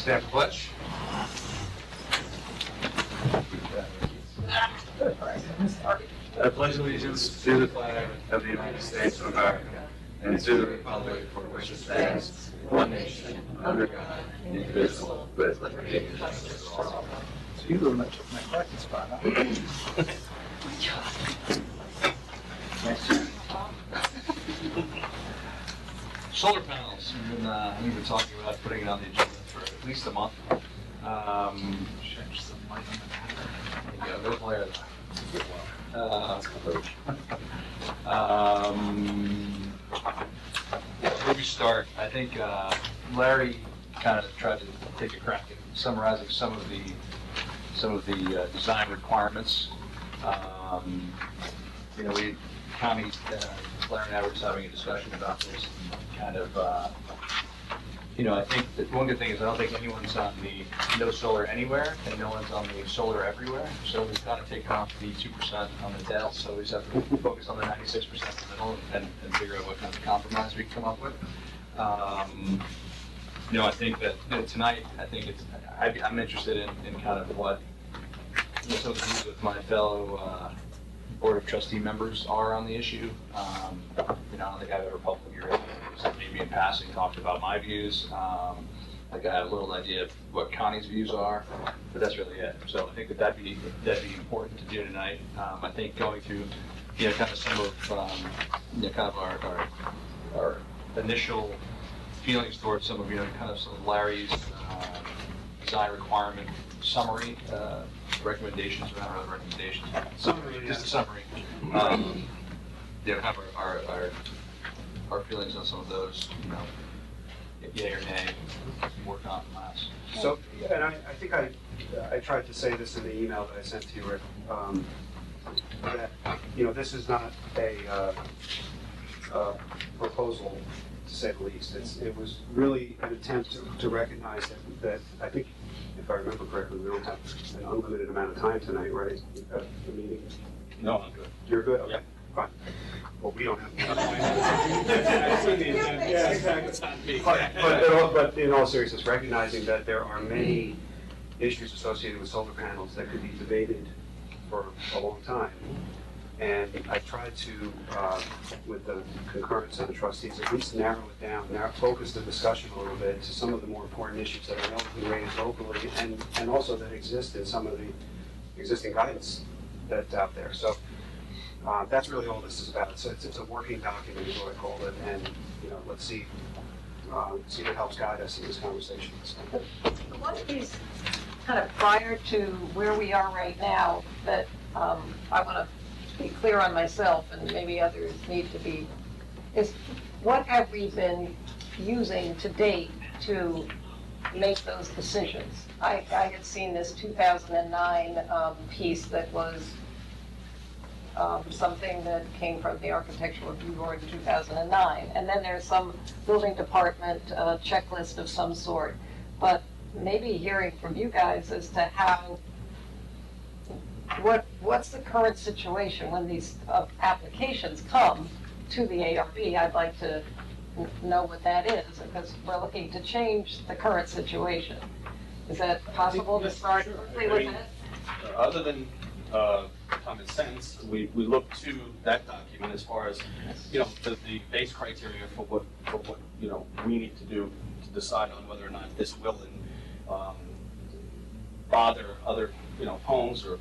Stand for pledge. I pledge allegiance to the flag of the United States of America and to the republic for which it stands, one nation, under God, indivisible, with liberty and justice for all. So you little took my parking spot, huh? Solar panels. We've been talking about putting it on the agenda for at least a month. Change some light on Yeah, there's Larry. Where we start, I think Larry kind of tried to take a crack at summarizing some of the design requirements. Connie, Larry and I were just having a discussion about this, kind of, I think that one good thing is I don't think anyone's on the no solar anywhere and no one's on the solar everywhere. So we've kind of taken off the 2% on the tail. So we just have to focus on the 96% in the middle and figure out what kind of compromise we can come up with. I think that tonight, I'm interested in kind of what some of the views of my fellow Board of Trustee members are on the issue. I don't think I've ever publicly written, maybe in passing talked about my views. I think I had a little idea of what Connie's views are, but that's really it. So I think that'd be important to do tonight. I think going through, kind of some of, kind of our initial feelings towards some of, kind of some of Larry's design requirement summary, recommendations, or not really recommendations, summary, just a summary. Kind of our feelings on some of those, yay or nay, more compromise. So, and I think I tried to say this in the email that I sent to you, Rick, that, this is not a proposal, to say the least. It was really an attempt to recognize that I think, if I remember correctly, we don't have an unlimited amount of time tonight, right? You've got the meeting. No, I'm good. You're good? Okay, Yep. fine. Well, we don't have. Yeah, exactly. But in all seriousness, recognizing that there are many issues associated with solar panels that could be debated for a long time. And I tried to, with the concurrence of the trustees, at least narrow it down, focus the discussion a little bit to some of the more important issues that are relatively raised locally and also that exist in some of the existing guidance that's out there. So that's really all this is about. So it's a working document is what I call it, and let's see if it helps guide us in this conversation. One of these kind of prior to where we are right now that I want to be clear on myself and maybe others need to be, is what have we been using to date to make those decisions? I had seen this 2009 piece that was something that came from the Architectural Review Board in 2009. And then there's some building department checklist of some sort. But maybe hearing from you guys as to how, what's the current situation when these applications come to the ARB? I'd like to know what that is, because we're looking to change the current situation. Is that possible to start quickly with that? Other than common sense, we look to that document as far as the base criteria for what we need to do to decide on whether or not this will bother other homes or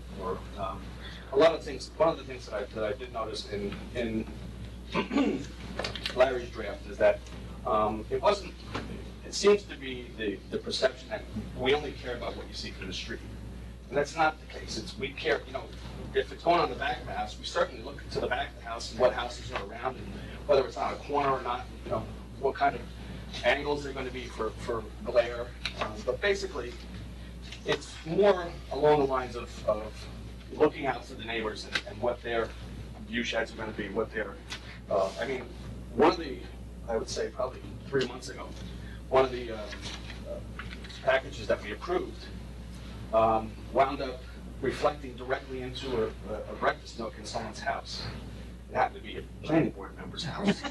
a lot of things. One of the things that I did notice in Larry's draft is that it wasn't. It seems to be the perception that we only care about what you see from the street. And that's not the case. We care, if it's going on the back of the house, we certainly look to the back of the house and what houses are around and whether it's on a corner or not, what kind of angles they're going to be for glare. But basically, it's more along the lines of looking out for the neighbors and what their view sheds are going to be, what their, one of the, I would say probably 3 months ago, one of the packages that we approved wound up reflecting directly into a breakfast nook in someone's house. It happened to be a planning board member's house,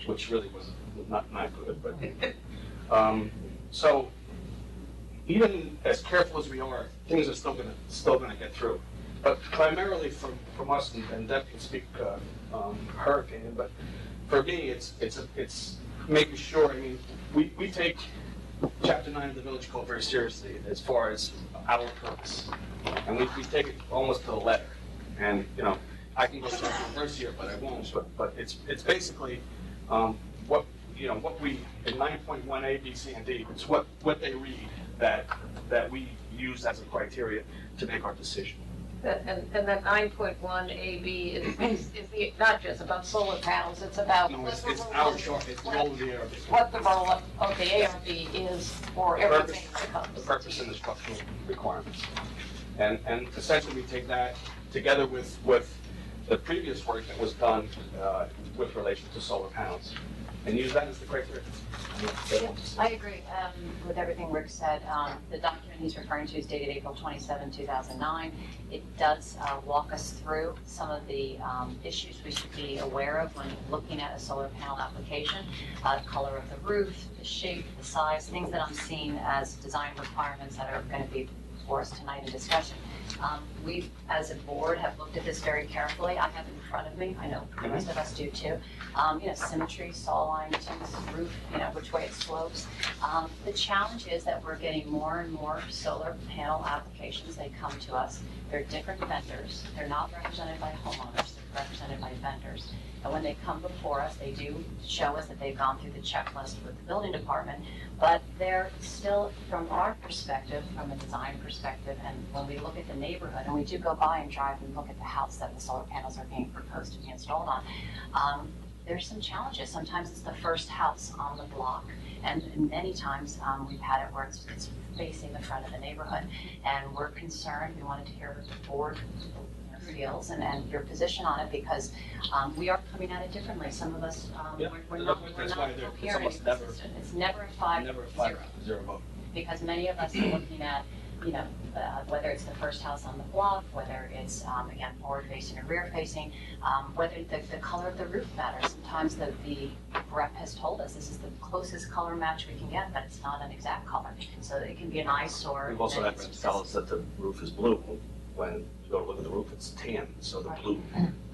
which really was not good. But so even as careful as we are, things are still gonna get through. But primarily from us, and Deb can speak her opinion, but for me, it's making sure, I mean, we take Chapter 9 of the Village Code very seriously as far as our purpose. And we take it almost to the letter. And, you know, I can go through the verse here, but I won't. But it's basically what we, in 9.1A, B, C, and D, it's what they read that we use as a criteria to make our decision. And then 9.1 AB is not just about solar panels, it's about. No, it's our chart, it's the role of the ARB. What the role of the ARB is for everything that comes. The purpose and the structural requirements. And essentially we take that together with the previous work that was done with relation to solar panels and use that as the criteria. I agree with everything Rick said. The document he's referring to is dated April 27, 2009. It does walk us through some of the issues we should be aware of when looking at a solar panel application. The color of the roof, the shape, the size, things that I'm seeing as design requirements that are going to be for us tonight in discussion. We, as a board, have looked at this very carefully. I have it in front of me. I know the rest of us do too. Symmetry, saw line, roof, which way it slopes. The challenge is that we're getting more and more solar panel applications. They come to us. They're different vendors. They're not represented by homeowners. They're represented by vendors. And when they come before us, they do show us that they've gone through the checklist with the building department, but they're still, from our perspective, from a design perspective, and when we look at the neighborhood, and we do go by and drive and look at the house that the solar panels are being proposed to be installed on, there's some challenges. Sometimes it's the first house on the block, and many times we've had it where it's facing the front of the neighborhood, and we're concerned. We wanted to hear what the board feels and your position on it, because we are coming at it differently. Some of us, we're not coherent. It's never a 5-0 vote. Because many of us are looking at, whether it's the first house on the block, whether it's, again, forward facing or rear facing, whether the color of the roof matters. Sometimes the rep has told us this is the closest color match we can get, but it's not an exact color. So it can be an eyesore. We've also had reps tell us that the roof is blue. When you go to look at the roof, it's tan, so the blue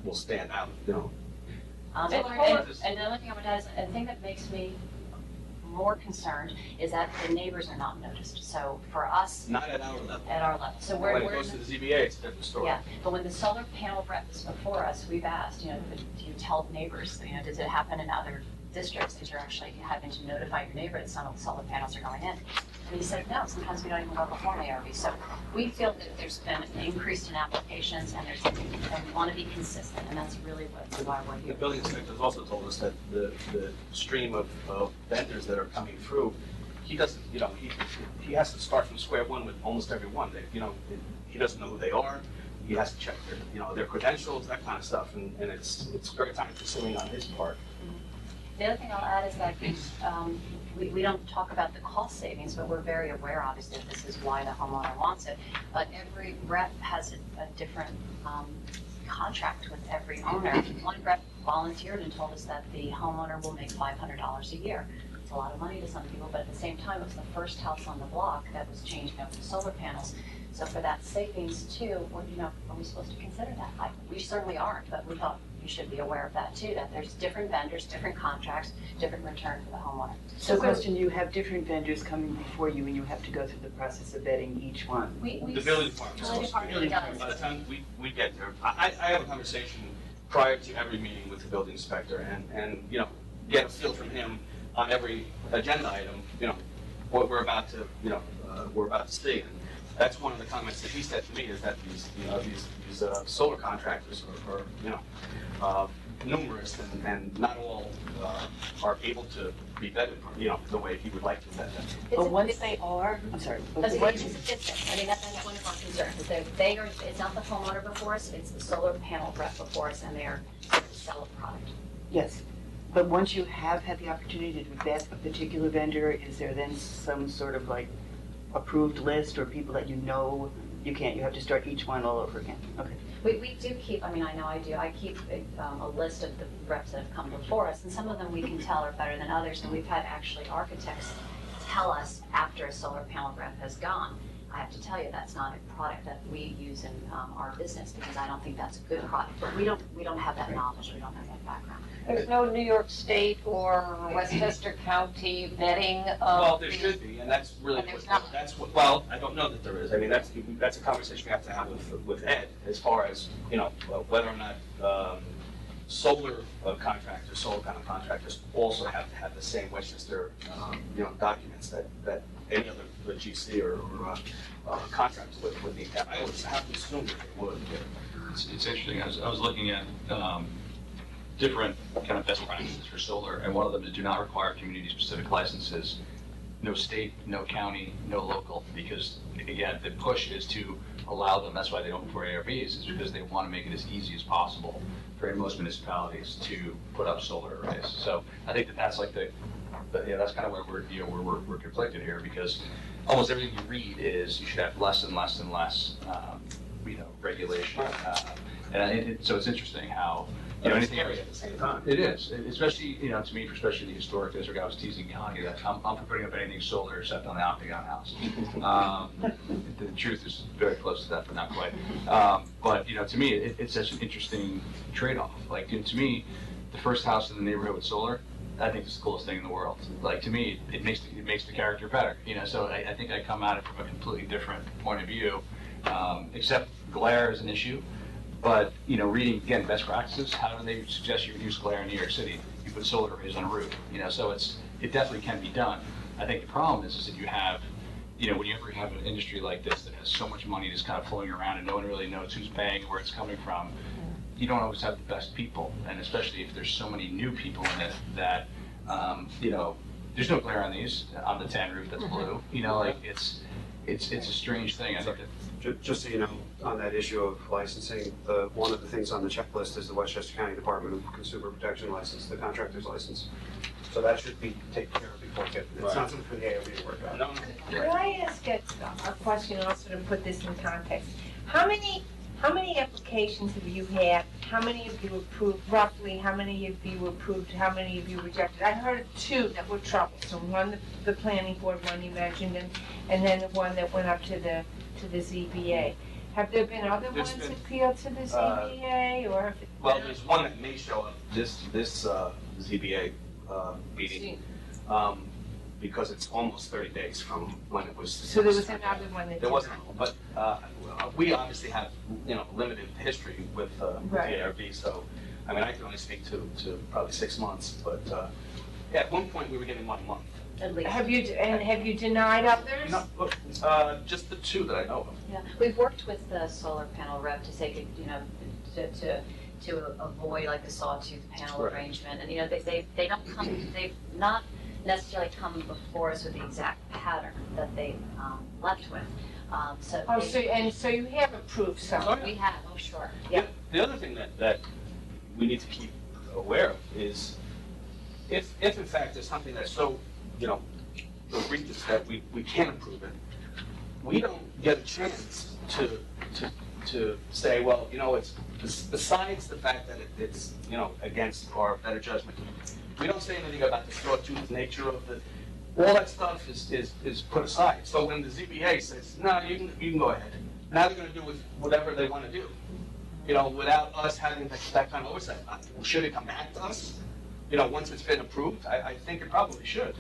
will stand out, And the other thing I would add is, the thing that makes me more concerned is that the neighbors are not noticed. So for us. Not at our level. At our level. So when it goes to the ZBA, it's a different story. Yeah, but when the solar panel rep is before us, we've asked, do you tell neighbors, does it happen in other districts that you're actually having to notify your neighbor that some of the solar panels are going in? And he said, no, sometimes we don't even go before the ARB. So we feel that there's been an increase in applications, and we want to be consistent, and that's really why we're here. The building inspector has also told us that the stream of vendors that are coming through, he doesn't, he has to start from square one with almost every one. He doesn't know who they are. He has to check their credentials, that kind of stuff, and it's very time consuming on his part. The other thing I'll add is that we don't talk about the cost savings, but we're very aware, obviously, that this is why the homeowner wants it. But every rep has a different contract with every owner. One rep volunteered and told us that the homeowner will make $500 a year. It's a lot of money to some people, but at the same time, it was the first house on the block that was changing over to solar panels. So for that savings too, are we supposed to consider that? We certainly aren't, but we thought you should be aware of that too, that there's different vendors, different contracts, different return for the homeowner. So question, you have different vendors coming before you and you have to go through the process of vetting each one. The building department. By the time we get there, I have a conversation prior to every meeting with the building inspector and get a feel from him on every agenda item, what we're about to see. And that's one of the comments that he said to me, is that these solar contractors are numerous and not all are able to be vetted, the way he would like to vet them. But once they are, I'm sorry. That's one of our concerns, is that it's not the homeowner before us, it's the solar panel rep before us, and they're to sell a product. Yes, but once you have had the opportunity to vet a particular vendor, is there then some sort of approved list or people that you have to start each one all over again? Okay. We do keep, I know I do, I keep a list of the reps that have come before us, and some of them we can tell are better than others, and we've had actually architects tell us after after a solar panel rep has gone, I have to tell you, that's not a product that we use in our business, because I don't think that's a good product. But we don't have that knowledge, we don't have that background. There's no New York State or Westchester County vetting of. Well, there should be, and that's really And there's what, not. that's what, well, I don't know that there is. I mean, that's a conversation we have to have with Ed, as far as, you know, whether or not, solar contractors, solar panel contractors also have to have the same Westchester, you know, documents that any other GC or contractors would need to have. I would have to assume that they would. It's interesting, I was looking at different kind of best practices for solar, and one of them is do not require community-specific licenses. No state, no county, no local, because again, the push is to allow them, that's why they don't for ARBs, is because they want to make it as easy as possible for most municipalities to put up solar arrays. So I think that's like that's kind of where we're conflicted here, because almost everything you read is you should have less and less and less, regulation. So it's interesting how, anything Scary at the same time. it is, especially, to me, especially the historic district. I was teasing Connie that I'm for putting up anything solar except on the Octagon house. The truth is very close to that, but not quite. But, to me, it's such an interesting trade-off. Like, to me, the first house in the neighborhood with solar, I think it's the coolest thing in the world. Like, to me, it makes the character better, so I think I come at it from a completely different point of view, except glare is an issue. But, reading, again, best practices, how do they suggest you reduce glare in New York City? You put solar arrays on a roof, so it definitely can be done. I think the problem is that you have, when you ever have an industry like this that has so much money just kind of flowing around and no one really knows who's paying, where it's coming from, you don't always have the best people. And especially if there's so many new people in it that, there's no glare on the tan roof that's blue. It's a strange thing. I think that. Just so you know, on that issue of licensing, one of the things on the checklist is the Westchester County Department of Consumer Protection license, the contractor's license. So that should be taken care of before getting, it's not something for the AOB to work out. No. Could I ask a question also to put this in context? How many applications have you had? How many have you approved roughly? How many have you approved? How many have you rejected? I heard of two that were troublesome. One, the planning board one you mentioned, and then the one that went up to the ZBA. Have there been other There's ones been, appealed to the ZBA, or have it? Well, there's one that may show up this ZBA meeting, because it's almost 30 days from when it was. So there was another one that There did wasn't, not. but we obviously have, limited history with the Right. ARB, so, I mean, I can only speak to probably 6 months, but, at one point, we were getting 1 month. At least. Have you denied others? No, just the two that I know of. Yeah, we've worked with the solar panel rep to say, to avoid like the sawtooth panel Right. arrangement, and they don't come, they've not necessarily come before us with the exact pattern that they've left with. So you have approved some? Oh, yeah. We have, oh, sure. Yeah. The other thing that we need to keep aware of is if in fact there's something that's so, egregious that we can't approve it, we don't get a chance to say, well, it's besides the fact that it's, against our better judgment. We don't say anything about the sawtooth nature of all that stuff is put aside. So when the ZBA says, no, you can go ahead, now they're gonna do with whatever they wanna do, without us having that kind of oversight. Should it come back to us, once it's been approved? I think it probably should.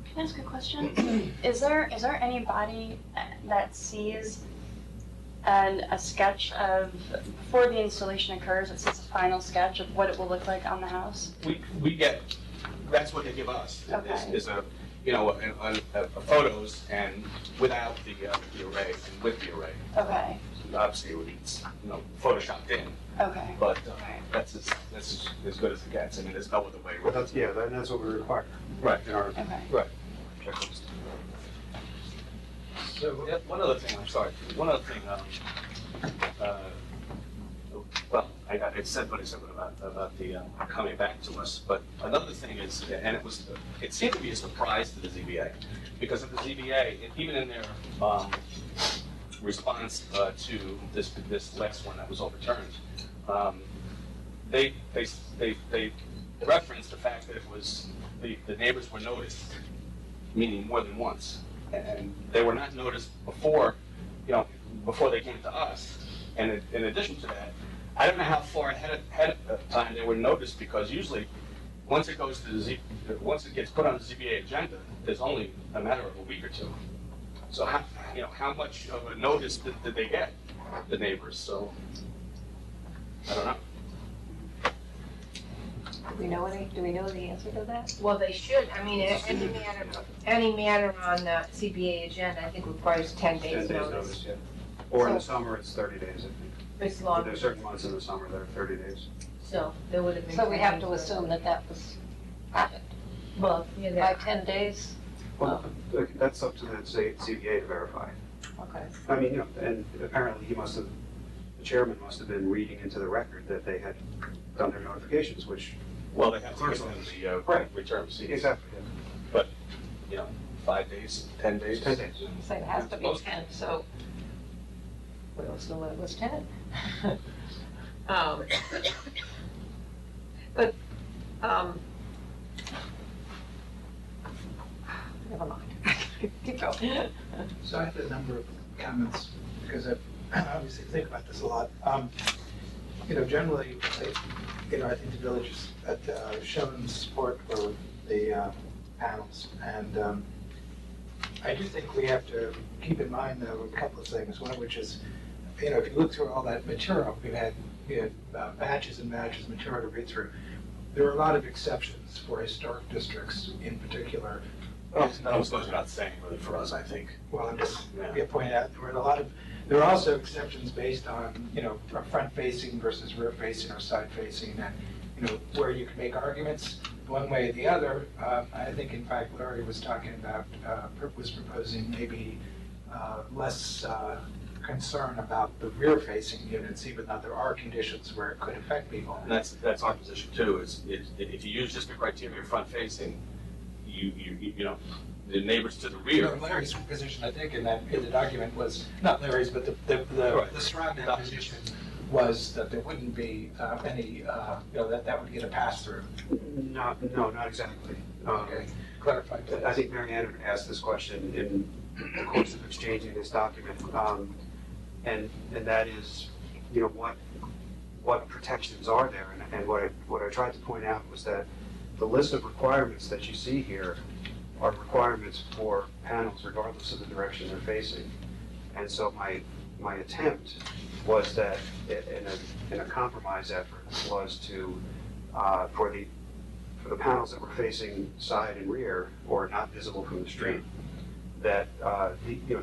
Can I ask a question? Is there anybody that sees a sketch of, before the installation occurs, it sees a final sketch of what it will look like on the house? We get, that's what they give us, Okay. is a photos and without the array and with the array. Okay, Obviously, it would be, photoshopped in, okay. but that's as good as it gets. I mean, there's no other way. Well, that's what we require. Right. In our Okay. Right. checklist. So, yeah, one other thing, well, it said what it said about the coming back to us, but another thing is, and it seemed to be a surprise to the ZBA, because of the ZBA, even in their response to this last one that was overturned, they referenced the fact that it was, the neighbors were noticed, meaning more than once. and they were not noticed before, before they came to us. And in addition to that, I don't know how far ahead of time they were noticed, because usually, once it goes to once it gets put on the ZBA agenda, there's only a matter of a week or two. So how much of a notice did they get, the neighbors? So, I don't know. Do we know the answer to that? Well, they should, I mean, any matter on the CBA agenda, I think requires 10 10 days days notice. notice, yeah. Or in the summer, it's 30 days, I think. It's But long, there's certain months in the summer that are 30 days. so there would have been. So we have 10 to days assume notice. that was happened Well, yeah, by that, 10 days? Well, that's up to the CBA to verify. Okay. I mean, and apparently the chairman must have been reading into the record that they had done their notifications, which. Well, they have to give them the Right. return receipts. Exactly, yeah. But, 5 days, 10 days? 10 days. So it has to be 10, so we don't know when it was 10. But, never mind. Keep going. So I have a number of comments, because I obviously think about this a lot. Generally, I think the village has shown support for the panels, and I do think we have to keep in mind, though, a couple of things, one of which is, if you look through all that material, we had batches and batches of material to read through. There are a lot of exceptions for historic districts in particular. That goes without saying, really, for us, I think. Well, I'm just pointing out, there are also exceptions based on, front-facing versus rear-facing or side-facing, and, where you can make arguments one way or the other. I think, in fact, Larry was talking about, was proposing maybe less concern about the rear-facing units, even though there are conditions where it could affect people. And that's our position too, is if you use just the criteria of front-facing, the neighbors to the rear. Larry's position, I think, in the document was, not Larry's, but the strong position was that there wouldn't be any, that would get a pass-through. No, not exactly. Okay, clarify. I think Mary Ann asked this question in the course of exchanging this document, and that is, what protections are there? And what I tried to point out was that the list of requirements that you see here are requirements for panels regardless of the direction they're facing. And so my attempt was that, in a compromise effort, was to, for the panels that were facing side and rear, or not visible from the street, that,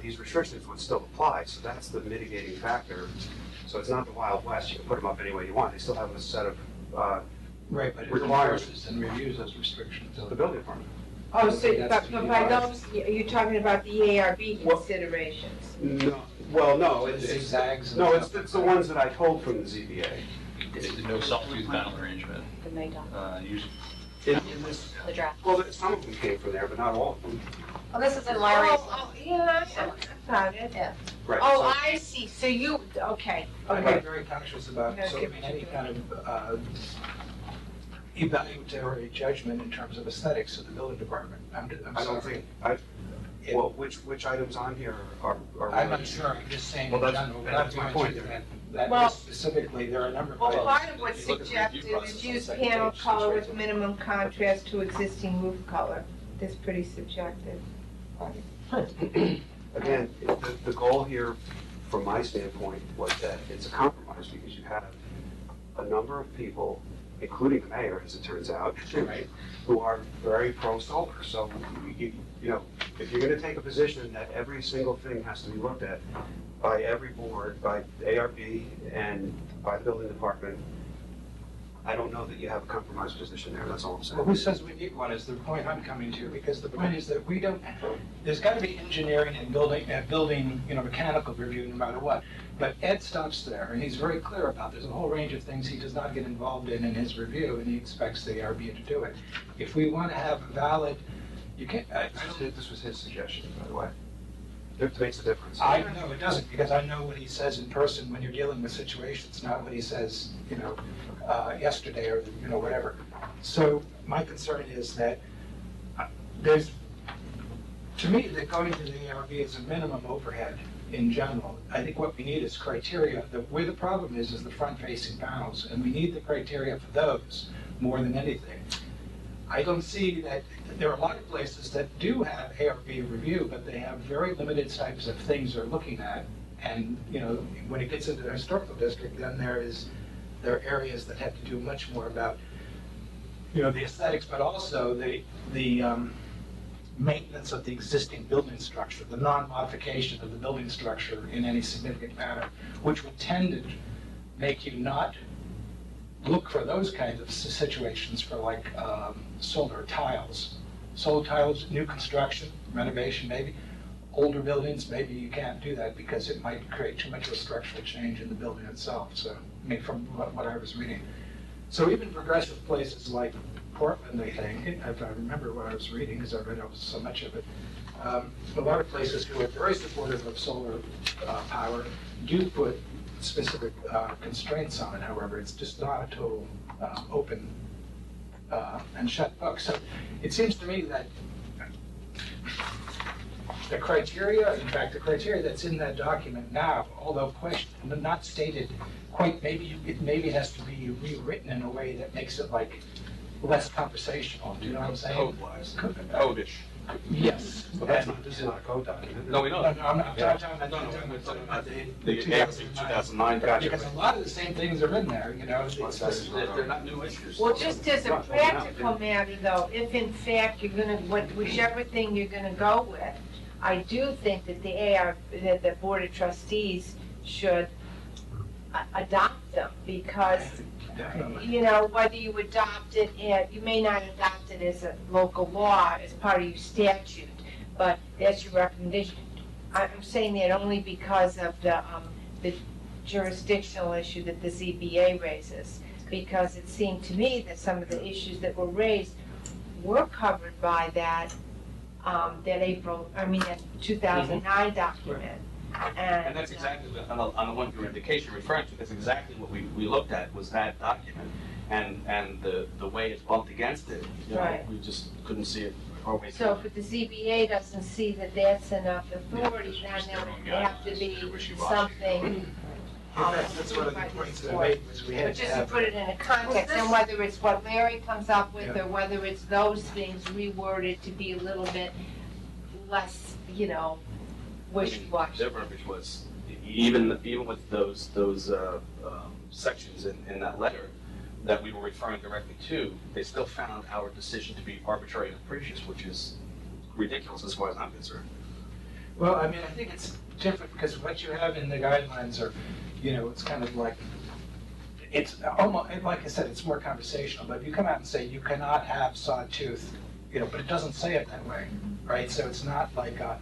these restrictions would still apply, so that's the mitigating factor. So it's not the Wild West, you can put them up any way you want, they still have a set of, Right, but it requires enforces and reviews those restrictions. the building department. oh, so, That's but by those, you're talking about the ARB Well- considerations. No, well, no, The it's, zigzags. no, it's the ones that I told from the ZBA. No sawtooth panel arrangement, The May doc, usually. In this, the draft. well, some of them came from there, but not all of them. Well, this is in Larry's. Yeah, I found it. Yeah. Right. Oh, so- I see, so you, okay, I'm okay. very conscious about Yeah, sort of any kind of evaluatory judgment in terms of aesthetics of the building department. I'm I don't sorry. think, well, which items on here are? I'm not sure, I'm just saying in Well, that's- general. that's my point. That Well- list specifically, there are a number of Well, items. part of what's If you look at the review suggested process is on the use second panel page, color it's with right minimum contrast to existing roof color. That's pretty subjective. Again, the goal here, from my standpoint, was that it's a compromise because you have a number of people, including the mayor, as it turns out, right, who are very pro-solar. So, if you're gonna take a position that every single thing has to be looked at by every board, by ARB and by the building department, I don't know that you have a compromise position there, that's all I'm Well, saying. who says we need one is the point I'm coming to, because the point is that we don't, there's gotta be engineering and building, mechanical review no matter what. But Ed stops there, and he's very clear about, there's a whole range of things he does not get involved in his review, and he expects the ARB to do it. If we wanna have valid, you can't, This was his suggestion, by the way. It makes a difference. I don't know, it doesn't, because I know what he says in person when you're dealing with situations, not what he says, yesterday or, whatever. So my concern is that there's to me, that going to the ARB is a minimum overhead in general. I think what we need is criteria. Where the problem is the front-facing panels, and we need the criteria for those more than anything. I don't see that, there are a lot of places that do have ARB review, but they have very limited types of things they're looking at. And, when it gets into the historical district, then there are areas that have to do much more about, the aesthetics, but also the maintenance of the existing building structure, the non-modification of the building structure in any significant manner, which would tend to make you not look for those kinds of situations for like solar tiles. Solar tiles, new construction, renovation maybe. Older buildings, maybe you can't do that because it might create too much of a structural change in the building itself. So, from what I was reading. So even progressive places like Portland, I think, if I remember what I was reading, because I read so much of it, a lot of places who are very supportive of solar power do put specific constraints on it. However, it's just not a total open and shut book. So it seems to me that the criteria, in fact, the criteria that's in that document now, although questioned, not stated quite, maybe it has to be rewritten in a way that makes it like less conversational. Do you know what I'm saying? Code-wise, code-ish. Yes. But this is not a code document. No, we know. No, I'm not Yeah. talking about The 2009. because a lot of the same things are in there, They're not new issues. Well, just as a practical matter though, if in fact you're gonna, whichever thing you're gonna go with, I do think that that the Board of Trustees should adopt them, because, whether you adopt it, you may not adopt it as a local law, as part of your statute, but that's your recommendation. I'm saying that only because of the jurisdictional issue that the ZBA raises, because it seemed to me that some of the issues that were raised were covered by that 2009 document. And that's exactly, on the one your indication referring to, that's exactly what we looked at, was that document. And the way it's bumped against it, Right. we just couldn't see it our way So through. if the ZBA doesn't see that that's enough authority, then there'll have to be something. That's one of the points that I made, was we But had to just to have. put it in a context, and whether it's what Larry comes up with, Yeah. or whether it's those things reworded to be a little bit less, wishy-washy. Their verbiage was, even with those sections in that letter that we were referring directly to, they still found our decision to be arbitrary and capricious, which is ridiculous as far as I'm concerned. Well, I think it's different because what you have in the guidelines are, it's kind of like, it's almost, like I said, it's more conversational, but if you come out and say you cannot have sawtooth, but it doesn't say it that way, right? So it's not like a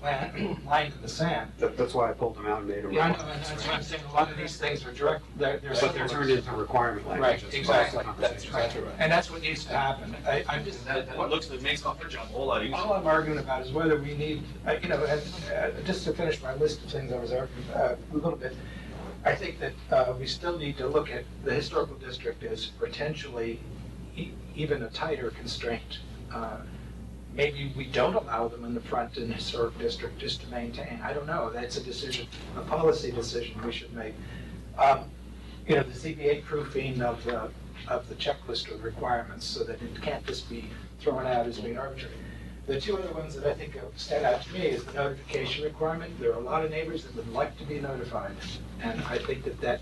line in the sand. That's why I pulled them out and made them. Yeah, I know, and that's what I'm saying, a lot of these things are direct, they're But they're turned into requirement language. Right, exactly. That's exactly right. And that's what needs to happen. I'm just, It makes our job a whole lot easier. all I'm arguing about is whether we need, and just to finish my list of things I was arguing a little bit, I think that we still need to look at the historical district as potentially even a tighter constraint. Maybe we don't allow them in the front in the historic district just to maintain. I don't know. That's a decision, a policy decision we should make. The ZBA proofing of the checklist of requirements so that it can't just be thrown out as being arbitrary. The two other ones that I think stand out to me is the notification requirement. There are a lot of neighbors that would like to be notified, and I think that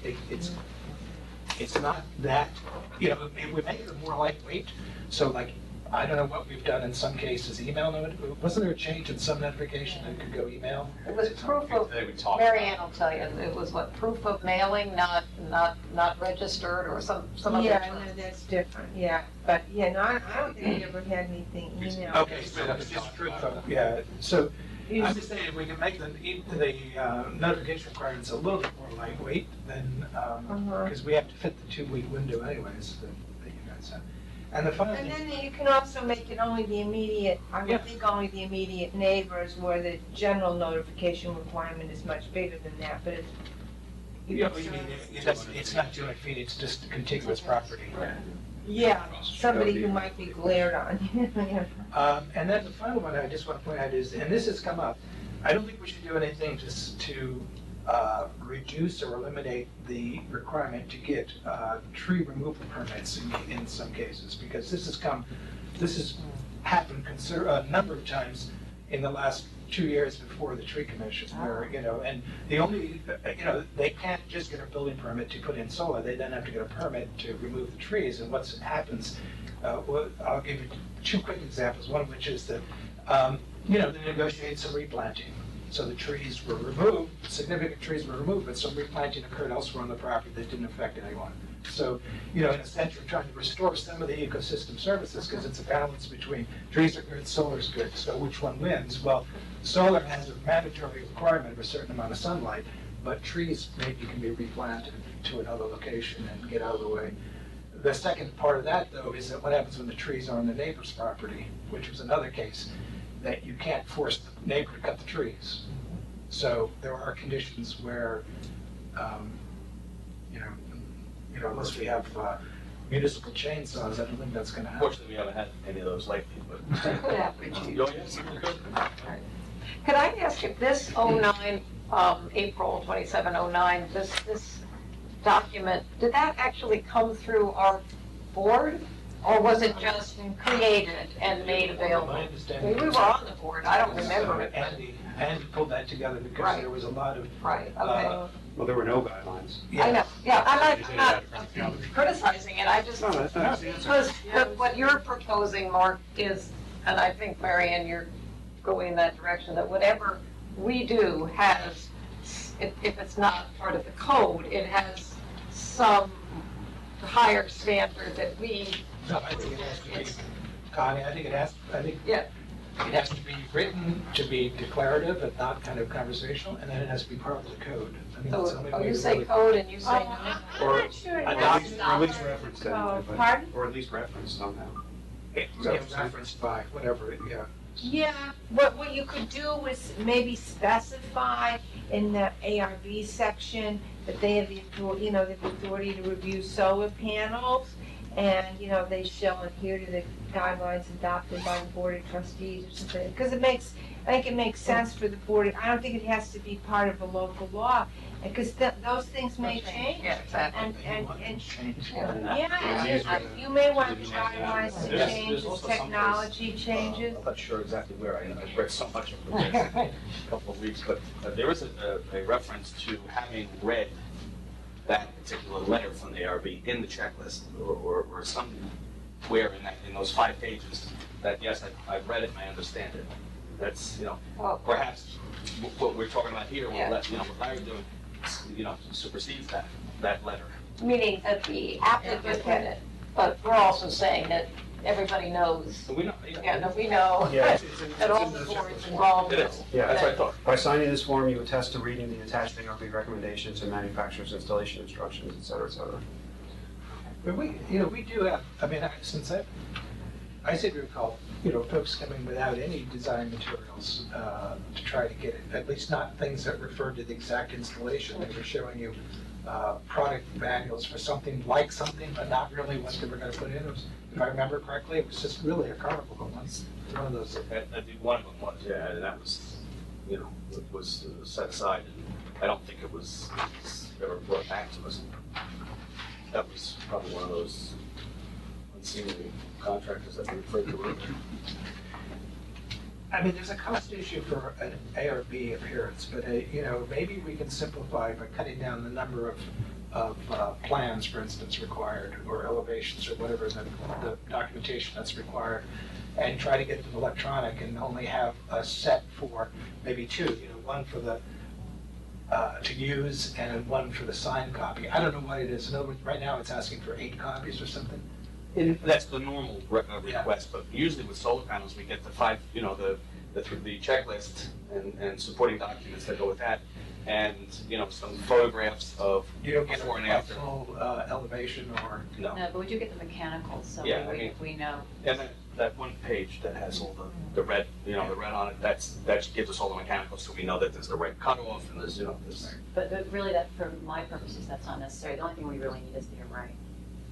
it's not that, it would make it more lightweight. So like, I don't know what we've done in some cases, email wasn't there a change in some notification that could go email? It was proof of, They would talk. Mary Ann will tell you, it was what, proof of mailing, not registered, or some other Yeah, term. I know that's different, yeah, but, no, I don't think we ever had anything emailed. Okay, so it's just proof of, yeah, so I'm just saying if we can make the notification requirements a little bit more lightweight, then, because we have to fit the 2-week window anyways that you guys have. And the final And thing, then you can also make it only the immediate, I Yeah. would think only the immediate neighbors, where the general notification requirement is much bigger than that, but it's. it's not 200 feet, it's just contiguous property. Yeah, Across the street. somebody who might be glared on. Yeah. And then the final one I just want to point out is, and this has come up, I don't think we should do anything to reduce or eliminate the requirement to get tree removal permits in some cases, because this has happened a number of times in the last 2 years before the tree commission, where, and the only, they can't just get a building permit to put in solar, they then have to get a permit to remove the trees, and what happens, I'll give you 2 quick examples, one of which is that, they negotiated some replanting. So the trees were removed, significant trees were removed, but some replanting occurred elsewhere on the property that didn't affect anyone. So, in a sense, we're trying to restore some of the ecosystem services because it's a balance between trees are good, solar's good. So which one wins? Well, solar has a mandatory requirement of a certain amount of sunlight, but trees maybe can be replanted to another location and get out of the way. The second part of that, though, is that what happens when the trees are on the neighbor's property, which was another case, that you can't force the neighbor to cut the trees. So there are conditions where, unless we have municipal chainsaws, I don't think that's gonna happen. Fortunately, we haven't had any of those lately, but. Could happen. Oh, yes, it could. Could I ask if this 09, April 2709, this document, did that actually come through our board? Or was it just created and made available? My understanding We were on the board, I don't remember it. Andy pulled that together because Right. there was a lot of, Right, okay. Well, there were no guidelines. I know, yeah, I'm They not did that. criticizing it, I just, No, that's not the answer. because what you're proposing, Mark, is, and I think, Marianne, you're going in that direction, that whatever we do has, if it's not part of the code, it has some higher standard that we, no, I think it has to be, Connie, it has to be written to be declarative and not kind of conversational, and then it has to be part of the code. I think that's the only way you to say really- code and you say no. I'm Or not sure. At that's least, not- or at least referenced Oh, anyway, pardon? or at least referenced somehow. Yeah, referenced by, whatever, yeah. Yeah, what you could do is maybe specify in the ARB section that they have the authority, the authority to review solar panels, and, they shall adhere to the guidelines adopted by the Board of Trustees or something, because I think it makes sense for the board, I don't think it has to be part of a local law, because those things may change. Yeah, exactly. And Change. yeah, you may want guidelines to There's change as also some technology changes. I'm not sure exactly where, I've read so much of it a couple of weeks, but there is a reference to having read that particular letter from the ARB in the checklist, or somewhere in those 5 pages, that yes, I've read it and I understand it. That's, Oh. perhaps what we're talking about here, Yeah. what Larry's doing, supersedes that letter. Meaning that the applicant read it, but we're also saying that everybody knows, So we know, that we know Yeah, that all the boards involved. It is, Yeah, that's what I thought. By signing this form, you attest to reading the attached ARB recommendations and manufacturer's installation instructions, et cetera, et cetera. But we do have, since I seem to recall, folks coming without any design materials to try to get it, at least not things that referred to the exact installation. They were showing you product manuals for something like something, but not really what they were gonna put in. It was, if I remember correctly, it was just really a carnival once, one of those. I think one of them was, yeah, and that was, it was set aside, and I don't think it was ever brought back to us. That was probably one of those unseemly contractors that we referred to earlier. There's a cost issue for an ARB appearance, but, maybe we can simplify by cutting down the number of plans, for instance, required, or elevations, or whatever the documentation that's required, and try to get them electronic and only have a set for maybe 2, one for the, to use and one for the signed copy. I don't know what it is. In other words, right now it's asking for 8 copies or something. That's the normal request, but usually with solar panels, we get the 5, the checklist and supporting documents that go with that, and, some photographs of You don't get before and a after. full elevation or, No. No, but we do get the mechanicals, so Yeah, I mean- we know. And that one page that has all the red, the red on it, that gives us all the mechanicals, so we know that there's the right cutoff and there's, this. But really, that, for my purposes, that's not necessary. The only thing we really need is the array.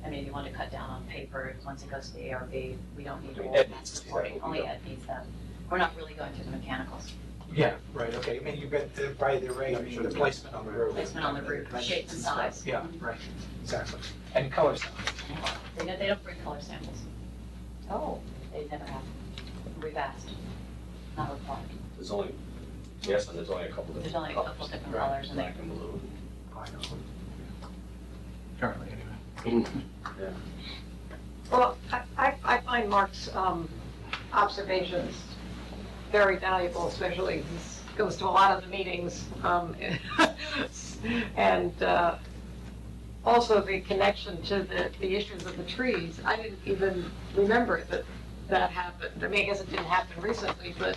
I mean, if you want to cut down on paper, once it goes to the ARB, we don't need all Ed that needs to see that, reporting, we only don't. Ed needs that. We're not really going through the mechanicals. Yeah, right, okay, I mean, you bet, by the rate, I mean, the placement on the roof. Placement on the roof, shape and size. Yeah, right, exactly, and color stuff. They don't bring color samples. Oh, They never have. We've asked. Not required. There's only, yes, and there's only a couple different There's only a colors. couple different colors and they, Black and blue. Currently, anyway. Yeah. well, I find Mark's observations very valuable, especially this goes to a lot of the meetings. And also the connection to the issues of the trees. I didn't even remember that happened. I mean, I guess it didn't happen recently, but,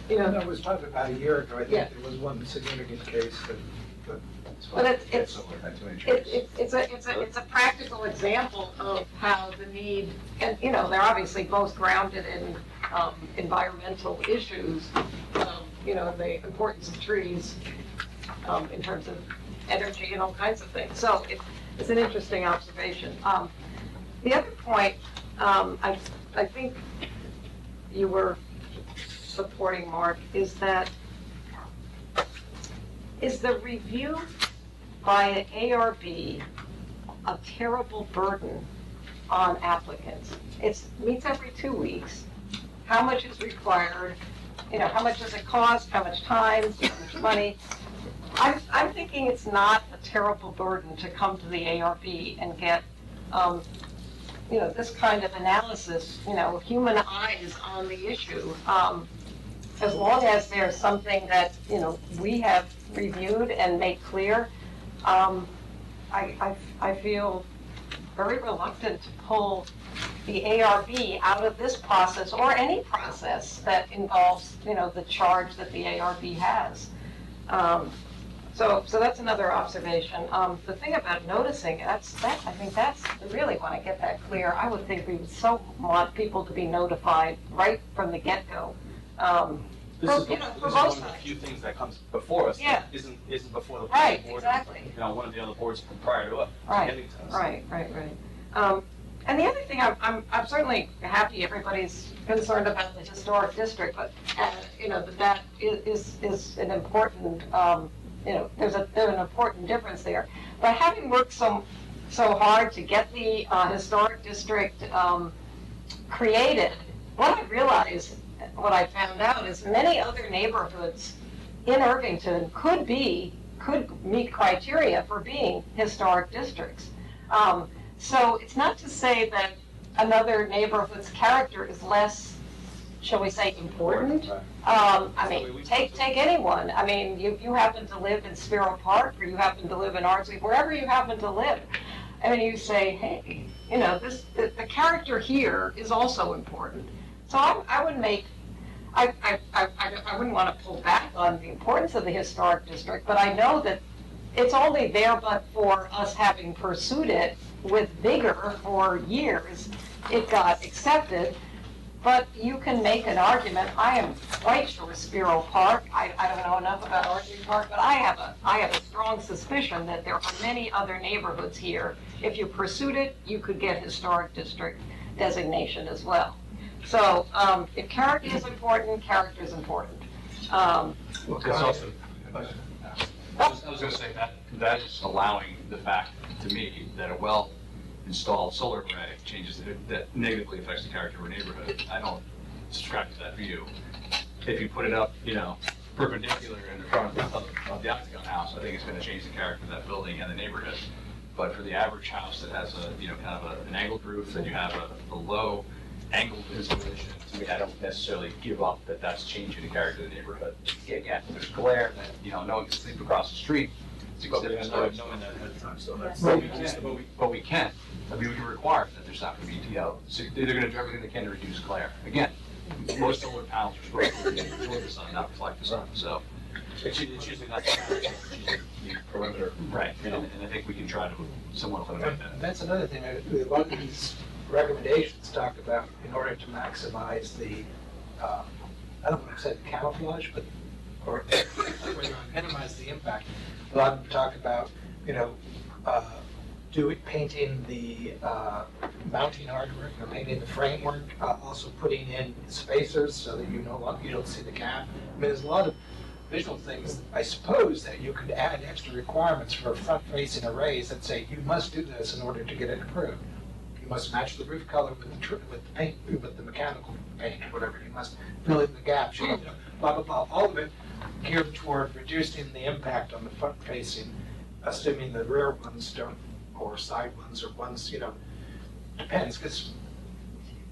you No, know, it was probably about a year ago, I Yeah. think there was one significant case that. but it's It's it's a practical example of how the need, and, you know, they're obviously both grounded in environmental issues, you know, the importance of trees in terms of energy and all kinds of things. So it's an interesting observation. The other point, I think you were supporting, Mark, is the review by an ARB a terrible burden on applicants? It meets every 2 weeks. How much is required? You know, how much does it cost? How much time? How much money? I'm thinking it's not a terrible burden to come to the ARB and get, you know, this kind of analysis, you know, human eyes on the issue. As long as there's something that, you know, we have reviewed and made clear, I feel very reluctant to pull the ARB out of this process or any process that involves, you know, the charge that the ARB has. So that's another observation. The thing about noticing, I think that's, we really want to get that clear. I would think we would so want people to be notified right from the get-go. This is, You know, this for is both one of the sides. few things that comes before us. Yeah. That isn't before the Right, planning board. exactly. You know, one of the other boards prior to us, Right, getting to us. Right. And the other thing, I'm certainly happy everybody's concerned about the historic district, but, you know, that is an important, you know, there's an important difference there. But having worked so hard to get the historic district created, what I found out is many other neighborhoods in Irvington could meet criteria for being historic districts. So it's not to say that another neighborhood's character is less, shall we say, important. I mean, take anyone. I mean, you happen to live in Sparrow Park, or you happen to live in Ardsley, wherever you happen to live. I mean, you say, hey, you know, the character here is also important. So I wouldn't want to pull back on the importance of the historic district, but I know that it's only there but for us having pursued it with vigor for years. It got accepted, but you can make an argument. I am quite sure Sparrow Park, I don't know enough about Ardsley Park, but I have a strong suspicion that there are many other neighborhoods here. If you pursued it, you could get historic district designation as well. So if character is important, character is important. It's also, I was going to say that is allowing the fact to me that a well-installed solar array that negatively affects the character of a neighborhood. I don't subscribe to that view. If you put it up, you know, perpendicular in the front of the Octagon house, I think it's going to change the character of that building and the neighborhood. But for the average house that has a, you know, kind of an angled roof, that you have a low angled installation, to me, I don't necessarily give up that that's changing the character of the neighborhood. Again, there's glare that, you know, no one can sleep across the street. It's But we exhibit don't storage. know that ahead of time, so that's. But we can. I mean, we can require that there's not going to be, you know, so they're going to do everything they can to reduce glare. Again, most solar panels are supposed to absorb the sun, not reflect the sun, so. It's usually not the perimeter. Right, and I think we can try to somewhat eliminate that. That's another thing, a lot of these recommendations talk about in order to maximize the, I don't want to say camouflage, but, or minimize the impact. A lot of them talk about, you know, painting the mounting hardware, painting the framework, also putting in spacers so that you don't see the gap. I mean, there's a lot of visual things, I suppose, that you could add extra requirements for front-facing arrays that say you must do this in order to get it approved. You must match the roof color with the paint, with the mechanical paint, or whatever. You must fill in the gaps. Blah blah blah. All of it geared toward reducing the impact on the front-facing, assuming the rear ones don't, or side ones, or ones, depends. Because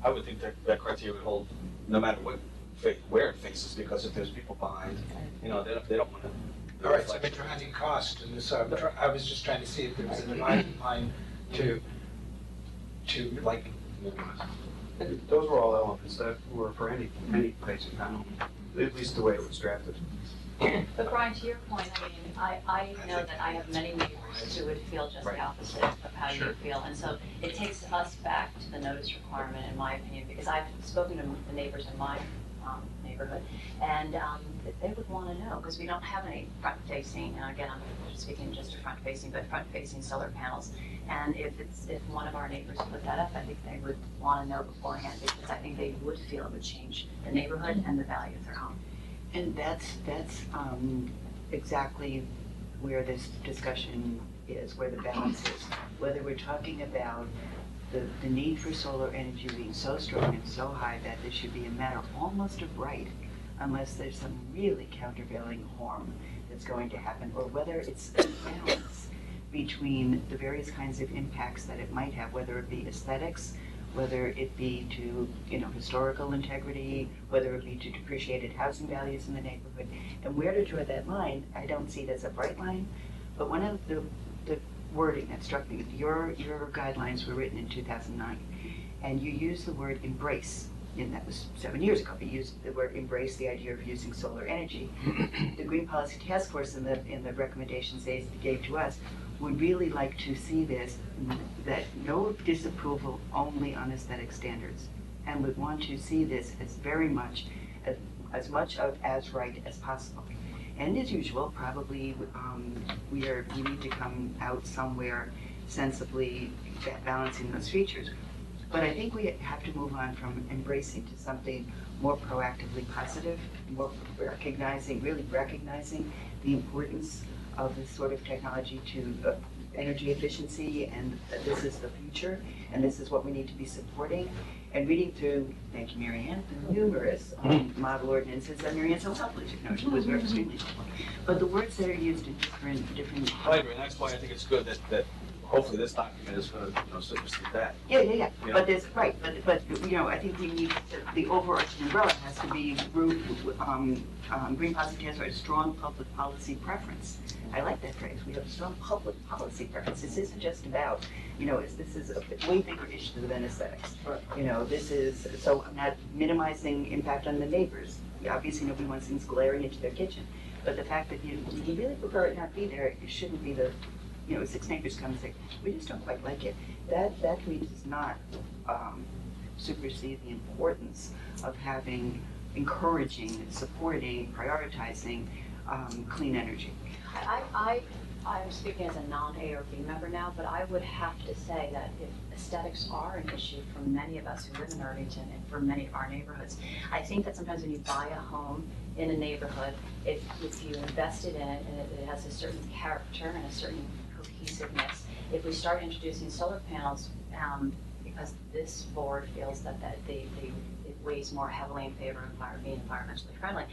I would think that criteria would hold no matter where it faces, because if there's people behind, they don't want to. all right, so we're adding cost, and so I was just trying to see if there was a dividing line to like. Those were all elements that were for any facing panel, at least the way it was drafted. But Brian, to your point, I know that I have many neighbors who would feel just the opposite of how you feel. And so it takes us back to the notice requirement, in my opinion, because I've spoken to the neighbors in my neighborhood, and they would want to know, because we don't have any front-facing, and again, I'm speaking just to front-facing, but front-facing solar panels. And if one of our neighbors put that up, I think they would want to know beforehand, because I think they would feel it would change the neighborhood and the value of their home. And that's exactly where this discussion is, where the balance is. Whether we're talking about the need for solar energy being so strong and so high that this should be a matter almost of right, unless there's some really countervailing harm that's going to happen, or whether it's a balance between the various kinds of impacts that it might have, whether it be aesthetics, whether it be to historical integrity, whether it be to depreciated housing values in the neighborhood, and where to draw that line. I don't see it as a bright line, but one of the wording that struck me, your guidelines were written in 2009, and you used the word embrace, and that was 7 years ago. You used the word embrace, the idea of using solar energy. The Green Policy Task Force in the recommendations they gave to us would really like to see this, that no disapproval only on aesthetic standards, and would want to see this as very much, as much of as right as possible. And as usual, probably we need to come out somewhere sensibly balancing those features. But I think we have to move on from embracing to something more proactively positive, more really recognizing the importance of this sort of technology to energy efficiency, and that this is the future, and this is what we need to be supporting. And reading through, thank you, Mary Ann, the numerous model ordinances that Mary Ann so helpfully took note of, was very extremely helpful. But the words that are used in different. I agree, and that's why I think it's good that hopefully this document is going to supersede that. Yeah. Yeah. But there's, right, but I think we need, the overarching umbrella has to be Green Policy Task Force, strong public policy preference. I like that phrase. We have a strong public policy preference. This isn't just about, this is a way bigger issue than aesthetics. This is, so I'm not minimizing impact on the neighbors. Obviously, nobody wants things glaring into their kitchen. But the fact that you really prefer it not be there, it shouldn't be the, 6 neighbors come and say, we just don't quite like it. That to me does not supersede the importance of encouraging, supporting, prioritizing clean energy. I'm speaking as a non-A or B member now, but I would have to say that if aesthetics are an issue for many of us who live in Irvington and for many of our neighborhoods, I think that sometimes when you buy a home in a neighborhood, if you invested in it and it has a certain character and a certain cohesiveness, if we start introducing solar panels, because this board feels that it weighs more heavily in favor of being environmentally friendly,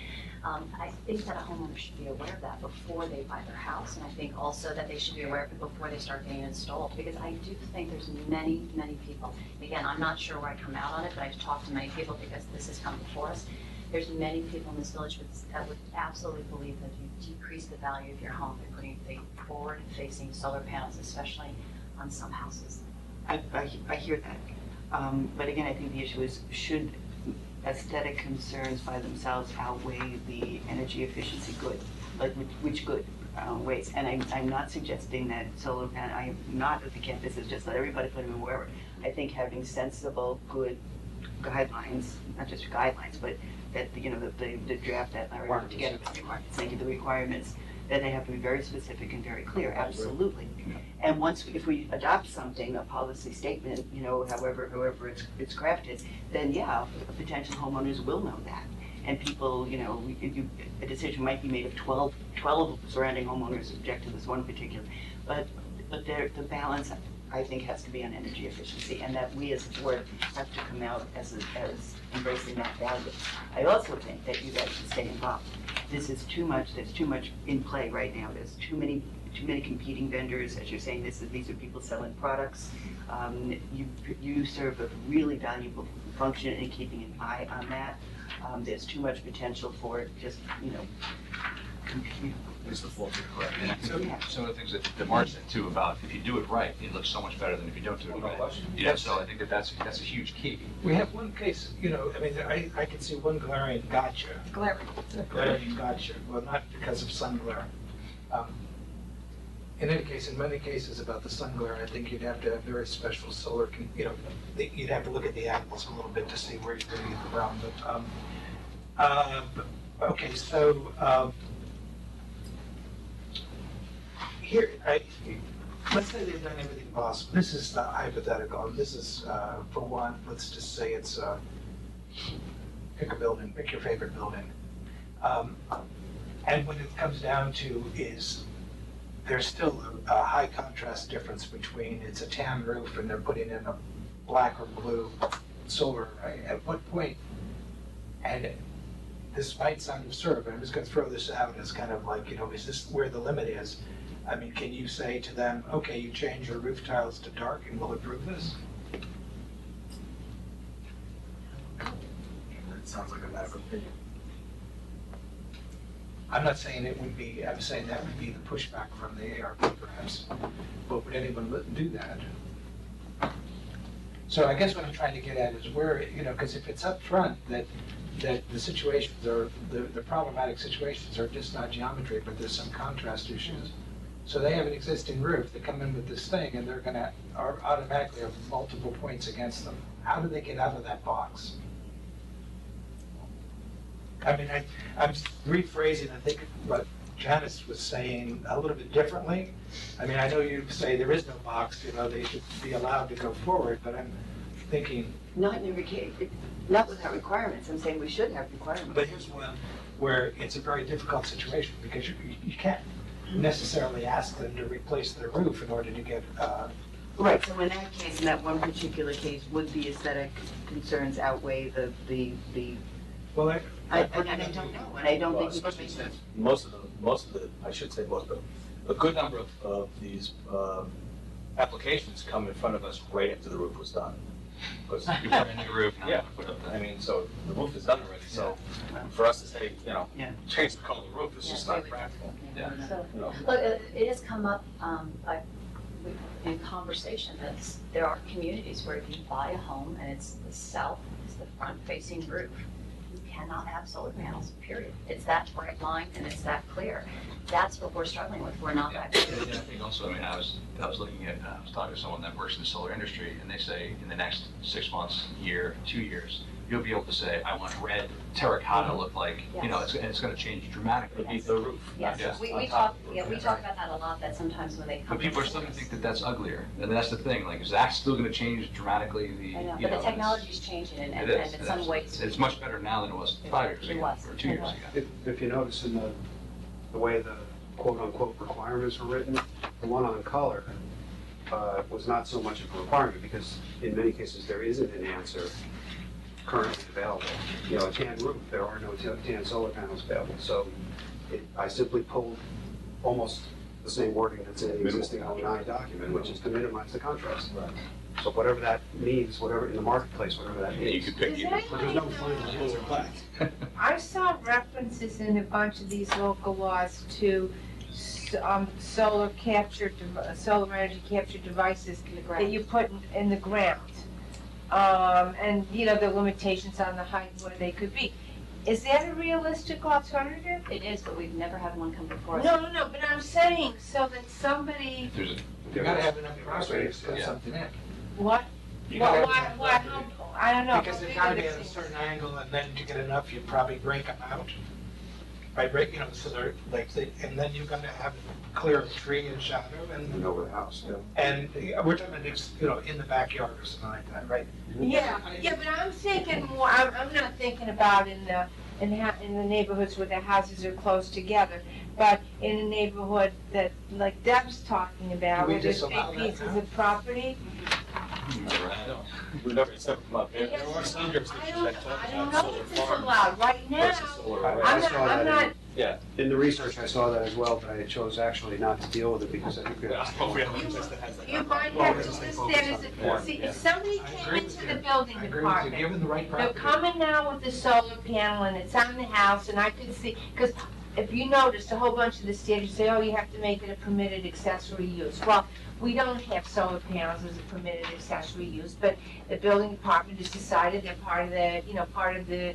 I think that a homeowner should be aware of that before they buy their house, and I think also that they should be aware of it before they start getting installed, because I do think there's many people, again, I'm not sure where I come out on it, but I've talked to many people because this has come before us. There's many people in this village that would absolutely believe that you decrease the value of your home by putting the forward-facing solar panels, especially on some houses. I hear that. But again, I think the issue is, should aesthetic concerns by themselves outweigh the energy efficiency good? Like which good ways? And I'm not suggesting that solar panel, I'm not at the campus, is just let everybody put them in wherever. I think having sensible, good guidelines, not just guidelines, but that the draft that Larry put together, the requirements, then they have to be very specific and very clear, absolutely. And if we adopt something, a policy statement, you know, however it's crafted, then yeah, potential homeowners will know that. And people, you know, a decision might be made of 12 surrounding homeowners object to this one particular, but the balance, I think, has to be on energy efficiency, and that we as a board have to come out as embracing that value. I also think that you guys should stay involved. This is too much, there's too much in play right now. There's too many competing vendors. As you're saying, these are people selling products. You serve a really valuable function in keeping an eye on that. There's too much potential for just, you know, Is the floor correct? And I think So, yeah. some of the things that Mark said too about if you do it right, it looks so much better than if you don't do it right. Yeah, so I think that's a huge key. We have one case, you know, I mean, I can see one glaring gotcha. Glaring gotcha, well, not because of sun glare. In any case, in many cases about the sun glare, I think you'd have to have very special solar, you know, you'd have to look at the angles a little bit to see where you're going to get the problem. But, okay, so, here, let's say they've done everything possible. This is the hypothetical. This is, for one, let's just say it's, pick a building, pick your favorite building. And what it comes down to is there's still a high contrast difference between it's a tan roof and they're putting in a black or blue solar array. At what point, and this might sound absurd, but I'm just going to throw this out as kind of like, you know, is this where the limit is? I mean, can you say to them, okay, you change your roof tiles to dark and we'll approve this? That sounds like a matter of opinion. I'm not saying it would be, I'm saying that would be the pushback from the ARP perhaps, but would anyone do that? So I guess what I'm trying to get at is where, you know, because if it's up front that the situations are, the problematic situations are just not geometry, but there's some contrast issues. So they have an existing roof, they come in with this thing and they're gonna automatically have multiple points against them. How do they get out of that box? I mean, I'm rephrasing, I think what Janice was saying a little bit differently. I mean, I know you say there is no box, you know, they should be allowed to go forward, but I'm thinking. Not in every case, not without requirements. I'm saying we should have requirements. But here's one where it's a very difficult situation because you can't necessarily ask them to replace their roof in order to get. Right, so in that case, in that one particular case, would the aesthetic concerns outweigh the Well, I don't know, and I don't Well, think you can especially make since most of the, I should say most of them, a good number of these applications come in front of us right after the roof was done. Because You put in the roof, now yeah, put up I mean, so the roof is done already, so for us to say, you know, Yeah. change the color of the roof is just not practical. Yeah. So, You know, look, it has come up in conversation that there are communities where if you buy a home and it's the south, it's the front-facing roof, you cannot have solar panels, period. It's that bright line and it's that clear. That's what we're struggling with. We're not that Yeah, I think also, I mean, I was looking at, I was talking to someone that works in the solar industry, and they say in the next 6 months, year, 2 years, you'll be able to say, I want red terracotta look like, you know, it's gonna change dramatically. it'd be the roof. Yes, Yeah. we talk about that a lot, that sometimes when they come. But people are in, still gonna think that that's uglier, and that's the thing, like, is that still gonna change dramatically I know, you but know, the technology's changing and It is. in some ways. It's much better now than it was 5 years It ago, was. or 2 It years was. ago. If you notice in the way the quote-unquote requirements were written, the one on color was not so much of a requirement, because in many cases, there isn't an answer currently available. You know, a tan roof, there are no tan solar panels available, so I simply pulled almost the same wording that's in the existing 09 document, which is to minimize the contrast. Right. So whatever that means, whatever in the marketplace, whatever that Yeah, you means. could pick, Does you that- But there's no final answer back. I saw references in a bunch of these local laws to solar energy capture devices that you put in the ground. And, you know, the limitations on the height, what they could be. Is that a realistic alternative? It is, but we've never had one come before us. No, but I'm saying so that somebody, there's a, You gotta have enough property to put Yeah. something in. what? You gotta have Why, enough why, property. I don't know. Because how they've big gotta are be the at a things? certain angle, and then to get enough, you'd probably break them out. right, you know, so they're, like, and then you've got to have clear tree and shadow, and over the house, yeah. and we're talking about, you know, in the backyard or something like that, right? Yeah, but I'm thinking more, I'm not thinking about in the neighborhoods where the houses are close together, but in a neighborhood that, like Deb's talking about, Do we where there's disallow big that pieces now? of property. We've never set them up. There are some I jurisdictions don't, that talk I don't about know solar if it's farms allowed, right now, versus solar I arrays. saw I'm that not, Yeah. in the research, I saw that as well, but I chose actually not to deal with it because I think Yeah, that. I have a list that has that. you might Well, have it's to just list they that focus as on a, see, yeah. if somebody I came agree into with the you. building I agree with you, department, given the right they're property. coming now with the solar panel and it's on the house and I could see, because if you noticed, a whole bunch of the standards say, oh, you have to make it a permitted accessory use. Well, we don't have solar panels as a permitted accessory use, but the building department has decided they're part of the, you know, part of the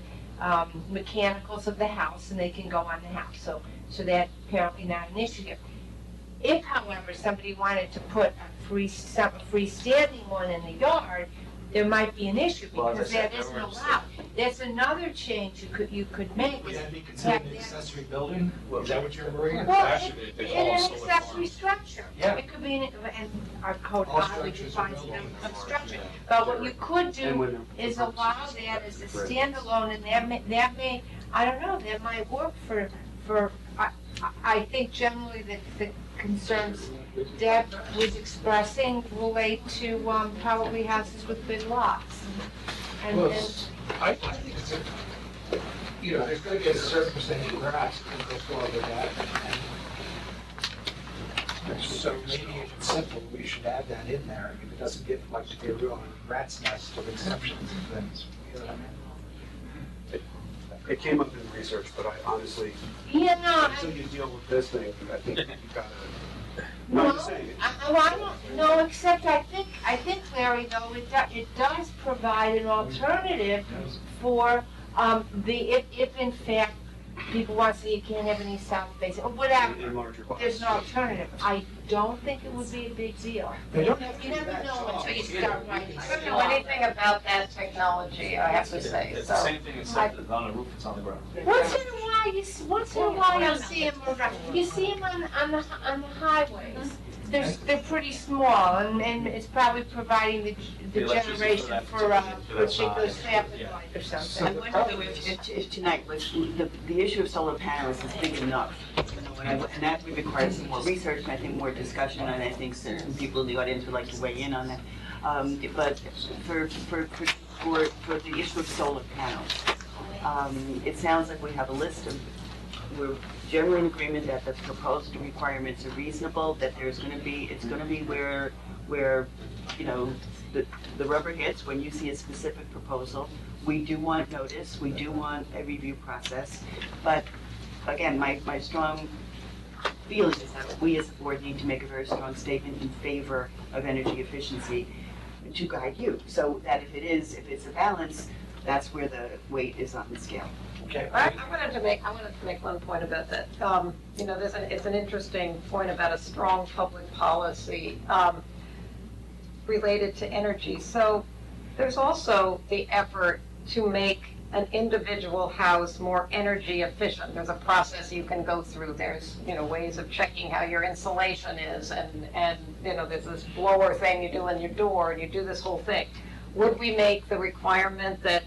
mechanicals of the house and they can go on the house. So that's apparently not an issue here. If, however, somebody wanted to put a freestanding one in the yard, there might be an issue Well, as I because said, that isn't there were- allowed. That's another change you could make. Would is that be considered have an that- accessory building? Is that what you're worried about? Well, Actually, it- they in call them an solar accessory farms. structure. Yeah. It could be, and our code All oddly structures are defines it buildings. as a structure. But what you could And do when the is purpose allow is that as a great. standalone, and that may, I don't know, that might work for, I think generally the concerns Deb was expressing relate to, probably houses with big lots. And, Well, and, I think it's a, you know, there's gonna be a certain percentage of grass that goes forward with that. And so maybe if it's simple, we should add that in there, if it doesn't get like to be a real rat's nest of exceptions and things, you know what I mean? It came up in research, but I honestly, yeah, no, until you deal with this thing, I think you gotta, No, no, I'm just saying. I don't know, except I think, Larry, though, it does provide an alternative for, if in fact people want to say you can't have any south facing, or whatever, In larger lots. there's an alternative. I don't think it would be a big deal. They don't have to You be never that know tall. until you start writing. I don't know anything about that technology, I have to say, It's so. the same thing except that on the roof, it's on the ground. Once in a while, you'll see them around, you see them on the highways. They're pretty small, and it's probably providing the The electricity generation for for that a particular particular size. traffic Yeah. light or So something. the I problem wonder is, if tonight was, the issue of solar panels is big enough. And that would require some more research, and I think more discussion, and I think some people in the audience would like to weigh in on that. But for the issue of solar panels, it sounds like we have a list of, we're generally in agreement that the proposed requirements are reasonable, that it's gonna be where, you know, the rubber hits when you see a specific proposal. We do want notice, we do want a review process, but again, my strong feeling is that we as a board need to make a very strong statement in favor of energy efficiency to guide you, so that if it's a balance, that's where the weight is on the scale. okay. I wanted to make one point about that. You know, it's an interesting point about a strong public policy related to energy. So there's also the effort to make an individual house more energy efficient. There's a process you can go through. There's, you know, ways of checking how your insulation is, and you know, there's this blower thing you do in your door, and you do this whole thing. Would we make the requirement that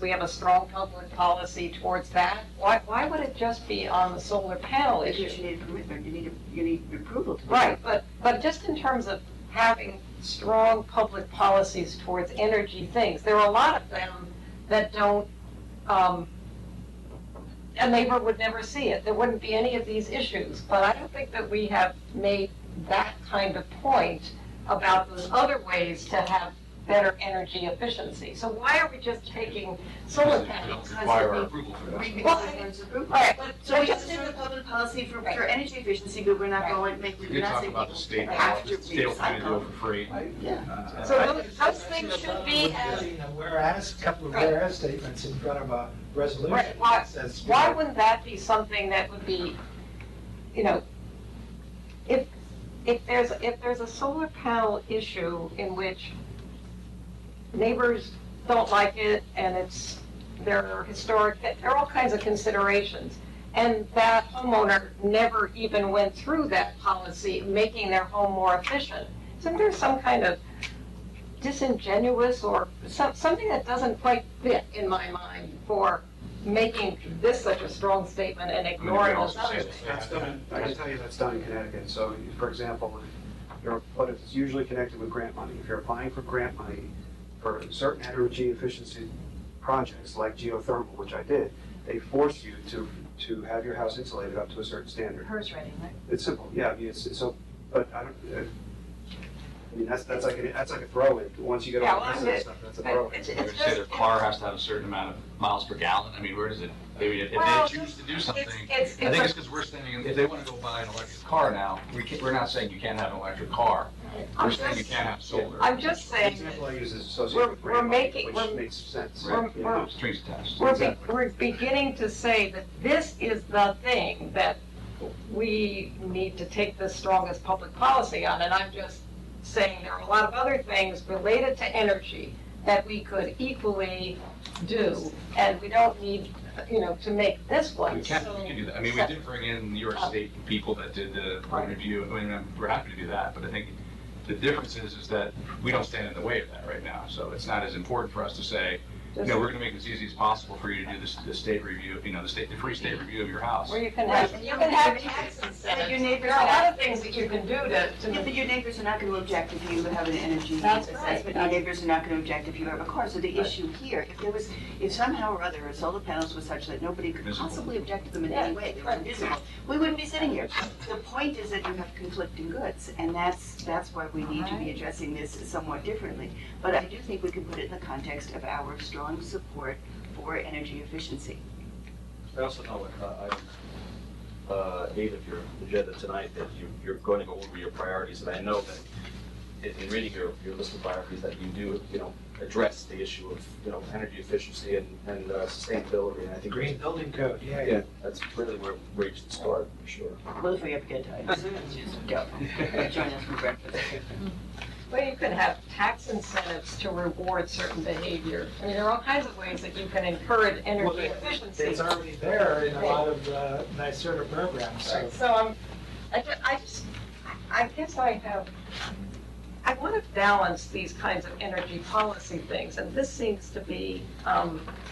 we have a strong public policy towards that? Why would it just be on the solar panel issue? Because you need commitment, you need approval to do Right, that. but just in terms of having strong public policies towards energy things, there are a lot of them that don't, a neighbor would never see it. There wouldn't be any of these issues, but I don't think that we have made that kind of point about those other ways to have better energy efficiency. So why are we just taking solar panels? Require our approval for that. Well, all right, but So we just just in have a the public policy for energy efficiency, but we're not going to make, We we're did not talk saying about the people state, have to state will kind of do it recycle. for free. Yeah. So those things should be as, You know, whereas, a couple of whereas statements in front of a resolution Right, why- that says. why wouldn't that be something that would be, you know, if there's a solar panel issue in which neighbors don't like it and there are historic, there are all kinds of considerations. and that homeowner never even went through that policy, making their home more efficient. Isn't there some kind of disingenuous or something that doesn't quite fit in my mind for making this such a strong statement and ignoring those other things? That's done, I can tell you that's done in Connecticut. So, for example, but it's usually connected with grant money. If you're applying for grant money for certain energy efficiency projects like geothermal, which I did, they force you to have your house insulated up to a certain standard. HERS rating, right? It's simple, yeah. I mean, but I don't. I mean, that's like a throw-in. Once you get all the rest of that stuff, that's a throw-in. It's They're gonna just- say their car has to have a certain amount of miles per gallon. I mean, where does it, I mean, if Well, they choose to do something, it's- I think it's because we're saying, if they want to go buy an electric car now, we're not saying you can't have an electric car. We're saying you can't have solar. I'm just The saying, example I use is associated with we're grant money, making- which we're- makes sense. we're- Yeah. we're- Strings attached. we're beginning to say that this is the thing that we need to take the strongest public policy on, and I'm just saying there are a lot of other things related to energy that we could equally do, and we don't need, to make this one We can so. do that. I mean, we did bring in New York State people that did the review, I mean, we're happy to do that, but I think the difference is that we don't stand in the way of that right now, so it's not as important for us to say, we're gonna make it as easy as possible for you to do the state review, the free state review of your house. Where you can have tax incentives. Your neighbors There are a are lot of things that you can do to Yeah, but your neighbors are not going to object if you have an energy That's assessment. right. Your neighbors are not going to object if you have a car. So the issue here, if somehow or other solar panels were such that nobody could Visible. possibly object to them in any way, they were invisible, we wouldn't be sitting here. The point is that you have conflicting goods, and that's why we need to be addressing this somewhat differently. But I do think we can put it in the context of our strong support for energy efficiency. I also know in item 8 of your agenda tonight that you're going to go over your priorities, and I know that in reading your list of priorities that you do, address the issue of, energy efficiency and sustainability, and I think. Green building code, Yeah, that's really where you should start, for sure. Well, if we ever get time, just go. Join us for breakfast. Well, you could have tax incentives to reward certain behavior. I mean, there are all kinds of ways that you can encourage energy efficiency. It's already there in a lot of NYSERDA programs, so. Right, so I guess I want to balance these kinds of energy policy things, and this seems to be,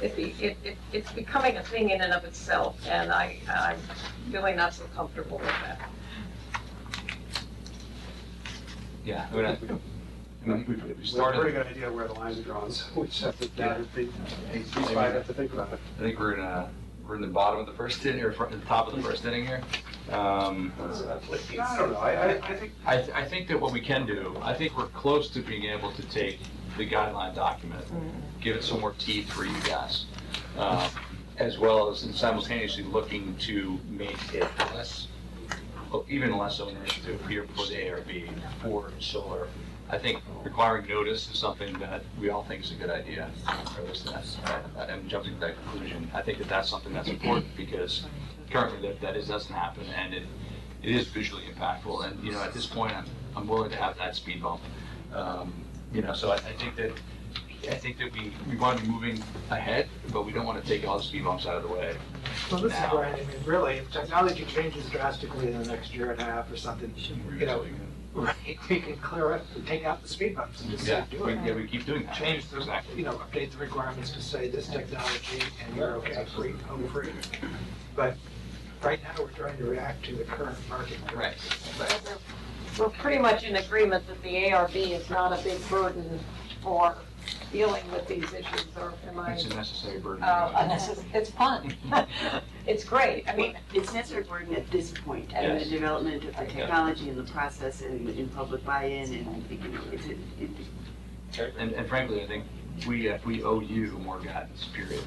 it's becoming a thing in and of itself, and I'm really not so comfortable with that. Yeah, I mean, we We have a started. pretty good idea where the lines are drawn, so we just have to, have to think about it. I think we're in the bottom of the first inning, or the top of the first inning here. I don't know, I think. I think that what we can do, I think we're close to being able to take the guideline document, give it some more teeth for you guys, as well as simultaneously looking to make it even less onerous to appear before the ARB for solar. I think requiring notice is something that we all think is a good idea, or at least I'm jumping to that conclusion. I think that that's something that's important because currently that doesn't happen, and it is visually impactful. And at this point, I'm willing to have that speed bump. So I think that we want to be moving ahead, but we don't want to take all the speed bumps out of the way. Well, this is now. right, I mean, really, if technology changes drastically in the next year and a half or something, right, we can clear it, take out the speed bumps and just Yeah, keep doing it. we keep doing that. Change the, Exactly. update the requirements to say this technology and you're okay, free, home free. But right now, we're trying to react to the current market. Right. We're pretty much in agreement that the ARB is not a big burden for dealing with these issues, or am I? It's a necessary burden. It's fun. It's great. I mean, It's necessary burden at this point, in the development of the technology and the process and in public buy-in, and I think, And frankly, I think we owe you more guidance, period.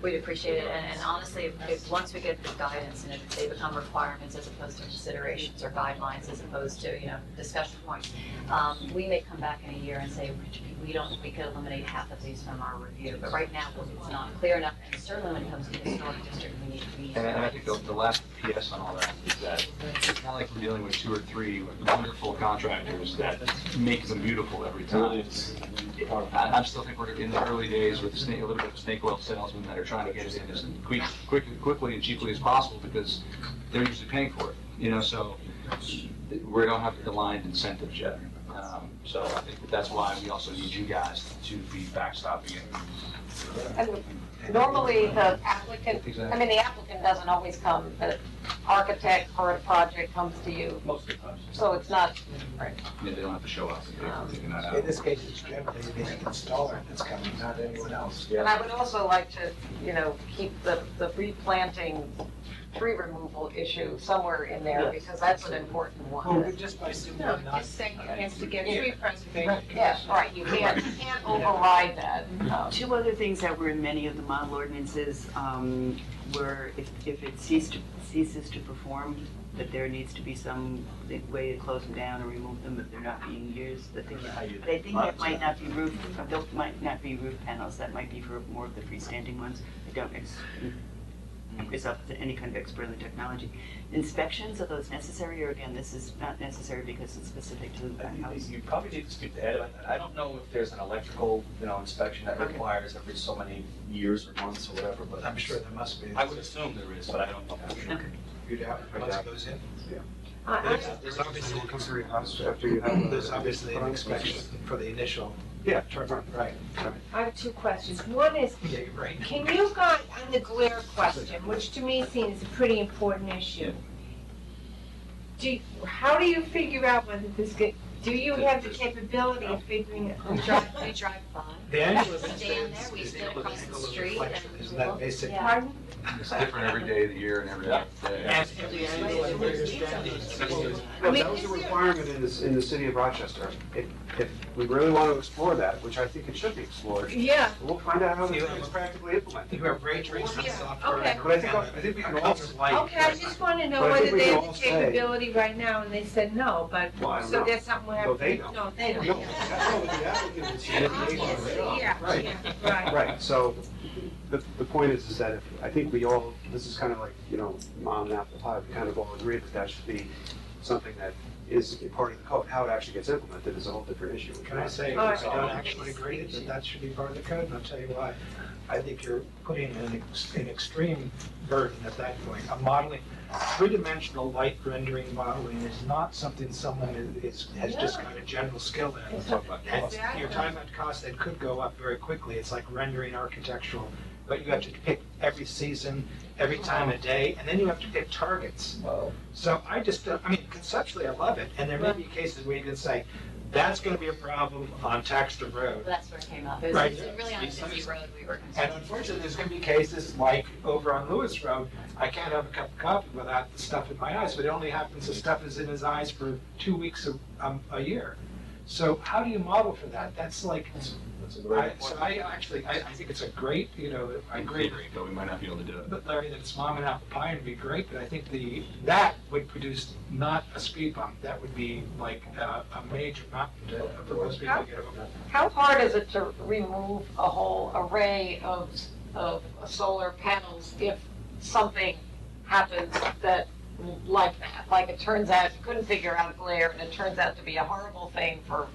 We'd appreciate it, and honestly, if once we get the guidance and if they become requirements as opposed to considerations or guidelines as opposed to, discussion points, we may come back in a year and say, we could eliminate half of these from our review, but right now, it's not clear enough, and certainly when it comes to the historic district, we need to be. And I think the last PS on all that is that it's not like we're dealing with 2 or 3 wonderful contractors that make them beautiful every time. I still think we're in the early days with a little bit of snake oil salesmen that they're trying to get it in as quickly and cheaply as possible because they're usually paying for it, you know, so we don't have aligned incentives yet. So I think that's why we also need you guys to be backstopping it. And normally the applicant, I mean, the applicant doesn't always come, the architect for a project comes to you, Most of the time. so it's not, right. Yeah, they don't have to show up and pay for taking that out. In this case, it's generally the installer that's coming, not anyone else. And I would also like to, you know, keep the replanting, tree removal issue somewhere in there, because that's an important Well, one. just by assuming No, not. just saying it has to get tree preservation. Yeah, right, you can't override that. Two other things that were in many of the model ordinances were if it ceases to perform, that there needs to be some way to close them down or remove them if they're not being used. But I think that might not be roof panels. That might be for more of the freestanding ones. I don't it's up to any kind of expert in the technology. Inspections, are those necessary, or again, this is not necessary because it's specific to the house? You probably need to speak to Ed about that. I don't know if there's an electrical, inspection that requires every so many years or months or whatever, but I'm sure there must be. I would assume there is, but I don't know. Okay. You'd have, once it goes in. There's obviously, after you have. There's obviously an inspection for the initial. Yeah, Turn, right. I have two questions. One is, Yeah, you're right. can you go on the glare question, which to me seems a pretty important issue? How do you figure out whether this do you have the capability of figuring it? We drive by. The angle of Stand there, we incidence is stand the across the angle of street reflection. and Isn't that basic? Yeah. Pardon? It's different every day of the year and every other day. And every angle of where you're standing. Well, mean, that was a is there- requirement in the city of Rochester. If we really want to explore that, which I think it should be explored, Yeah. we'll find out how it's practically implemented. You have ray tracing Yeah, software. okay. But I think we can also. Okay, I just want to know But I think whether we they can have the all say- capability right now, and they said no, but, Well, I don't so know. that's something we have No, to. they don't. No, they don't. No, that's what the applicant would say. Yeah, Right. yeah, right. Right, so the point is that if, I think we all, this is kind of like, mom and apple pie, we kind of all agree that should be something that is a part of the code. How it actually gets implemented is a whole different issue. Can I say, All I right. don't actually agree that that should be part of the code, and I'll tell you why. I think you're putting an extreme burden at that point. A modeling, three-dimensional light rendering modeling is not something someone has just got a general skill in. And you're talking about costs that could go up very quickly. It's like rendering architectural, but you have to pick every season, every time of day, and then you have to pick targets. So I just, conceptually, I love it, and there may be cases where you can say, that's gonna be a problem on Taxter Road. That's where it came up. It was Right. really on a busy road we were And concerned. unfortunately, there's gonna be cases like over on Lewis Road, I can't have a cup of coffee without the stuff in my eyes, but it only happens the stuff is in his eyes for 2 weeks a year. So how do you model for that? That's like, That's a great point. I think it's a great, I agree. But we might not be able to do it. But Larry, that it's mom and apple pie would be great, but I think that would produce not a speed bump. That would be like a major mountain for most people to get over. How hard is it to remove a whole array of solar panels if something happens that, like that? Like it turns out, you couldn't figure out glare, and it turns out to be a horrible thing for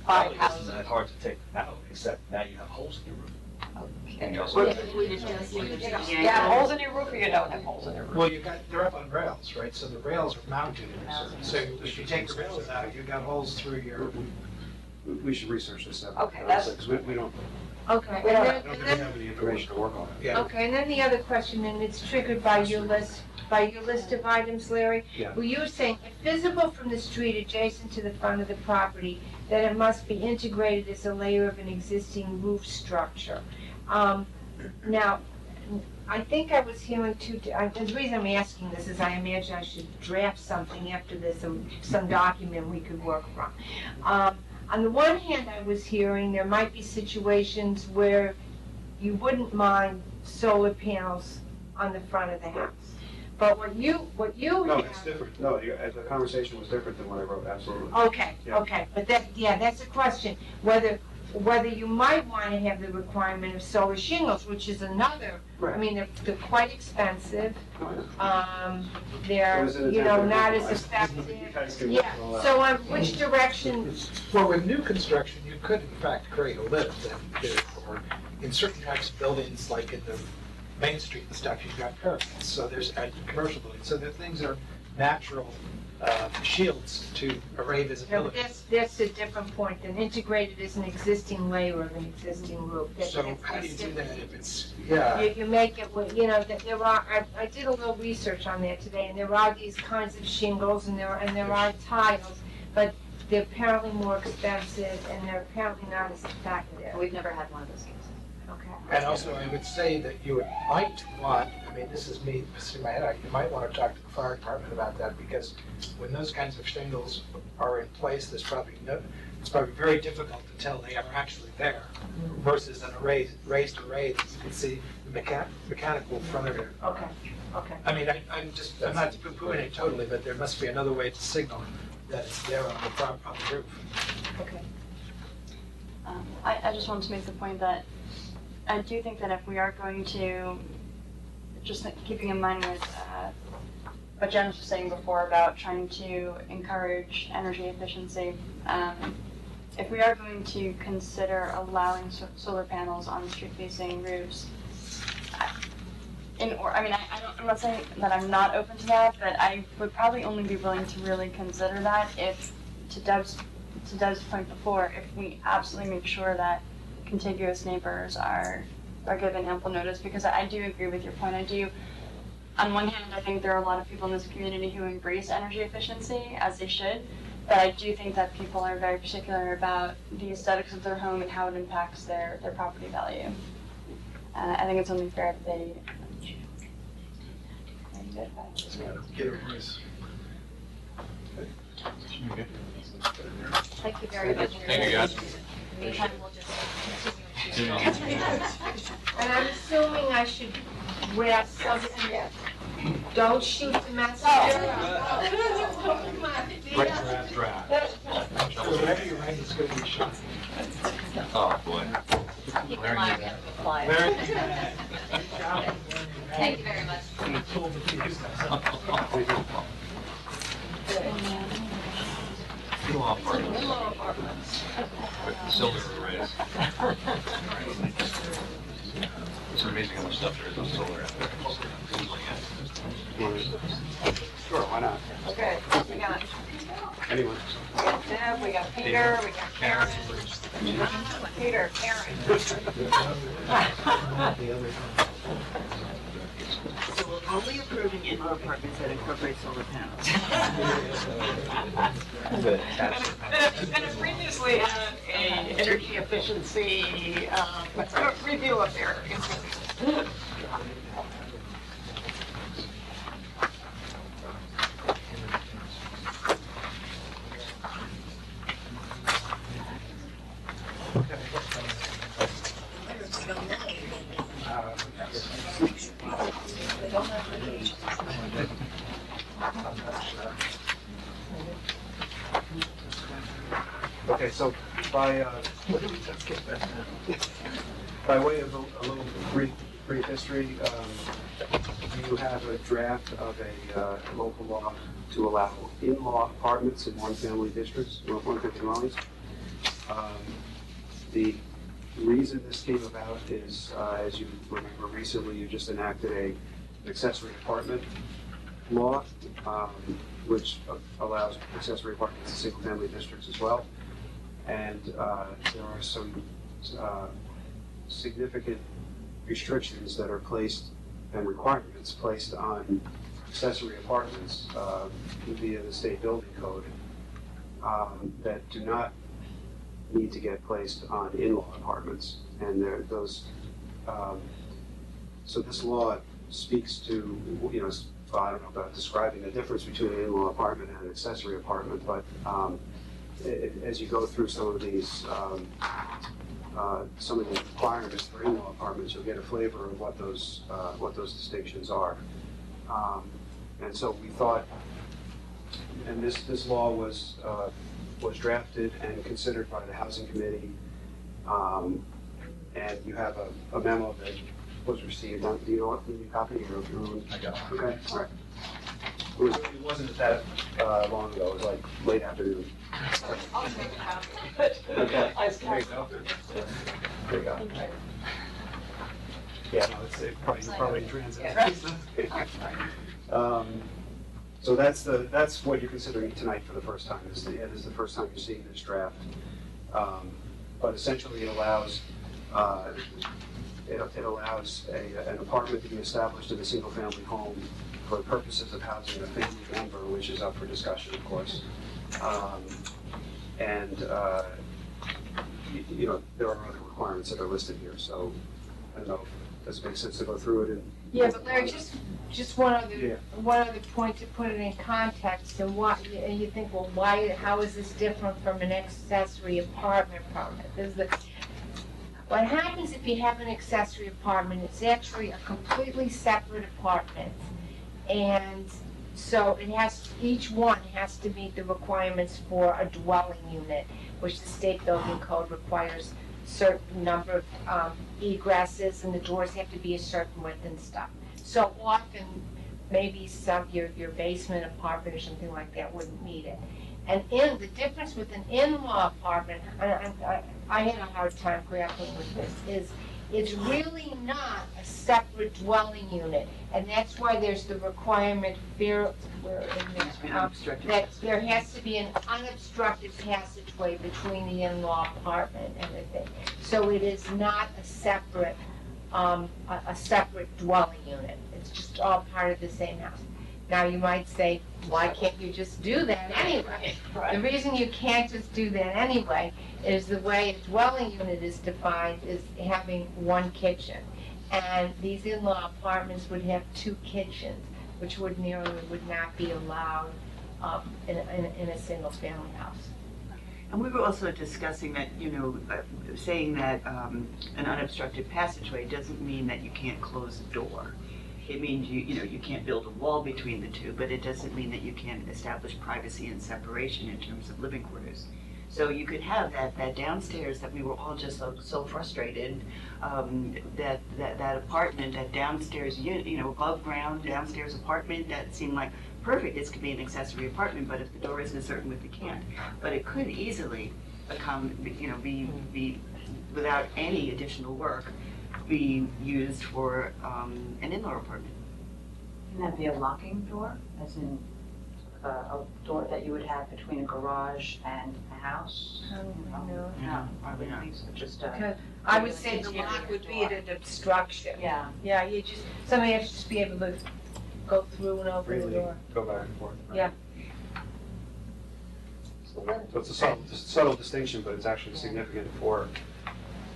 5 Probably houses. isn't that hard to take out, except now you have holes in your roof. And you Okay. also- You have holes in your roof, or you don't have holes in your roof? Well, they're up on rails, right? So the rails are mounted. So if you take the rails out, you've got holes through your. We should research this up. Okay, that's- Because we don't Okay, We don't I and don't then, think we have any information to work on. Yeah. okay, and then the other question, and it's triggered by your list of items, Larry. Yeah. Well, you were saying, if visible from the street adjacent to the front of the property, then it must be integrated as a layer of an existing roof structure. Now, I think I was hearing the reason I'm asking this is I imagine I should draft something after this, some document we could work from. On the one hand, I was hearing there might be situations where you wouldn't mind solar panels on the front of the house. But what you No, have. it's different. No, the conversation was different than what I wrote, absolutely. Okay, Yeah. okay, but that's a question, whether you might want to have the requirement of solar shingles, which is another, I Right. mean, they're quite expensive. They're, It was an not attempt as to- effective. You guys can Yeah, work all out. so which direction, Well, with new construction, you could in fact create a lift that, or, in certain types of buildings, like in the Main Street and stuff, you've got curtains, so there's commercial buildings, so the things are natural shields to array Yeah, but visibility. that's a different point, than integrated is an existing layer of an existing roof. So how do you do that if it's, You make it with, that there are, I did a little research on that today, and there are these kinds of shingles, and there are tiles, but they're apparently more expensive, and they're apparently not as effective. We've never had one of those cases. Okay. And also, I would say that you might want, I mean, this is me, in my head, you might want to talk to the fire department about that, because when those kinds of shingles are in place, it's probably very difficult to tell they are actually there, versus an raised array that you can see the mechanical front of it. Okay, okay. I mean, I'm not poo-pooing it totally, but there must be another way to signal that it's there on the roof. Okay. I just wanted to make the point that I do think that if we are going to, just keeping in mind with what Jen was just saying before about trying to encourage energy efficiency, if we are going to consider allowing solar panels on street-facing roofs, I'm not saying that I'm not open to that, but I would probably only be willing to really consider that if, to Deb's point before, if we absolutely make sure that contiguous neighbors are given ample notice, because I do agree with your point. On one hand, I think there are a lot of people in this community who embrace energy efficiency, as they should, but I do think that people are very particular about the aesthetics of their home and how it impacts their property value. I think it's only fair that they. Thank you very much. Thank you, guys. Meantime, we'll just continue. And I'm assuming I should wear something that, don't shoot the messenger. Draft. So whatever you write is going to be shot. Oh, boy. Keep in mind, we have to apply. Very Thank you very much. Law apartments. With silver arrays. It's amazing how much stuff there is on solar out there. Sure, why not? Okay, we got Anyone? Deb, we got Peter, we got Karen. Peter, Karen. So we're only approving in-law apartments that incorporate solar panels. And previously had a energy efficiency review of their. Okay, so by way of a little brief history, you have a draft of a local law to allow in-law apartments in one-family districts, one-family dwellings. The reason this came about is, as you remember recently, you just enacted an accessory apartment law, which allows accessory apartments in single-family districts as well. And there are some significant restrictions that are placed and requirements placed on accessory apartments via the state building code that do not need to get placed on in-law apartments. And so this law speaks to, I don't know about describing the difference between an in-law apartment and an accessory apartment, but as you go through some of these requirements for in-law apartments, you'll get a flavor of what those distinctions are. And so we thought, and this law was drafted and considered by the Housing Committee, and you have a memo that was received. Do you know what? Can you copy your own? I got it. Okay, all right. It wasn't that long ago. It was like late afternoon. I'll take a copy. Okay. I There you go. There you go. Yeah, no, it's probably in transit. Yeah. So that's what you're considering tonight for the first time. This is the first time you're seeing this draft. But essentially, it allows an apartment to be established in a single-family home for the purposes of housing a family member, which is up for discussion, of course. You know, there are other requirements that are listed here, so I don't know if this makes sense to go through it and. Yeah, but Larry, just one Yeah. other point to put it in context, and and you think, well, how is this different from an accessory apartment permit? What happens if you have an accessory apartment, it's actually a completely separate apartment. And so each one has to meet the requirements for a dwelling unit, which the state building code requires certain number of egresses, and the doors have to be a certain width and stuff. So often, maybe your basement apartment or something like that wouldn't meet it. And the difference with an in-law apartment, I had a hard time grappling with this, is it's really not a separate dwelling unit. And that's why there's the requirement that there has to be an unobstructed passageway between the in-law apartment and the thing. So it is not a separate dwelling unit. It's just all part of the same house. Now, you might say, why can't you just do that anyway? The reason you can't just do that anyway is the way a dwelling unit is defined is having one kitchen. And these in-law apartments would have 2 kitchens, which ordinarily would not be allowed in a single-family house. And we were also discussing that, you know, saying that an unobstructed passageway doesn't mean that you can't close the door. It means you can't build a wall between the two, but it doesn't mean that you can't establish privacy and separation in terms of living quarters. So you could have that downstairs that we were all just so frustrated, that apartment, that downstairs unit, above ground downstairs apartment, that seemed like perfect. This could be an accessory apartment, but if the door isn't a certain width, it can't. But it could easily be without any additional work, be used for an in-law apartment. Can that be a locking door, as in a door that you would have between a garage and a house? No. No, I wouldn't think so, just I would say the lock would be an obstruction. Yeah. Yeah, somebody has to just be able to go through and open the Freely door. go back and forth. Right? Yeah. So it's a subtle distinction, but it's actually significant for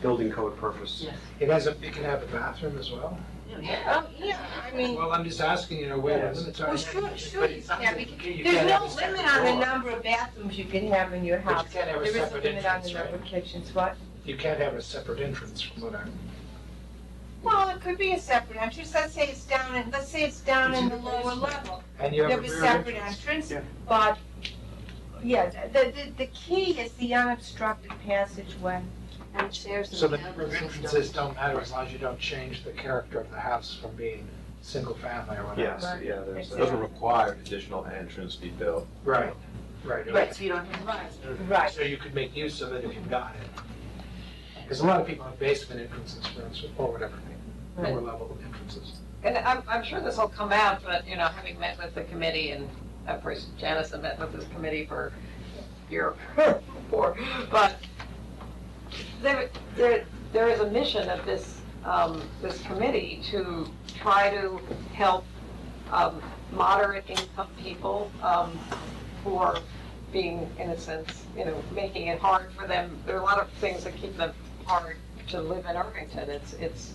building code purpose. Yes. It can have a bathroom as well? Oh, yeah, I mean, Well, I'm just asking, where the limits are. well, sure, But you it sounds can. like you There's can't no have a separate limit on the door. number of bathrooms you can have in your But you house. can't have a There is a separate limit on the entrance, number right? of kitchens, what? You can't have a separate entrance from what I'm. Well, it could be a separate entrance, let's say it's down in the lower level. And you You have have a a rear separate entrance. entrance, Yeah. but, yeah, the key is the unobstructed passageway. And chairs So the number of entrances don't matter as long as you don't change the character of the house from being single family or whatever. Yes, Right. yeah, there's, Exactly. doesn't require additional entrance be built. Right. Right, so you don't have. Right. So you could make use of it if you've got it. Because a lot of people have basement entrances, for instance, or whatever, lower level entrances. And I'm sure this will come out, but, having met with the committee, and of course Janice had met with this committee for a year before, but there is a mission of this committee to try to help moderate income people who are being, in a sense, making it hard for them. There are a lot of things that keep them hard to live in Irvington. It's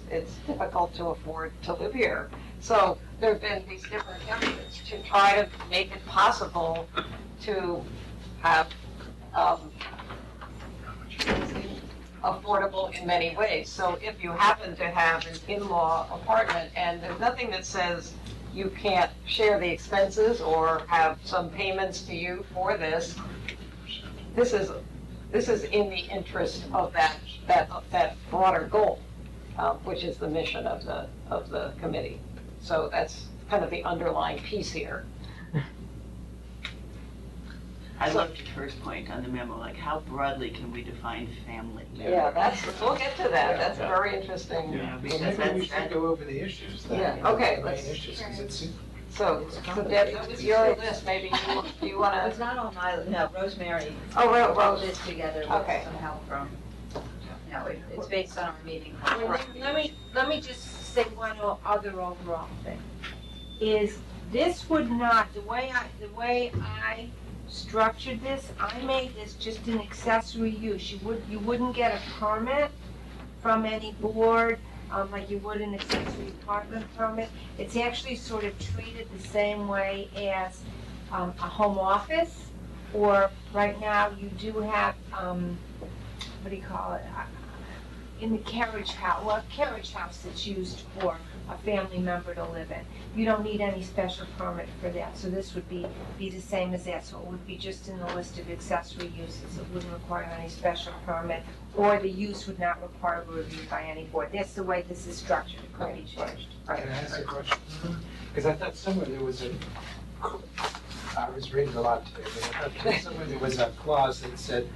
difficult to afford to live here. So there have been these different efforts to try to make it possible to have affordable in many ways. So if you happen to have an in-law apartment and there's nothing that says you can't share the expenses or have some payments to you for this, this is in the interest of that broader goal, which is the mission of the committee. So that's kind of the underlying piece here. I loved your first point on the memo, like how broadly can we define family? Yeah, we'll get to that, that's very interesting. Yeah, Well, because maybe we that's, should go over the issues then. Yeah, okay, The let's- main issues, 'cause it's, So, Deb, that was your list, maybe you wanna, It's not on my, no, Rosemary oh, wrote Rose, this together with Okay. some help from, no, it's based on our meeting. Well, let me just say one other overall thing, is this would not, the way I structured this, I made this just an accessory use. You wouldn't get a permit from any board, like you would an accessory apartment permit. It's actually sort of treated the same way as, a home office, or right now you do have, what do you call it? In the carriage house, well, a carriage house that's used for a family member to live in. You don't need any special permit for that, so this would be the same as that. So it would be just in the list of accessory uses. It wouldn't require any special permit, or the use would not require a review by any board. That's the way this is structured, it could be changed. can I ask a question? Because I thought somewhere there was I was reading a lot today, but I thought somewhere there was a clause that said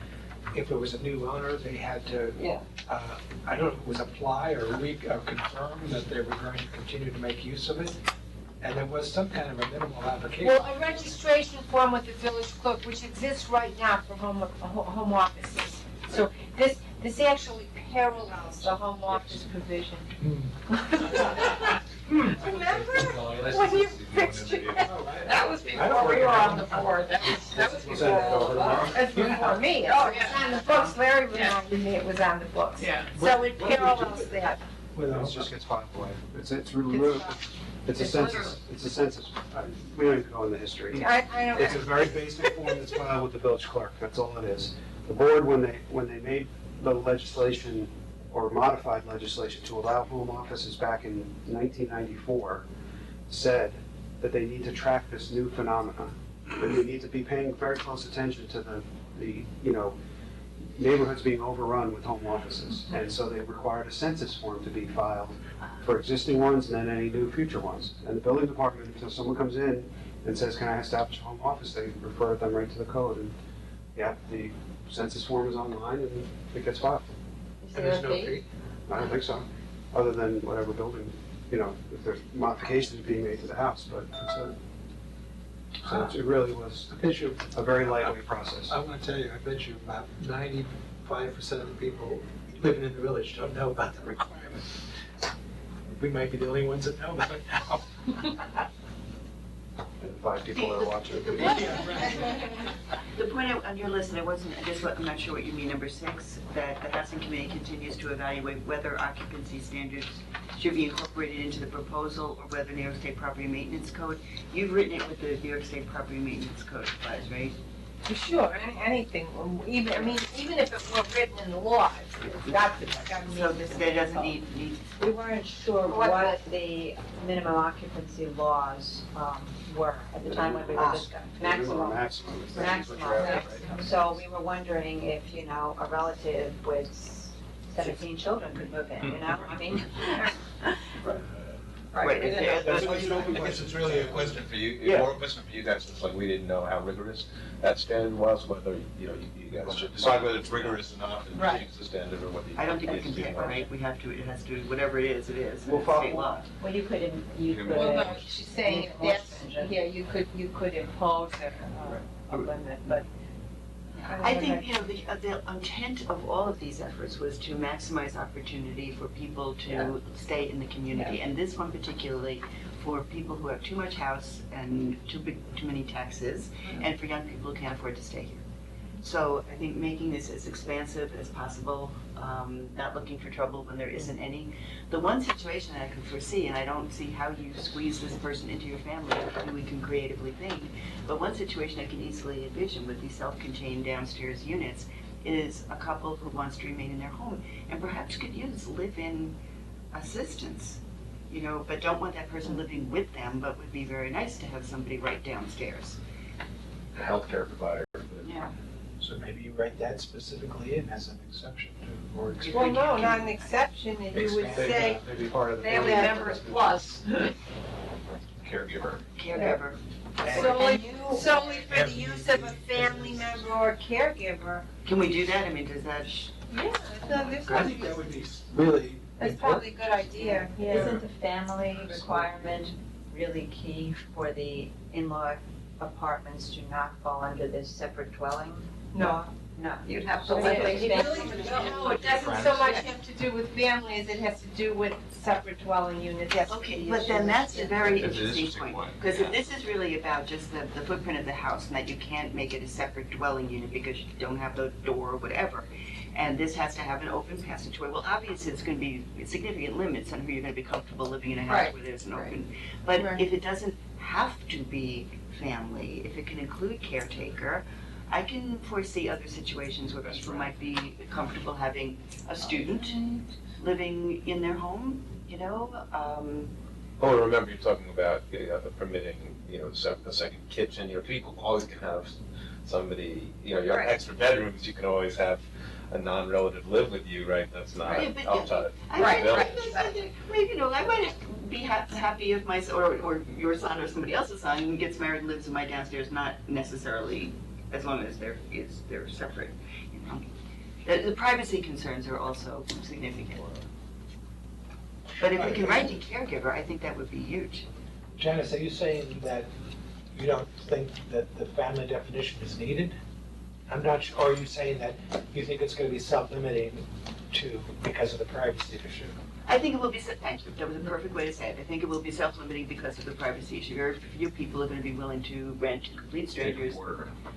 if it was a new owner, they had to, Yeah. I don't know if it was apply or confirm that they were going to continue to make use of it. And there was some kind of a minimal application. Well, a registration form with the village clerk, which exists right now for home offices. So this actually parallels the home office provision. Remember? When you fixed it? that was before we were on the board, that was before all of us. That's before me. Oh, It's yeah. on the books. Larry reminded me it was on the books. Yeah. So it parallels that. It just gets filed away. It's really, it's a census, we don't even go into history. I It's a don't, very basic form that's filed with the village clerk, that's all it is. The board, when they made the legislation or modified legislation to allow home offices back in 1994, said that they need to track this new phenomenon. And they need to be paying very close attention to the neighborhoods being overrun with home offices. And so they required a census form to be filed for existing ones and then any new future ones. And the building department, if someone comes in and says, can I establish a home office, they refer them right to the code. And the census form is online and it gets filed. And there's no fee? I don't think so, other than whatever building, if there's modifications being made to the house, but that's it. So it really was I bet you, a very lightweight process. I want to tell you, I bet you about 95% of the people living in the village don't know about the requirement. We might be the only ones that know about it now. And 5 people are watching. the point on your list, and I'm not sure what you mean, number 6, that the housing committee continues to evaluate whether occupancy standards should be incorporated into the proposal or whether New York State Property Maintenance Code. You've written it with the New York State Property Maintenance Code applies, right? for sure, anything, even if it were written in the law, it's got to meet. So this guy doesn't need We weren't sure what the minimum occupancy laws were at the time when we were discussing. Maximum. Maximum, right. So we were wondering if, a relative with 17 children could move in, I mean. Right, Yeah. I guess it's really a question for you, Yeah. more a question for you guys, it's like we didn't know how rigorous that standard was, whether, you guys should decide whether it's rigorous enough and Right. change the standard or whether you. I don't think we need can to do pick, more. right? It has to, whatever it is, We'll it's follow- state law. Well, you could, Well, no, she's saying if that's, yeah, you could impose a limit, but. I think, the intent of all of these efforts was to maximize opportunity for people to stay in the community. And this one particularly for people who have too much house and too many taxes, and for young people who can't afford to stay here. So I think making this as expansive as possible, not looking for trouble when there isn't any. The one situation I could foresee, and I don't see how you squeeze this person into your family, we can creatively think, but one situation I can easily envision with these self-contained downstairs units is a couple who wants to remain in their home and perhaps could use live-in assistance, but don't want that person living with them, but would be very nice to have somebody right downstairs. The healthcare provider. Yeah. So maybe you write that specifically in as an exception to, or Well, no, not an exception, and you would say Maybe part of the. Family members plus. Caregiver. Caregiver. solely, solely for the use of a family member or caregiver. Can we do that? I mean, does that, Yeah, no, this I would think be, that would be really that's probably a good idea, yeah. Isn't the family requirement really key for the in-law apartments to not fall under this separate dwelling? No. No. You'd have to So let it the really- No, it doesn't so much have to do with family as it has to do with separate dwelling units. Yes. okay, but then that's a very It's an interesting interesting point. point, Because yeah. if this is really about just the footprint of the house and that you can't make it a separate dwelling unit because you don't have the door or whatever, and this has to have an open passageway, well, obviously it's gonna be significant limits on who you're gonna be comfortable living in a house Right, where there's an right. open. But Right. if it doesn't have to be family, if it can include caretaker, I can foresee other situations where people might be comfortable having a student living in their home, you know? Oh, remember, you're talking about permitting, a second kitchen, people always can have somebody, you have Right. extra bedrooms, you can always have a non-relative live with you, right? That's not Right, but- outside. I Right, might, right. I might be happy if my, or your son or somebody else's son gets married and lives in my downstairs, not necessarily, as long as they're separate, you know. The privacy concerns are also significant. But if we can write to caregiver, I think that would be huge. Janice, are you saying that you don't think that the family definition is needed? I'm not sure, or are you saying that you think it's gonna be self-limiting because of the privacy issue? I think it will be, thank you, that was a perfect way to say it. I think it will be self-limiting because of the privacy issue. Very few people are gonna be willing to rent to complete strangers.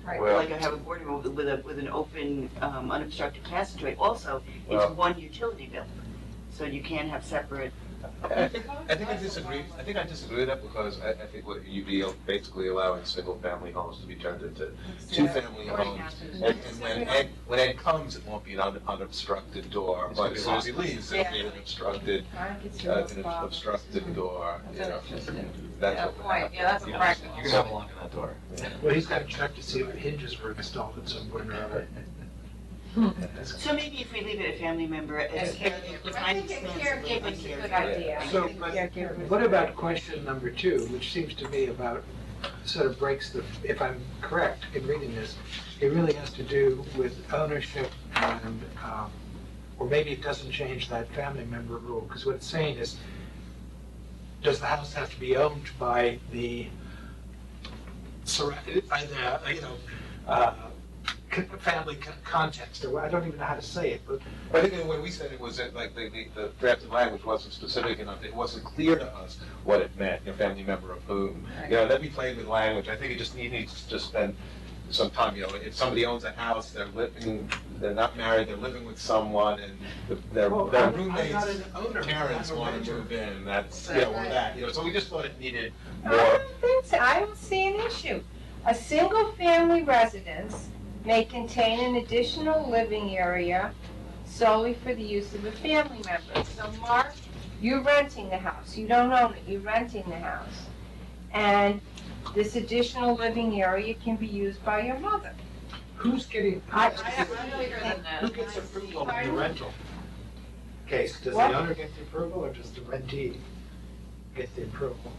Right. Well- Like I have a boarding room with an open, unobstructed passageway. Also, it's Well- one utility bill, so you can't have separate. I think I disagree. I think I disagree with that because I think what you'd be basically allowing single-family homes to be turned into two-family homes. And when Ed comes, it won't be an unobstructed door, but as soon as he leaves, it'll be an obstructed, door, That's Yeah, what would point, happen. yeah, that's a You're practical. gonna have a lock on that door. Well, he's gotta check to see if hinges were installed at some point or other. So maybe if we leave it a family member as caregiver. I think a caregiver's a good idea. I So, think but caregivers- what about question number 2, which seems to me about, sort of breaks the, if I'm correct in reading this, it really has to do with ownership and, or maybe it doesn't change that family member rule, because what it's saying is, does the house have to be owned by the, family context, or I don't even know how to say it, but I think the way we said it was that like the drafted language wasn't specific enough. It wasn't clear to us what it meant, family member of whom. Then we played with language. I think you need to just spend some time, if somebody owns a house, they're not married, they're living with someone, and their I'm not roommates, an owner. parents I'm a want to renter. move in, that's, or that, so we just thought it needed I more. don't think so, I don't see an issue. A single-family residence may contain an additional living area solely for the use of a family member. So Mark, you're renting the house, you don't own it, you're renting the house. And this additional living area can be used by your mother. who's getting, I'm bigger than that. who gets approval in the Pardon? rental case? Does the What? owner get the approval, or does the rentee get the approval?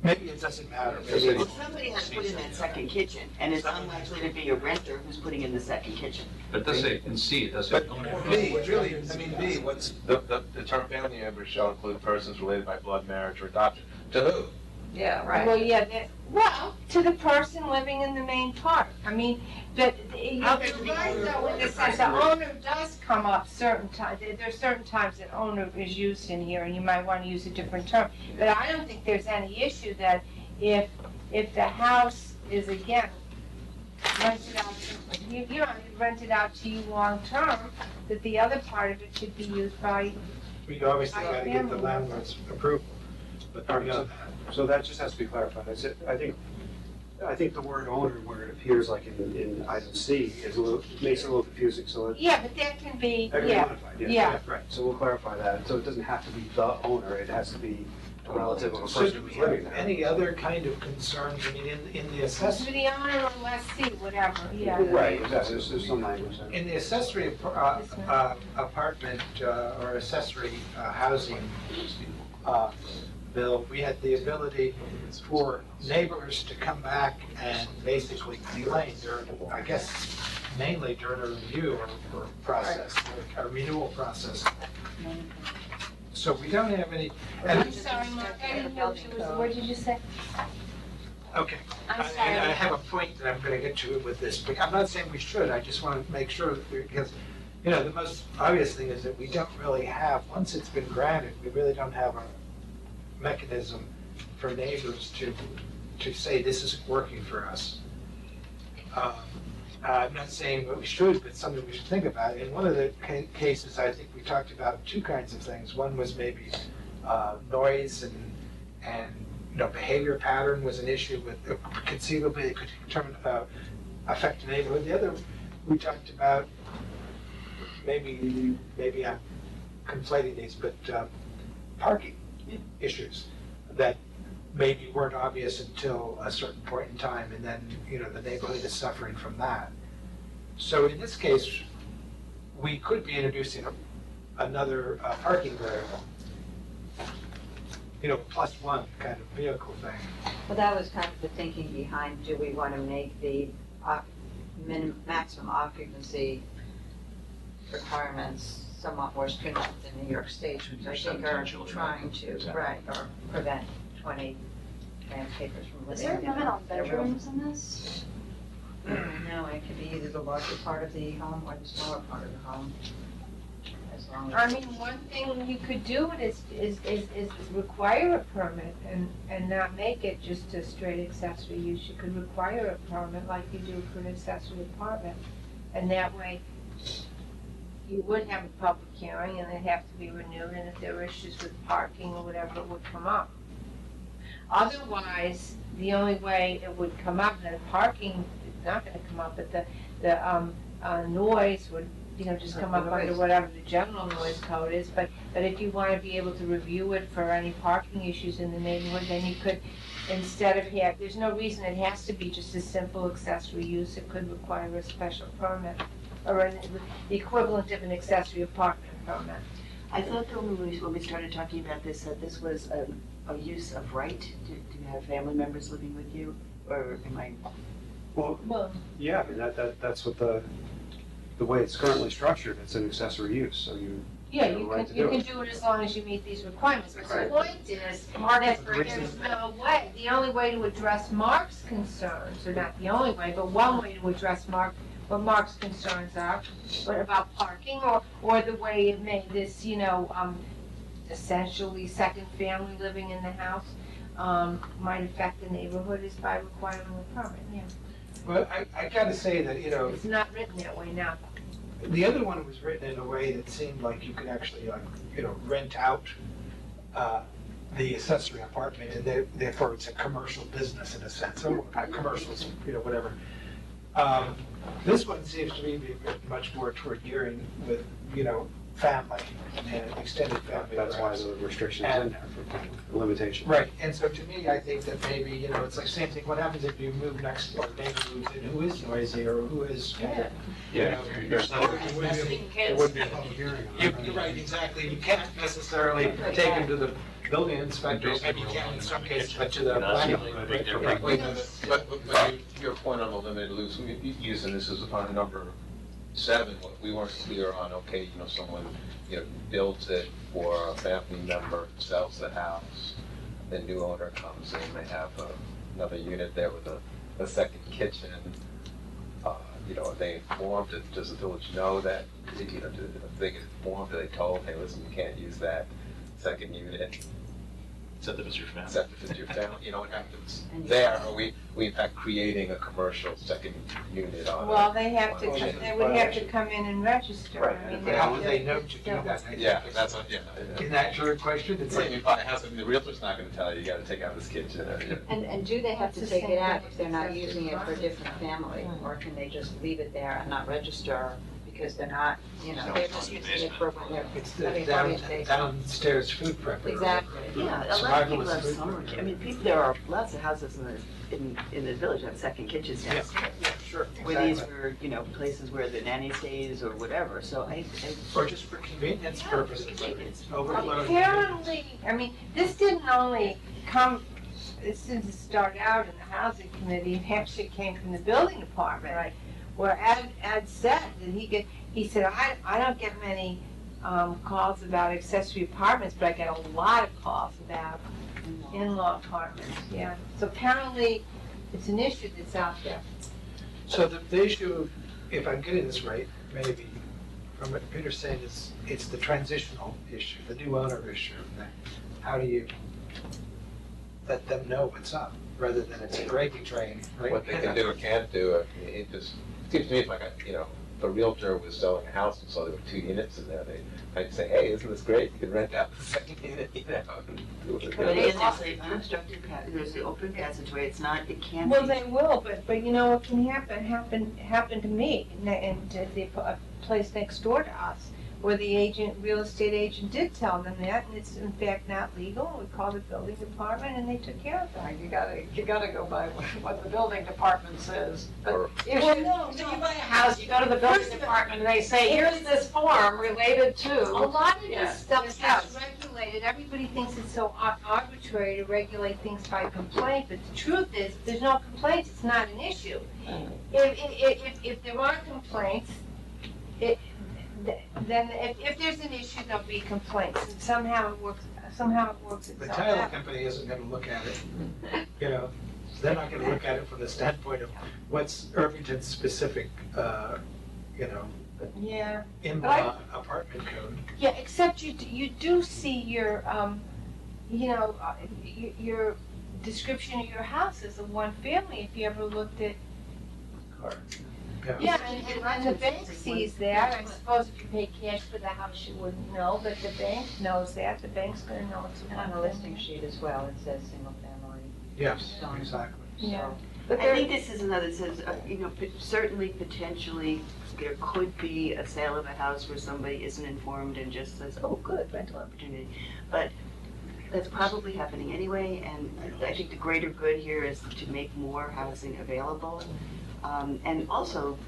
Maybe it doesn't matter. Maybe Well, somebody has put in that second kitchen, and it's unlikely to be a renter who's putting in the second kitchen. But it does say, in C, it does say. But B, really, B, what's, the term family member shall include persons related by blood, marriage, or adoption. To who? Yeah, right. Well, yeah, to the person living in the main part. I mean, you're How right can we- though, in the sense the owner does come up certain times. There's certain times that owner is used in here, and you might want to use a different term. But I don't think there's any issue that if the house is, again, rented out, you rented out to you long-term, that the other part of it should be used by, We obviously gotta get the landlord's approval, but beyond that. So that just has to be clarified. I think the word owner, where it appears like in item C, makes it a little confusing, so yeah, but that can be, that can be yeah. modified, yeah. Right, so we'll clarify that. So it doesn't have to be the owner, it has to be a relative of a So person do we who's living have there. any other kind of concerns, I mean, in the accessory, The owner or lessee, whatever, yeah. Right, exactly, there's some language there. in the accessory apartment or accessory housing, bill, we had the ability for neighbors to come back and basically complain during, I guess, mainly during a review or process, or a renewal process. So we don't have any, and, I'm sorry, Mark, I didn't know what was, what did you say? okay. I'm And sorry. I have a point that I'm gonna get to with this, but I'm not saying we should, I just wanna make sure that because, you know, the most obvious thing is that we don't really have, once it's been granted, we really don't have a mechanism for neighbors to say this isn't working for us. I'm not saying that we should, but something we should think about. In one of the cases, I think we talked about two kinds of things. One was maybe noise and you know, behavior pattern was an issue with conceivably it could affect the neighborhood. The other, we talked about maybe I'm conflating these, but parking issues that maybe weren't obvious until a certain point in time, and then, you know, the neighborhood is suffering from that. So in this case, we could be introducing another parking variable, you know, +1 kind of vehicle thing. Well, that was kind of the thinking behind, do we want to make the maximum occupancy requirements somewhat more stringent than New York State, which I think are trying to, right, or prevent 20 landscapers from Is living there a in limit on their bedrooms in this? No, it could be either the larger part of the home or the smaller part of the home. As long I as, mean, one thing you could do is require a permit and not make it just a straight accessory use. You could require a permit like you do for an accessory apartment. And that way, you would have a public hearing and it'd have to be renewed, and if there were issues with parking or whatever, it would come up. Otherwise, the only way it would come up, and the parking is not gonna come up, but the noise would, you know, just come up under whatever the general noise code is, but if you wanna be able to review it for any parking issues in the neighborhood, then you could, instead of there's no reason it has to be just a simple accessory use, it could require a special permit, or the equivalent of an accessory apartment permit. I thought that when we started talking about this, that this was a use of right to have family members living with you, or am I? Well, yeah, I mean, that's what the way it's currently structured, it's an accessory use, so you Yeah, have a right to do you it. can do it as long as you meet these requirements, but the Right. point is, that there's no way, the only way to address Mark's concerns, or not the only way, but one way to address what Mark's concerns are, what about parking, or the way it made this, you know, essentially second family living in the house, might affect the neighborhood is by requiring a permit, yeah. But I gotta say that, you know, It's not written that way now. the other one was written in a way that seemed like you could actually, like, you know, rent out the accessory apartment, and therefore it's a commercial business in a sense, or commercials, you know, whatever. This one seems to me to be written much more toward gearing with, you know, family and extended family. That's why perhaps. the restriction is in there for limitation. Right, and so to me, I think that maybe, you know, it's like same thing, what happens if you move next door, neighbor moves in, who is noisy, or who is kind of, you know, It wouldn't be a public hearing on it. You're right, exactly, you can't necessarily take them to the building inspector, maybe you can in some cases, but to the planning. But your point on the limited use, and this is on number 7, what we weren't clear on, okay, you know, someone, you know, builds it for a family member, sells the house, the new owner comes in, they have another unit there with a second kitchen. You know, are they informed, does the village know that, you know, do they get informed, are they told, hey, listen, you can't use that second unit? Except if it's your family. Except if it's your family, you know what happens there? Are we in fact creating a commercial second unit on? Well, they would have to Right. come in and register. Right. I mean, But how would they know to do that? Yeah, that's what, yeah. Isn't that your question? It's It's like, like, you buy a house, and the realtor's not gonna tell you, you gotta take out this kitchen, and do they have to It's the take it same out thing if they're not as using it for a accessory different family? Or can they just leave it there and not register because they're not, you know, they're just using it for what they're. It's I the mean, probably they- downstairs food prep. Exactly. Yeah, a lot of Survival people is have food summer, prep. I mean, there are lots of houses in the village that have second kitchens Yeah. downstairs. Sure. Where these were, places where the nanny stays or whatever, so Or just for convenience purposes, overflow. Apparently, I mean, this didn't only come, since it started out in the housing committee, it actually came from the building department. Right. Where Ed said that he said, I don't get many, calls about accessory apartments, but I get a lot of calls about in-law apartments, yeah. So apparently, it's an issue that's out there. So the issue, if I'm getting this right, maybe from what Peter's saying, is it's the transitional issue, the new owner issue. How do you let them know what's up, rather than it's a gravy train, right? What they can do or can't do, it just seems to me it's like, if a realtor was selling a house and saw there were 2 units in there, I'd say, hey, isn't this great? You can rent out the second unit, and do it. But again, there's the unobstructed there's the open passageway, it can't be. Well, they will, but you know, what can happen to me, and to the place next door to us, where the real estate agent did tell them that, and it's in fact not legal, we called the building department, and they took care of it. You gotta go by what the building department says. Or- But if Well, you, no, so no. you buy a house, you go to the building First of all, department, and they say, here's this form related to. A lot of Yeah, this stuff this is house. regulated, everybody thinks it's so arbitrary to regulate things by complaint, but the truth is, if there's no complaints, it's not an issue. If there are complaints, then if there's an issue, there'll be complaints, and somehow it works The itself title out. company isn't gonna look at it, they're not gonna look at it from the standpoint of what's Irvington's specific, Yeah, in-law apartment code. yeah, except you do see your, your description of your house as a one-family, if you ever looked at. Yeah, and the bank sees that, I suppose if you pay cash for the house, you wouldn't know, but the bank knows that, the bank's gonna know it's a On the listing one-family. sheet as well, it says single family. Yes, exactly. Yeah. But I there, think this is another, it says, certainly potentially, there could be a sale of a house where somebody isn't informed and just says, oh, good, rental opportunity. But that's probably happening anyway, and I think the greater good here is to make more housing available. And also,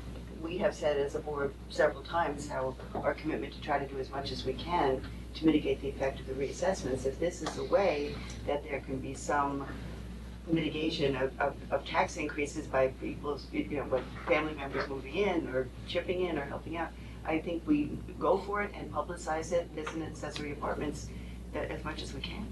we have said as a board several times how our commitment to try to do as much as we can to mitigate the effect of the reassessments. If this is a way that there can be some mitigation of tax increases by people's, by family members moving in or chipping in or helping out, I think we go for it and publicize it, this and accessory apartments, as much as we can.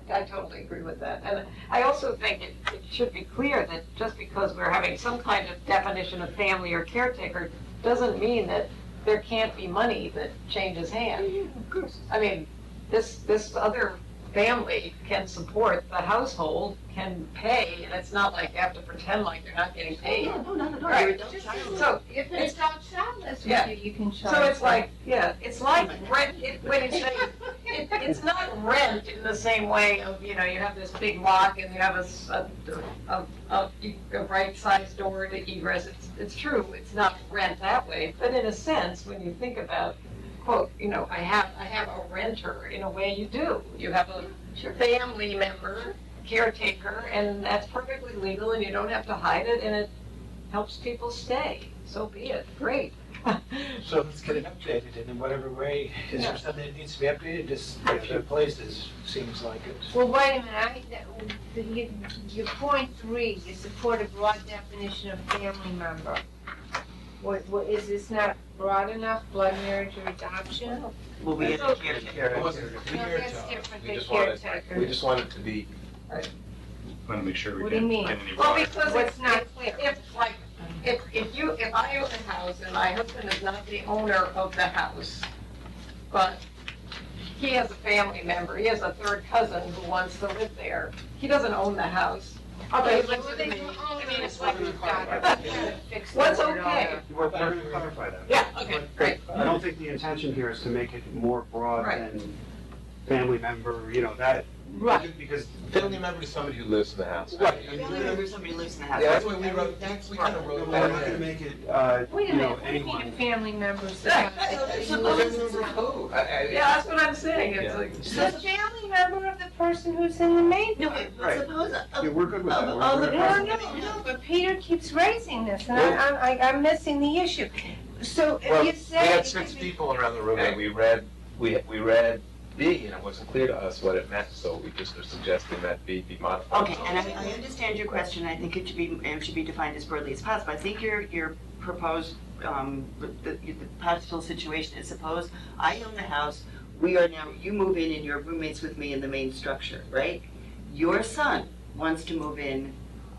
I totally agree with that. And I also think it should be clear that just because we're having some kind of definition of family or caretaker doesn't mean that there can't be money that changes hands. Of course. I mean, this other family can support the household, can pay, and it's not like you have to pretend like they're not getting paid. No, not at all. Right. You're adult child. So if It's it's, not childless, Yeah. you can charge. so it's like, yeah, it's like rent, when you say, it's not rent in the same way of, you have this big lock and you have a right-sized door to egress. It's true, it's not rent that way, but in a sense, when you think about, quote, I have a renter, in a way you do. You have a family member, caretaker, and that's perfectly legal and you don't have to hide it and it helps people stay. So be it, great. So let's get it updated, and in whatever way, is there something that needs to be updated? Just a few places, seems like it. Well, wait a minute, your point 3, you support a broad definition of family member. What, is this not broad enough, blood marriage or adoption? Well, we It wasn't No, clear that's to different We than just wanted, caretaker. we just wanted to be, Want to make sure we What do you mean? get any Well, water. because What's not clear? If I own a house and my husband is not the owner of the house, but he has a family member, he has a third cousin who wants to live there, he doesn't own the house. Okay, He well, lives with they me. own I mean, it's it, like, we've got to fix the what's word on okay? it. We're going to clarify that. Yeah, okay, great. I don't think the intention here is to make it more broad Right. than family member, that Right. Because. Family member is somebody who lives in the house. Right. Family member, somebody lives in the house. Yeah, that's why we wrote, That's we kind of right. wrote We're not that gonna in. make it, Wait a you know, minute, what do you mean anyone. a family member's? Family member of who? Yeah, that's what I'm saying, it's Yeah. like. The family member of the person who's in the main. No, but Right. suppose, Yeah, we're good with that. We're- of we're the gonna- person. No, but Peter keeps raising this, and I'm missing the issue. So Well, if you we say. had 6 people around the room and we read B and it wasn't clear to us what it meant, so we just are suggesting that B be modified. Okay, and I understand your question, I think it should be defined as broadly as possible. I think your proposed, the possible situation is, suppose I own the house, you move in and you're roommates with me in the main structure, right? Your son wants to move in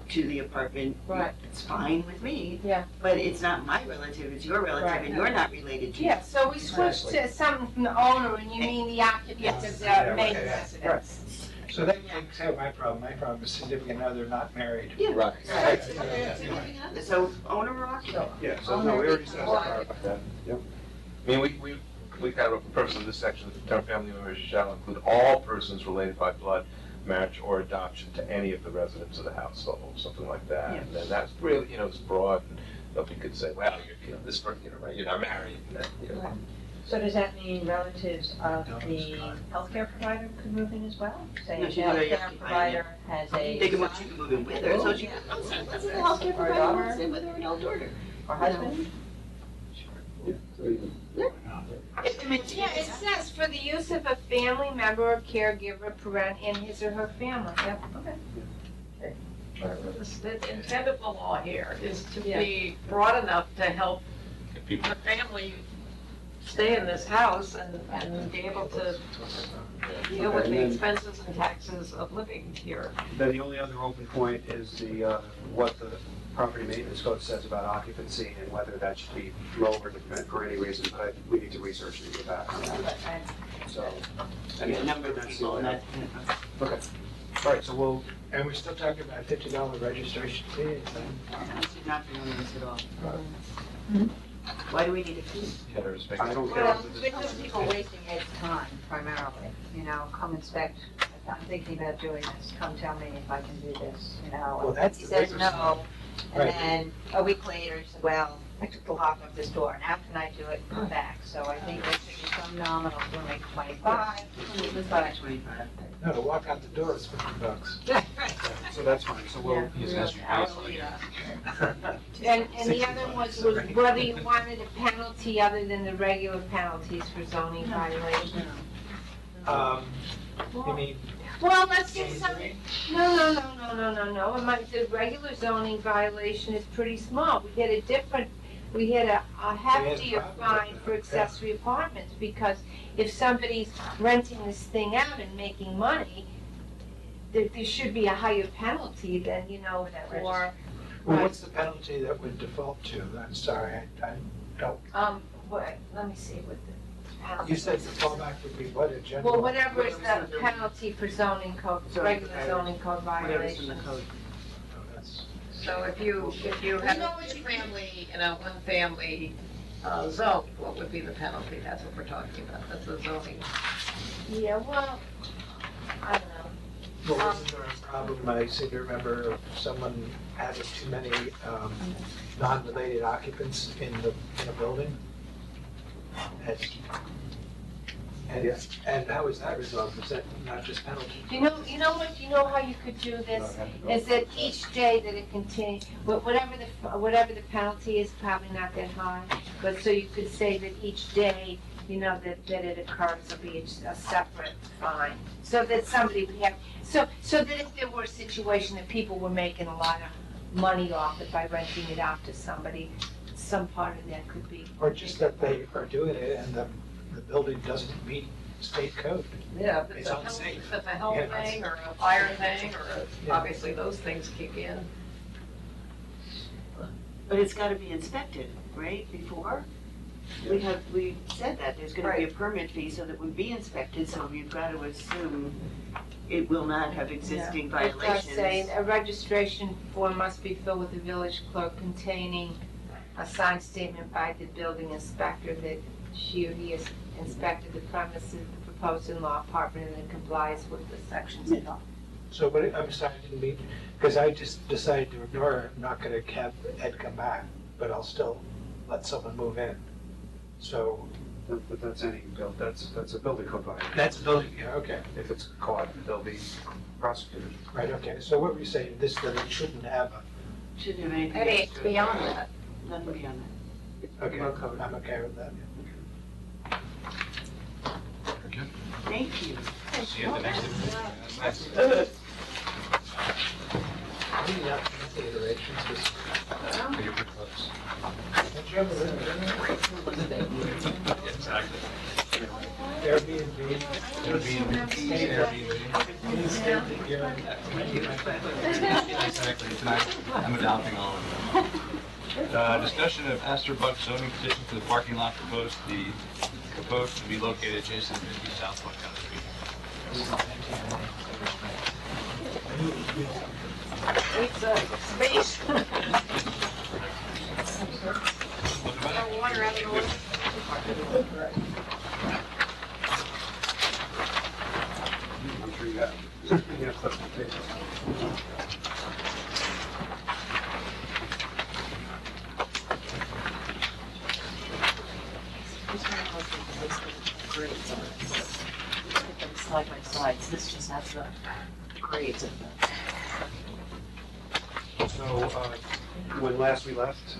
to the apartment. Right. It's fine with me. Yeah. But it's not my relative, it's your relative, Right. and you're not related to. Yeah, so we switched to something from the owner, and you mean the occupant of the main okay. residence. So that takes out my problem. My problem is significant other not married. Yeah. Right. Right. So owner or occupant? Yeah, so no, we already said that. Yep. I mean, we kind of wrote the purpose of this section, the term family members shall include all persons related by blood, marriage, or adoption to any of the residents of the household, something like that. Yeah. And then that's really, it's broad, and nobody could say, well, this person, right, you're not married, and that, Right. So does that mean relatives of the healthcare provider could move in as well? Say No, if she's the already healthcare occupied, provider has a They can move, son she can move in with her, so she can, let's say the healthcare Or a provider daughter. wants to live with her adult daughter. or husband? I mean, Yeah, it says for the use of a family member or caregiver parent in his or her family. Yep, okay. The intent of the law here is to be broad enough to help the family stay in this house and be able to deal with the expenses and taxes of living here. Then the only other open point is what the property maintenance code says about occupancy and whether that should be lowered for any reason, but we need to research and get back on that. So, Yeah, number of people, not. okay. All right, so we'll, And we're still talking about a $50 registration fee, is that? This is not doing this at all. Why do we need a fee? I don't care. Well, because people wasting Ed's time primarily, come inspect, I'm thinking about doing this, come tell me if I can do this, Well, that's He the says bigger no, side. and Right. then a week later, he said, well, I took the lock off this door, now can I do it, come back? So I think there should be some nominal, we'll make 25. Let's buy 25. No, to walk out the door is $50. So that's fine, so we'll. Hourly, And the other was whether you wanted a penalty other than the regular penalties for zoning violations. You mean, Well, let's say something, no. The regular zoning violation is pretty small. We had a heftier fine for accessory apartments, because if somebody's renting this thing out and making money, there should be a higher penalty than, for. well, what's the penalty that would default to? I'm sorry, I don't, Let me see what the penalty. you said the fallback would be what, a general? Well, whatever is the penalty for zoning code, regular zoning code Whatever's in the violations. code. No, that's- So if you have a family, one family zone, what would be the penalty? That's what we're talking about, that's the zoning. Yeah, well, I don't know. Well, wasn't there a problem, I seem to remember, of someone having too many non-related occupants in a building? And how is that resolved? Is that not just penalty? You know how you could do this? Is that each day that it continues, whatever the penalty is, probably not that high, but so you could say that each day, that it occurs will be a separate fine. So that somebody would have, so that if there were a situation that people were making a lot of money off it by renting it out to somebody, some part of that could be. Or just that they are doing it and the building doesn't meet state code? Yeah, if It's it's a health, unsafe. if it's a health Yeah. thing or a fire thing, or Yeah. obviously those things kick in. But it's gotta be inspected, right, before? We said that, there's gonna be a permit fee, so that would be inspected, so you've gotta assume it will not have existing It violations. does say a registration form must be filled with the village clerk containing a signed statement by the building inspector that she or he has inspected the premises for proposed in-law apartment and it complies with the sections of law. So, but I'm sorry, I didn't mean, because I just decided to ignore it, I'm not gonna have Ed come back, but I'll still let someone move in. So, But that's any build, that's a building code violation. that's building, yeah, okay, If it's caught, they'll be prosecuted. right, okay. So what were you saying, this, that it shouldn't have Shouldn't have anything. I think it's beyond that. Nothing beyond a, okay, I'm okay with that. Okay. that. Thank you. See you at the next Any iterations, just, You're pretty close. don't you have a Exactly. Airbnb? Exactly, tonight, I'm adopting all of them. Discussion of Astor Buck zoning petition for the parking lot proposed to be located adjacent to 50 South Bucktown Street. It's a space. Water out of the way. I'm sure you have. You have clips to take. Grades on it. Let's put them side by side. This just has the grades of them. So, when last we left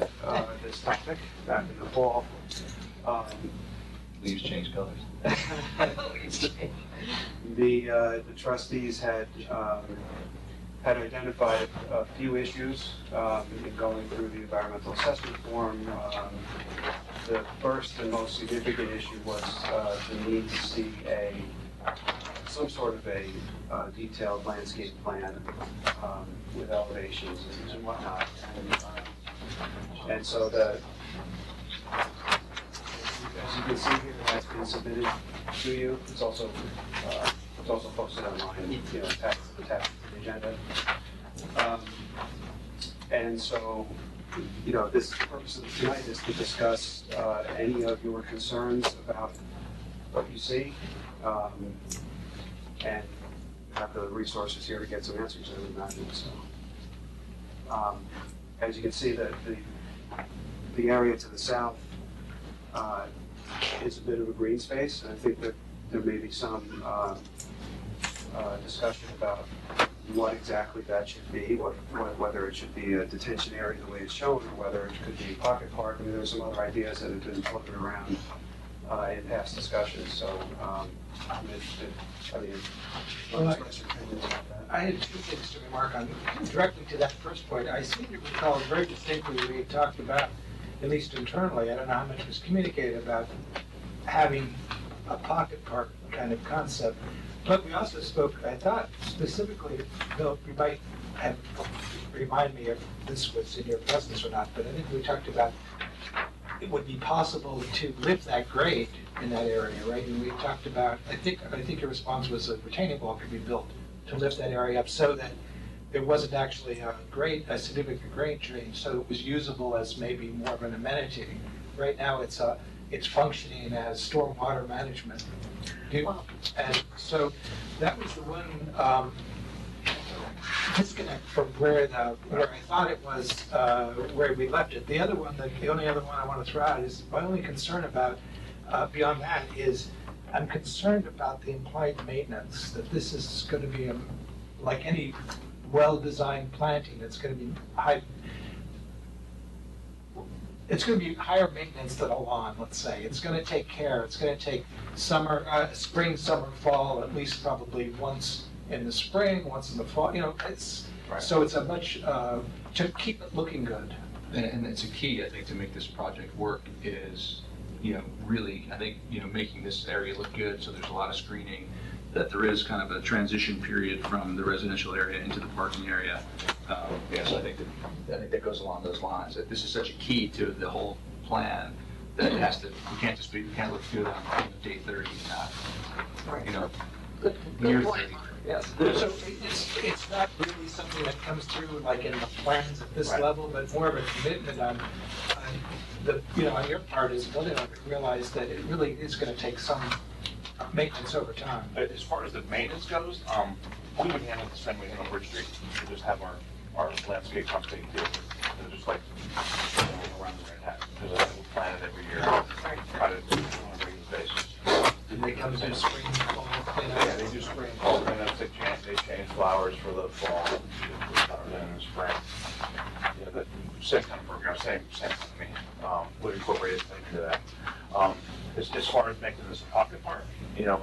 this topic, back in the fall, Leaves change colors. the trustees had identified a few issues in going through the environmental assessment form. The first and most significant issue was the need to see some sort of a detailed landscape plan with elevations and whatnot. And so as you can see here, that's been submitted to you. It's also posted online, attached to the agenda. And so, this the purpose of tonight is to discuss any of your concerns about what you see, and have the resources here to get some answers, I would imagine. So, as you can see, the area to the south is a bit of a green space, and I think that there may be some discussion about what exactly that should be, whether it should be a detention area the way it's shown, or whether it could be a pocket park. I mean, there's some other ideas that have been floated around in past discussions, so I'm interested, express your opinions about that. I had two things to remark on. Directly to that first point, I seem to recall very distinctly we had talked about, at least internally, I don't know how much was communicated about having a pocket park kind of concept. But we also spoke, I thought, specifically, Bill, you might have remind me if this was in your presence or not, but I think we talked about it would be possible to lift that grade in that area, right? And we talked about, I think your response was a retaining wall could be built to lift that area up so that there wasn't actually a significant grade change, so it was usable as maybe more of an amenity. Right now, it's functioning as stormwater management. And so that was the one disconnect from where I thought it was, where we left it. The only other one I want to throw out is my only concern about, beyond that, is I'm concerned about the implied maintenance, that this is going to be like any well-designed planting, it's going to be higher maintenance than a lawn, let's say. It's going to take care. It's going to take spring, summer, fall, at least probably once in the spring, once in the fall. So it's a much to keep it looking good. And it's a key, I think, to make this project work is, really, I think, making this area look good. So there's a lot of screening, that there is kind of a transition period from the residential area into the parking area. So I think that goes along those lines. That this is such a key to the whole plan that it has to. We can't look good on day 30. Good point. 30. Yes. So it's not really something that comes through like in the plans at this level, but more of a commitment on your part as building owner, realize that it really is going to take some maintenance over time. As far as the maintenance goes, we would handle it the same way we handle Bridge Street. We just have our landscape company deal with it. They're just like around the red hat, because we plan it every year. Try to do it on a regular basis. And they come to spring, fall, cleanup. Yeah, they do spring and fall cleanups. They change flowers for the fall, and then the spring. Yeah, the same kind of program, same company, would incorporate it into that. As far as making this a pocket park, you know,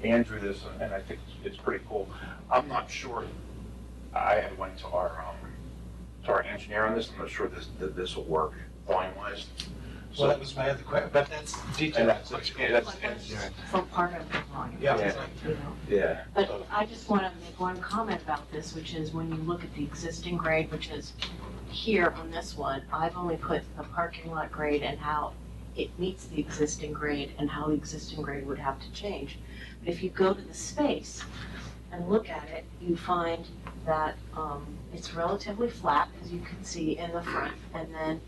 Ann drew this, and I think it's pretty cool. I'm not sure, I had went to our engineer on this, I'm not sure that this will work volume-wise. Well, that was my other question, but that's detailed. And that's engineering. For part of the volume. Yeah. You know. Yeah. But I just want to make one comment about this, which is when you look at the existing grade, which is here on this one, I've only put the parking lot grade and how it meets the existing grade and how the existing grade would have to change. But if you go to the space and look at it, you find that it's relatively flat, as you can see in the front, and then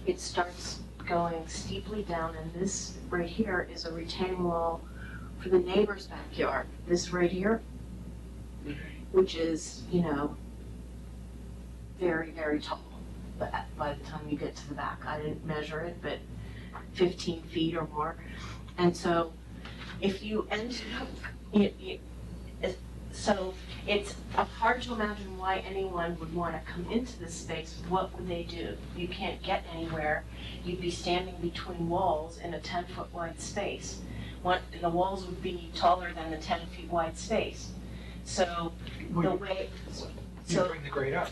it starts going steeply down, and this right here is a retaining wall for the neighbor's backyard. This right here, which is, you know, very, very tall. But by the time you get to the back, I didn't measure it, but 15 feet or more. And so if you ended up, so it's hard to imagine why anyone would want to come into this space. What would they do? You can't get anywhere. You'd be standing between walls in a 10-foot wide space. The walls would be taller than the 10 feet wide space. So the way, You bring the grade up,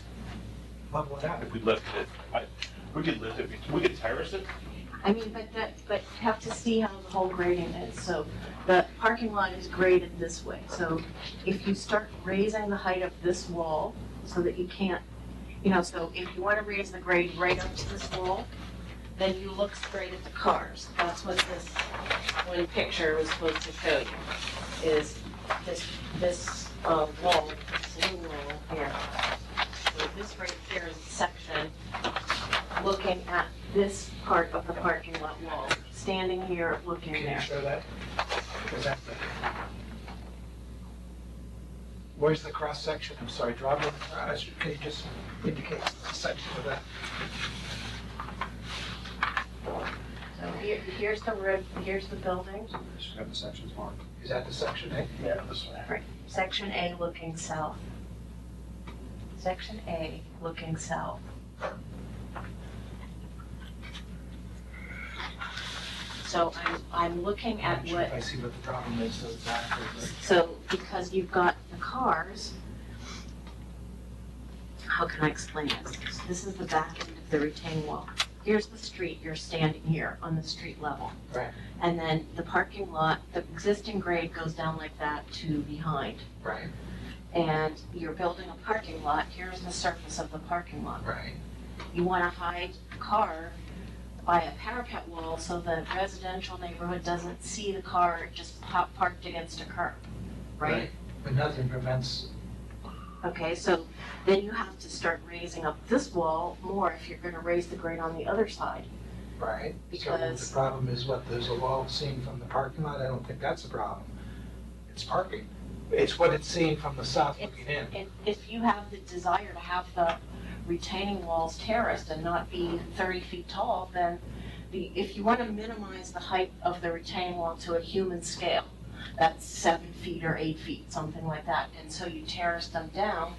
level it out. If we lifted it, we could lift it, we could terrace it. I mean, but you have to see how the whole grading is. So the parking lot is graded this way. So if you start raising the height of this wall so that you can't, you know, so if you want to raise the grade right up to this wall, then you look straight at the cars. That's what this one picture was supposed to show you, is this wall, this new wall here. So this right here is a section looking at this part of the parking lot wall, standing here, looking Can there. you show that? Where's the cross section? I'm sorry, draw me, can you just indicate the section of that? So here's the road, here's the building. Should have the sections marked. Is that the section A? Yeah, this way. Right. Section A looking south. Section A looking south. So I'm looking at I'm sure what, if I see what the problem is, so exactly. so because you've got the cars, how can I explain this? This is the back end of the retaining wall. Here's the street, you're standing here on the street level. Right. And then the parking lot, the existing grade goes down like that to behind. Right. And you're building a parking lot, here's the surface of the parking lot. Right. You want to hide the car by a parapet wall so the residential neighborhood doesn't see the car just parked against a curb, right? But nothing prevents, Okay, so then you have to start raising up this wall more if you're going to raise the grade on the other side. right? So Because- the problem is what, there's a wall seen from the parking lot? I don't think that's a problem. It's parking. It's what it's seen from the south looking in. If you have the desire to have the retaining walls terraced and not be 30 feet tall, then if you want to minimize the height of the retaining wall to a human scale, that's 7 feet or 8 feet, something like that, and so you terrace them down,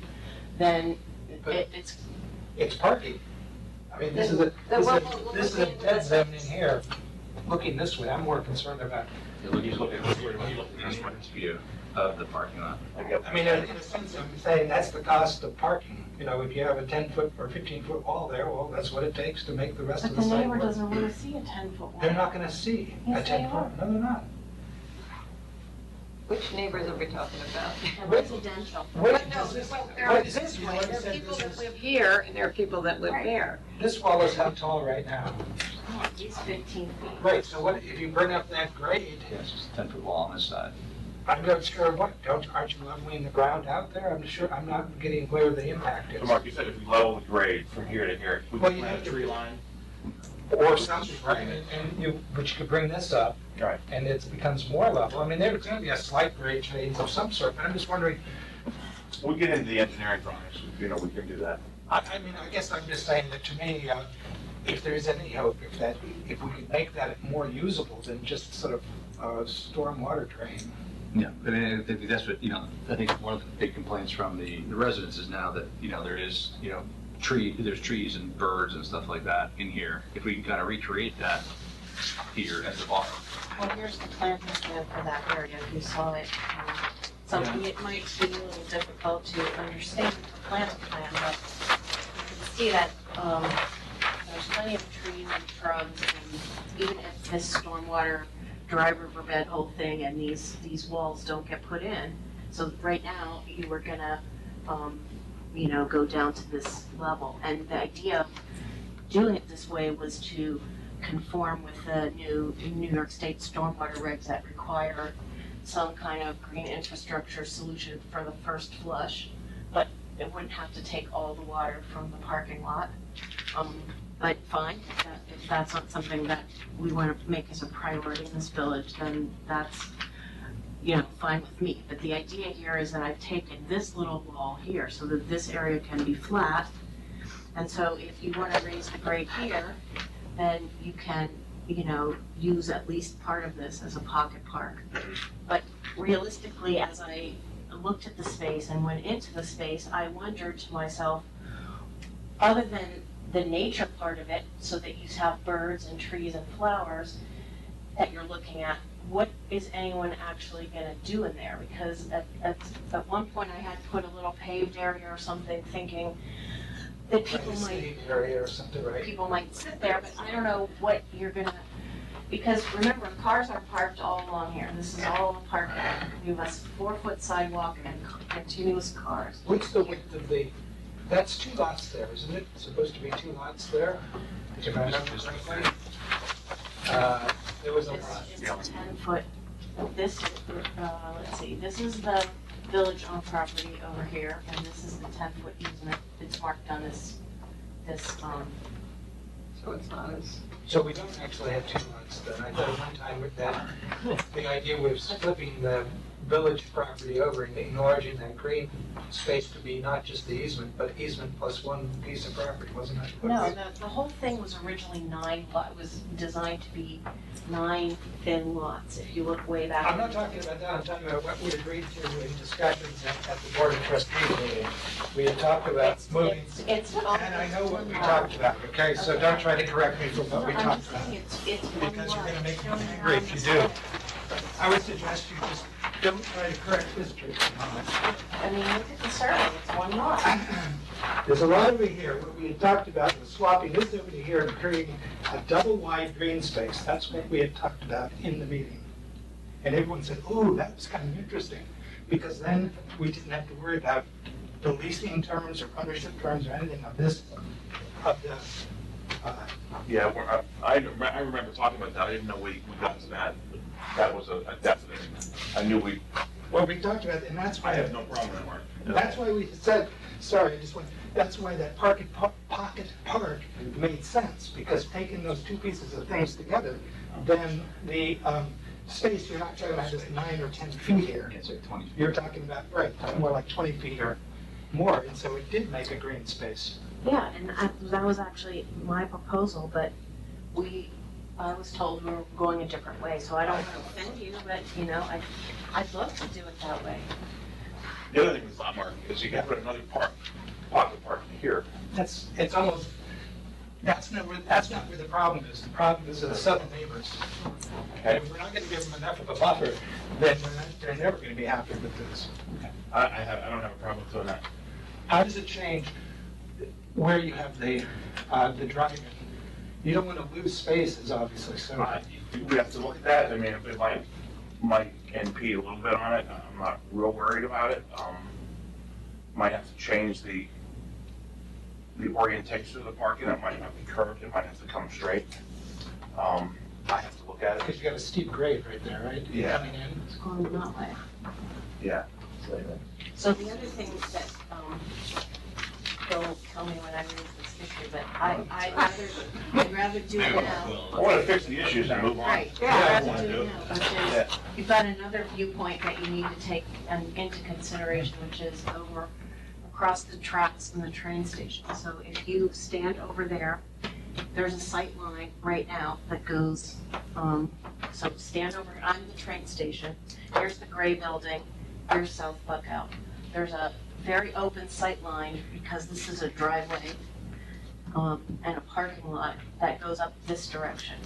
then But- it's, It's parking. I mean, this is a dead zone in here, looking this way. I'm more concerned about, He's looking at this view of the parking lot. I mean, in a sense, I'm saying that's the cost of parking. You know, if you have a 10-foot or 15-foot wall there, well, that's what it takes to make the rest but of the the site neighbor work. doesn't want to see a 10-foot wall. They're not gonna see a Yes, they 10-foot, no, they're not. Which neighbors are we talking about? Residential. Wait, But no, does this- well, there what are is this way, What there is are it? people This that is- live here, and there are people that live Right. there. This wall is how tall right now? Oh, He's 15 feet. Right, so what, if you bring up that grade, Yeah, it's just a 10-foot wall on this side. I'm not sure what, aren't you leveling the ground out there? I'm not getting where the impact So is. Mark, you said if we level the grade from here to here, we Well, can you plant have a to- tree line? or something, right? But you could bring this up, Right. and it becomes more level. I mean, there's gonna be a slight grade change of some sort, but I'm just wondering, We get into the engineering drawings, we can do that. I mean, I guess I'm just saying that to me, if there's any hope, if we could make that more usable than just sort of a stormwater drain. Yeah, but I think that's what, I think one of the big complaints from the residents is now that, there is, there's trees and birds and stuff like that in here. If we can kind of recreate that here as a buffer. Well, here's the planting plan for that area, if you saw it. Something it might be a little difficult to understand the planting plan, but you can see that there's plenty of trees and shrubs, and even if this stormwater dry riverbed whole thing and these walls don't get put in, so right now you were gonna, go down to this level. And the idea of doing it this way was to conform with the new New York State stormwater regs that require some kind of green infrastructure solution for the first flush, but it wouldn't have to take all the water from the parking lot. But fine, if that's not something that we want to make as a priority in this village, then that's, fine with me. But the idea here is that I've taken this little wall here so that this area can be flat. And so if you want to raise the grade here, then you can, use at least part of this as a pocket park. But realistically, as I looked at the space and went into the space, I wondered to myself, other than the nature part of it, so that you have birds and trees and flowers that you're looking at, what is anyone actually gonna do in there? Because at one point I had put a little paved area or something, thinking that people might, area or something, right? people might sit there, but I don't know what you're gonna, because remember, cars are parked all along here. This is all a parking lot. You have a 4-foot sidewalk and continuous cars. What's the width of that's 2 lots there, isn't it? It's supposed to be 2 lots there? If I remember correctly. There was a lot. It's a 10-foot, this, let's see, this is the village-owned property over here, and this is the 10-foot easement. It's marked on this, so it's not as. So we don't actually have 2 lots then. I thought at one time with that, the idea was flipping the village property over and enlarging that green space to be not just the easement, but easement plus 1 piece of property, wasn't it? No, the whole thing was originally 9 lot, it was designed to be 9 thin lots, if you look way back. I'm not talking about that, I'm talking about what we agreed to in discussions at the Board of Trustees meeting. We had talked about moving, It's and I know what we talked about, okay? So don't try to correct me from what we I'm talked just about. saying it's one Because you're lot. gonna make me angry if you do. I would suggest you just don't try to correct history. I mean, look at the survey, it's one lot. There's a lot over here. What we had talked about was swapping this over to here and creating a double wide green space. That's what we had talked about in the meeting. And everyone said, ooh, that was kind of interesting. Because then we didn't have to worry about the leasing terms or ownership terms or anything of this, of the, Yeah, I remember talking about that, I didn't know we got to that. That was a definite, I knew well, we talked about it, and that's I why. have no problem with that, Mark. That's why we said, sorry, I just want, that's why that pocket park made sense, because taking those 2 pieces of things together, then the space you're not talking about is 9 or 10 feet here. Yeah, it's like 20 feet. You're talking about, right, more like 20 feet or more, and so it did make a green space. Yeah, and that was actually my proposal, but I was told we were going a different way, so I don't want to offend you, but, I'd love to do it that way. The other thing with that, Mark, is you can put another pocket park here. It's almost, that's not where the problem is. The problem is the southern neighbors. And if we're not gonna give them enough of a buffer, then they're never gonna be happy with this. I don't have a problem with doing that. How does it change where you have the drive-in? You don't want to lose spaces, obviously, so. We have to look at that, I mean, it might impede a little bit on it, I'm not real worried about it. Might have to change the orientation of the parking, it might not be curved, it might have to come straight. I have to look at it. Because you got a steep grade right there, right? Yeah. Coming in. It's going that way. Yeah. So the other thing that, Bill will tell me when I raise this, issue, but I'd rather do it now. I want to fix the issues and move on. Right, That's yeah, what I I'd rather do do. it now, which is, you've got another viewpoint that you need to take into consideration, which is over across the tracks from the train station. So if you stand over there, there's a sight line right now that goes, so stand over on the train station. Here's the gray building, here's South Buckout. There's a very open sight line because this is a driveway and a parking lot that goes up this direction.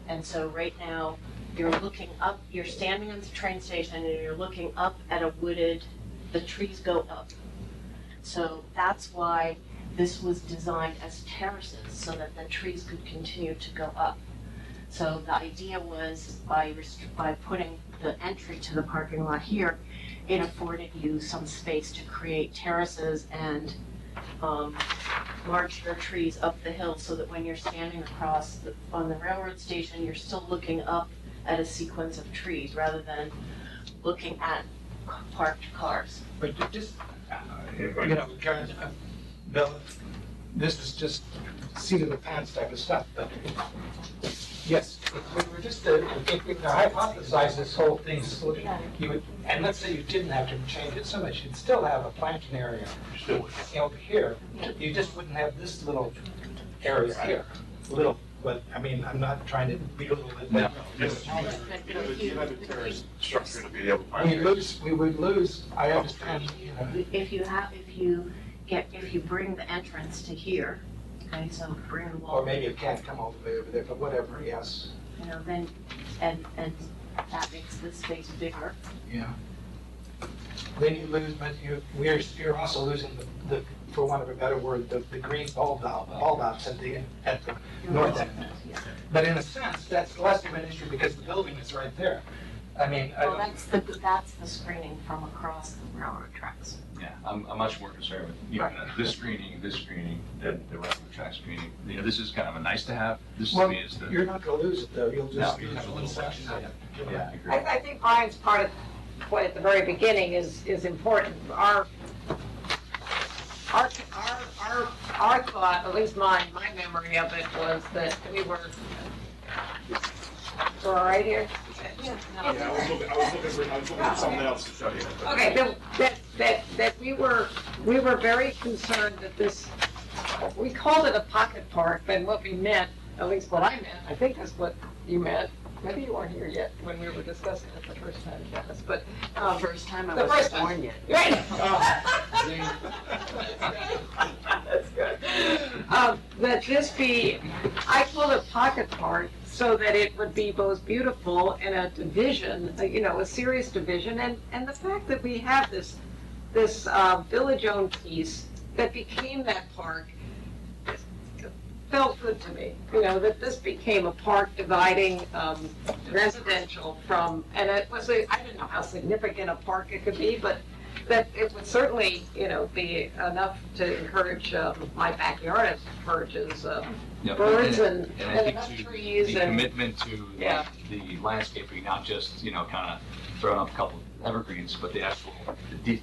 And so right now, you're looking up, you're standing on the train station and you're looking up at a wooded, the trees go up. So that's why this was designed as terraces so that the trees could continue to go up. So the idea was by putting the entry to the parking lot here, it afforded you some space to create terraces and larger trees up the hill so that when you're standing across on the railroad station, you're still looking up at a sequence of trees rather than looking at parked cars. But just, Karen, Bill, this is just seat of the pants type of stuff, but yes, if we were just to hypothesize this whole thing, you would, and let's say you didn't have to change it so much, you'd still have a planting area over here. You just wouldn't have this little area here, little. But I mean, I'm not trying to belittle it. No, you have a terrace structure to be able to. We would lose, I understand, If you bring the entrance to here, okay, so bring the wall. Or maybe it can't come all the way over there, but whatever, yes. Then, and that makes the space bigger. Yeah. Then you lose, but you're also losing the, for want of a better word, the green bulb outs at the north end. But in a sense, that's less of an issue because the building is right there. I mean, Well, that's the screening from across the railroad tracks. Yeah, I'm much more concerned with, this screening, than the railroad track screening. This is kind of a nice to have. This to me is the. You're not gonna lose it though, you'll just No, lose one section of it. Yeah, I agree. I think Brian's part of what at the very beginning is important. Our thought, at least my memory of it was that we were right here. Yeah, I was looking for something else to show you. Okay, that we were very concerned that this, we called it a pocket park, but what we meant, at least what I meant, I think that's what you meant. Maybe you weren't here yet when we were discussing it the first time, Dennis, but. First time I The wasn't first time. born yet. Right. That's good. That this be, I call it pocket park, so that it would be both beautiful and a division, a serious division, and the fact that we have this village-owned piece that became that park felt good to me, that this became a park dividing residential from, and it was, I didn't know how significant a park it could be, but that it would certainly, be enough to encourage my backyard, it encourages birds and I think enough to trees the and. commitment to the landscaping, not just, kind of throwing up a couple of evergreens, but the actual, the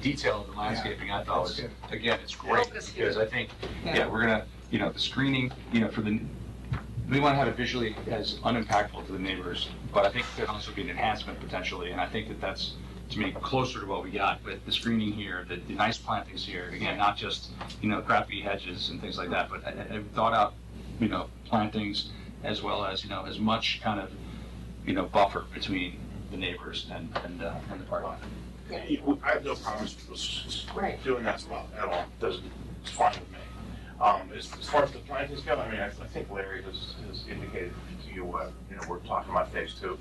detail of the landscaping, I thought was, again, it's great, because I think, we're gonna, the screening, we want to have it visually as unimpactful to the neighbors, but I think it could also be an enhancement potentially, and I think that that's, to me, closer to what we got with the screening here, the nice plantings here, again, not just, crappy hedges and things like that, but I thought out, plantings as well as, as much kind of, buffer between the neighbors and the park lot. I have no problems with doing that at all. It's fine with me. As far as the plantings go, I mean, I think Larry has indicated to you what, we're talking about phase 2.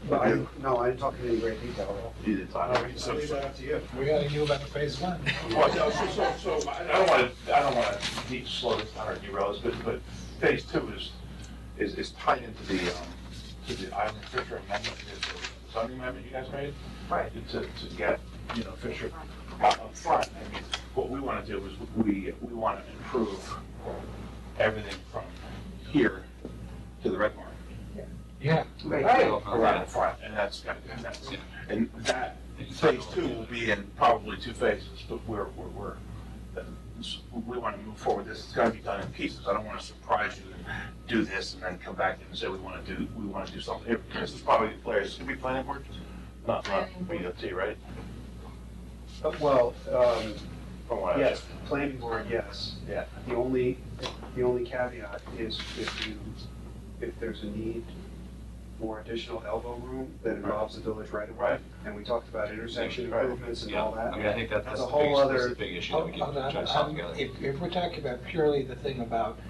No, I didn't talk in any great detail at all. You didn't talk. I'll leave that up to you. We gotta know about phase 1. Well, no, so I don't want to slow this down or derail this, but phase 2 is tied into the island Fisher amendment, the zoning amendment you guys made. Right. To get, Fisher up front. I mean, what we want to do is we want to improve everything from here to the red barn. Yeah. Around the front, and that's got to be fenced. And that phase 2 will be in probably 2 phases, but we're we want to move forward, this is gonna be done in pieces. I don't want to surprise you and do this and then come back and say we want to do something. This is probably the place, it's gonna be planning board, not BOT, right? Well, From what I yes, planning board, yes. Yeah. The only caveat is if there's a need for additional elbow room that involves the village right away. Right. And we talked about intersection Right. improvements and Yeah, all that. I mean, I think that's That's the a whole biggest, that's other- the big issue that we can try to solve together. If we're talking about purely the thing about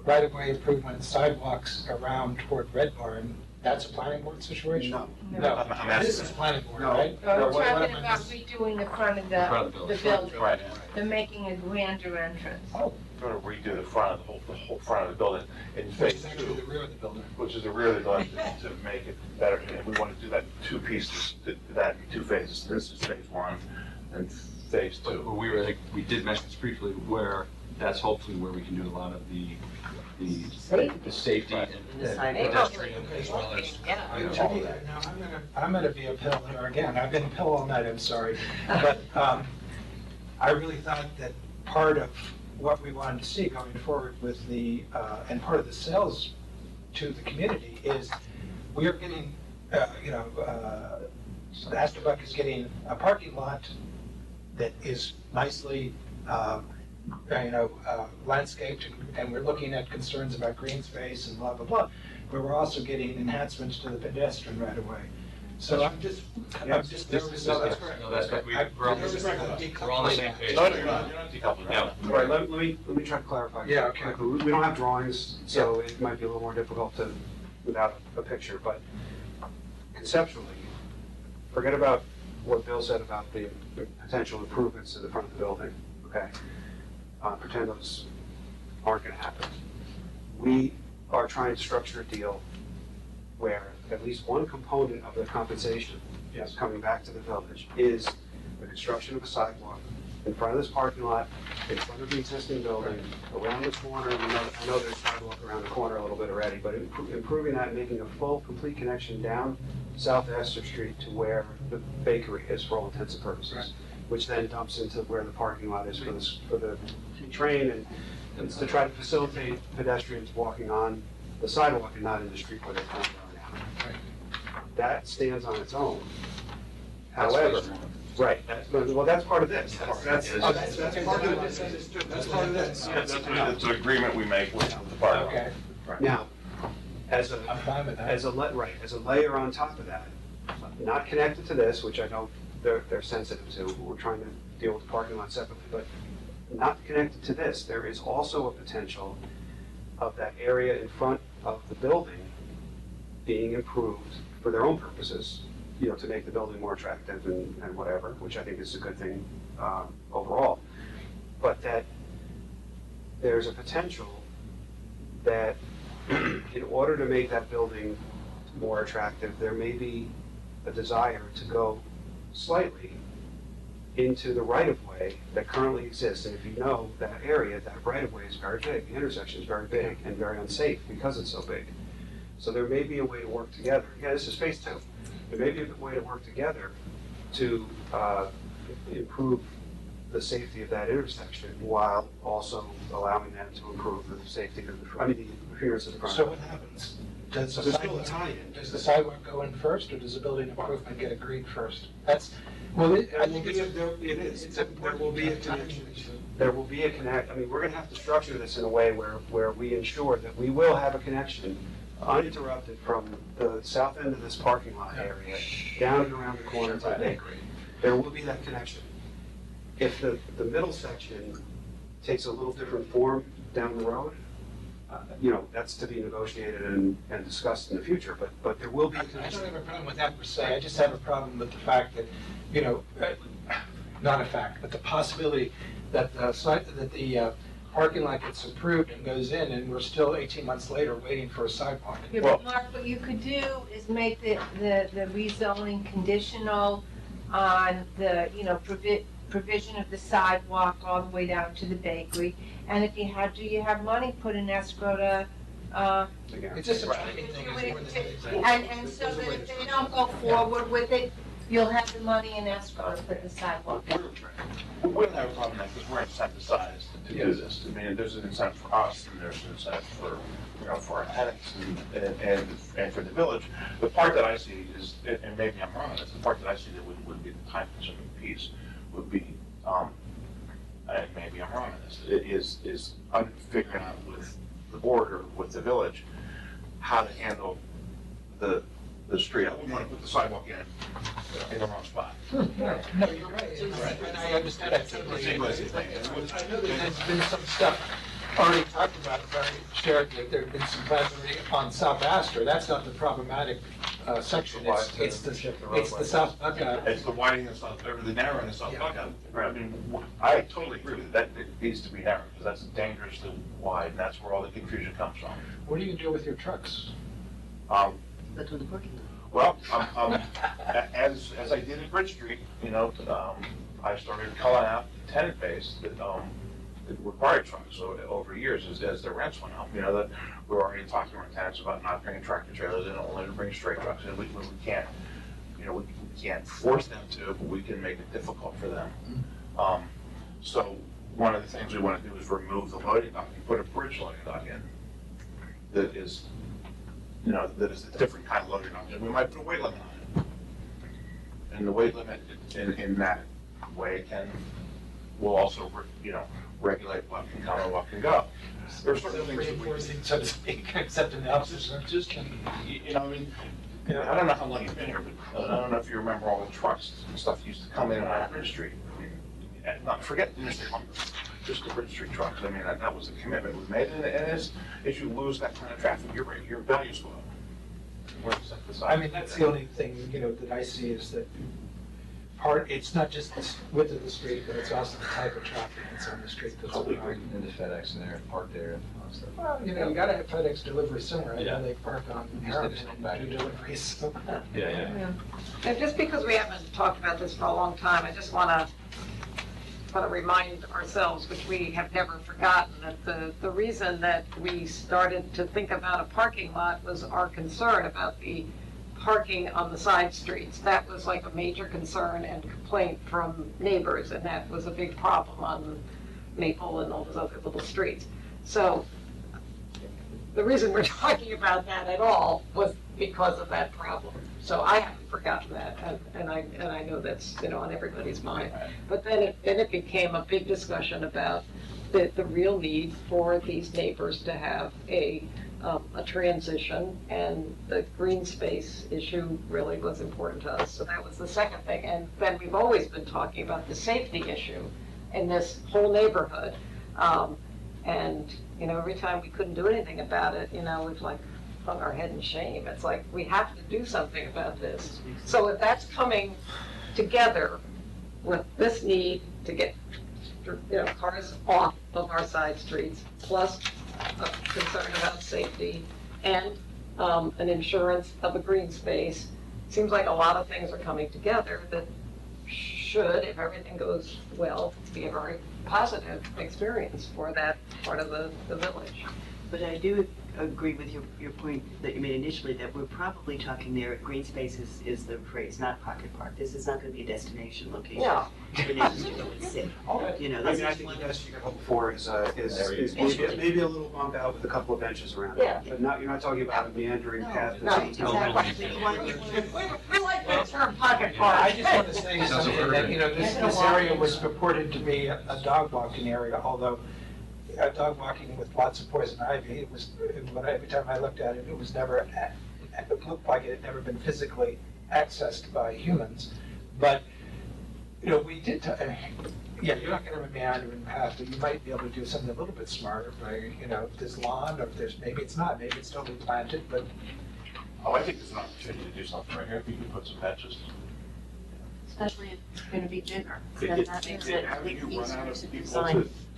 right-of-way improvement, sidewalks around toward Red Barn, that's a planning board situation? No. No, I'm asking- this is planning board, No. right? Oh, Or we're what am talking I about missing? redoing the front of In front of the the building. Right. They're making a grander entrance. Oh, We're gonna redo the front of the whole front of the building in which phase is actually the two, rear of the building. which is the rear of the building to make it better. And we want to do that in two pieces, that in two phases. This is phase one and phase But two. we did mention this briefly, where that's hopefully where we can do a lot of the safety and The side- pedestrian as well as. Now, I'm gonna be uphill here again, I've been uphill all night, I'm sorry. But I really thought that part of what we wanted to see going forward with the, and part of the sales to the community is we are getting, the Astorbuck is getting a parking lot that is nicely, landscaped, and we're looking at concerns about green space and blah, blah, blah. But we're also getting enhancements to the pedestrian right away. So I'm just nervous. No, that's correct. No, that's correct. We're on the same page. No, you're not decoupling. Yeah. All right, let me try to clarify. Yeah, okay. quickly. We don't have drawings, so it might be a little more difficult without a picture, but conceptually, forget about what Bill said about the potential improvements to the front of the building, okay? Pretend those aren't gonna happen. We are trying to structure a deal where at least one component of the compensation is coming back to the village is the construction of a sidewalk in front of this parking lot, in front of the existing building, around the corner. I know there's sidewalk around the corner a little bit already, but improving that and making a full, complete connection down South Astor Street to where the bakery is for all intents and purposes, which then dumps into where the parking lot is for the train, and it's to try to facilitate pedestrians walking on the sidewalk and not in the street where they come down. That stands on its own. However, right, that's part of this. That's part of this. That's part of this. It's an agreement we make with the park. Okay, Now, as I'm fine with that. as a layer on top of that, not connected to this, which I know they're sensitive to, we're trying to deal with the parking lot separately, but not connected to this, there is also a potential of that area in front of the building being improved for their own purposes, to make the building more attractive and whatever, which I think is a good thing overall. But that there's a potential that in order to make that building more attractive, there may be a desire to go slightly into the right-of-way that currently exists. And if you know that area, that right-of-way is very big. The intersection is very big and very unsafe because it's so big. So there may be a way to work together. Yeah, this is phase two. There may be a way to work together to improve the safety of that intersection while also allowing them to improve the safety of the appearance of the front. So what happens? Does the There's still a sidewalk, tie-in. does the sidewalk go in first, or does the building improvement get agreed first? That's, I think it's. There will be a connection. There will be a connect, we're gonna have to structure this in a way where we ensure that we will have a connection uninterrupted from the south end of this parking lot area down and around the corner to the bakery. There will be that connection. If the middle section takes a little different form down the road, that's to be negotiated and discussed in the future, but there will be a I don't connection. have a problem with that per se, I just have a problem with the fact that, not a fact, but the possibility that the parking lot gets approved and goes in, and we're still 18 months later waiting for a sidewalk. Yeah, but Mark, what you could do is make the rezoning conditional on the, provision of the sidewalk all the way down to the bakery. And if you have money, put in escrow to, It's just a timing thing. It's more than anything. and so that if they don't go forward with it, you'll have the money in escrow for the sidewalk. We don't have a problem with that because we're incentivized to do this. I mean, there's an incentive for us and there's an incentive for, for our tenants and for the village. The part that I see is, and maybe I'm wrong on this, the part that I see that would be the time consuming piece would be, and maybe I'm wrong on this, is figuring out with the board or with the village how to handle the street. I wouldn't want to put the sidewalk in the wrong spot. No, you're right. And I understand that totally. I know that there's been some stuff already talked about, shared, that there've been some plans already on South Astor. That's not the problematic section. It's the South Buckout. It's the widening of South, or the narrowing of South Buckout. I mean, I totally agree with that. It needs to be narrow because that's dangerously wide, and that's where all the confusion comes from. What are you gonna do with your trucks? That's with the parking lot. Well, as I did at Bridge Street, I started calling out the tenant base that required trucks over years as their rents went up. That we're already talking to our tenants about not bringing tractor trailers and only to bring straight trucks. And we can't, we can't force them to, but we can make it difficult for them. So one of the things we want to do is remove the loading dock and put a bridge loading dock in that is that is a different kind of loading dock. And we might put a weight limit on it. And the weight limit in that way will also, regulate what can come and what can go. There's sort of things that we, so to speak, except in the opposite direction. I don't know how long you've been here, but I don't know if you remember all the trucks and stuff used to come in and out of Bridge Street. Not forget Interstate lumber, just the Bridge Street trucks. I mean, that was a commitment we made, and as you lose that kind of traffic, your values go up. I mean, that's the only thing, that I see is that it's not just the width of the street, but it's also the type of traffic that's on the street. That's in the FedEx in there, parked there and stuff. Well, you gotta have FedEx delivery somewhere. I know they park on Just Harrington back and do deliveries. So. Yeah. And just because we haven't talked about this for a long time, I just want to remind ourselves, which we have never forgotten, that the reason that we started to think about a parking lot was our concern about the parking on the side streets. That was like a major concern and complaint from neighbors, and that was a big problem on Maple and all those other little streets. So the reason we're talking about that at all was because of that problem. So I haven't forgotten that, and I know that's on everybody's mind. But then it became a big discussion about the real need for these neighbors to have a transition, and the green space issue really was important to us. So that was the second thing. And then we've always been talking about the safety issue in this whole neighborhood. And every time we couldn't do anything about it, we've hung our head in shame. It's like, we have to do something about this. So if that's coming together with this need to get cars off of our side streets, plus a concern about safety, and an insurance of a green space, seems like a lot of things are coming together that should, if everything goes well, be a very positive experience for that part of the village. But I do agree with your point that you made initially, that we're probably talking there, green space is the phrase, not pocket park. This is not going to be a destination location. Yeah. For neighbors to go and sit. I think the best you can hope for is maybe a little bump out with a couple of benches around it. Yeah. But you're not talking about a meandering path. No, exactly. We like the term pocket park. I just want to say something that, this area was purported to be a dog walking area, although dog walking with lots of poison ivy, every time I looked at it, it was never, it looked like it had never been physically accessed by humans. But, we did, you're not going to have a meandering path, but you might be able to do something a little bit smarter by, if there's lawn, or if there's, maybe it's not, maybe it's totally planted, but. Oh, I think there's an opportunity to do something right here. If you can put some benches. Especially if it's going to be bigger. Haven't you run out of people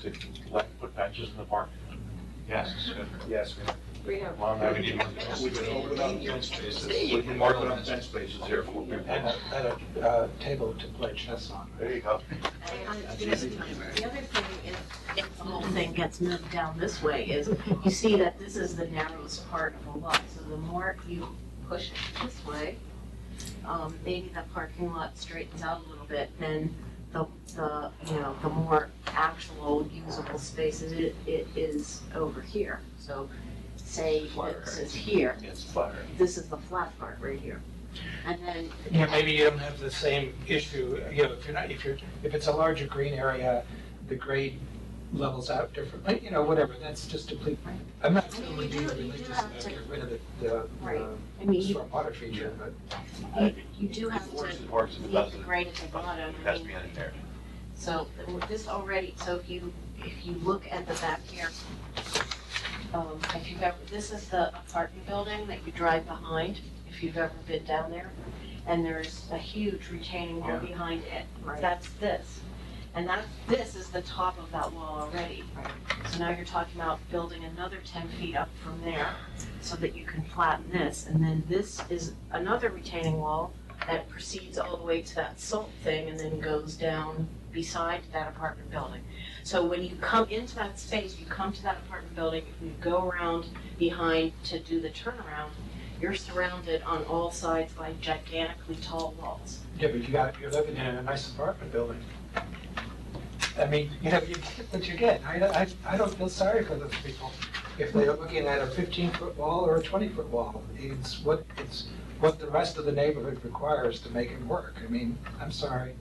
to put benches in the park? Yes. Yes. We have. Well, now we can open up bench spaces. We can mark up bench spaces here for people. And a table to play chess on. There you go. The other thing, if the whole thing gets moved down this way, is you see that this is the narrowest part of the lot. So the more you push it this way, maybe the parking lot straightens out a little bit, then the the more actual usable spaces it is over here. So say this is here, It's flatter. this is the flat part right here. And then, Yeah, maybe you don't have the same issue, if it's a larger green area, the grade levels out differently, whatever, that's just I'm not saying we do religious about get rid of the Right. I mean, stormwater feature, but. you do have to Works, it works, if it leave doesn't, the grade at the bottom. it has to be in there. So with this already, so if you look at the back here, if you've ever, this is the apartment building that you drive behind, if you've ever been down there. And there's a huge retaining wall behind it. That's this. And this is the top of that wall already. So now you're talking about building another 10 feet up from there so that you can flatten this. And then this is another retaining wall that proceeds all the way to that salt thing and then goes down beside that apartment building. So when you come into that space, you come to that apartment building, if you go around behind to do the turnaround, you're surrounded on all sides by gigantically tall walls. Yeah, but you're living in a nice apartment building. I mean, you get what you get. I don't feel sorry for those people if they're looking at a 15-foot wall or a 20-foot wall. It's what the rest of the neighborhood requires to make it work. I mean, I'm sorry.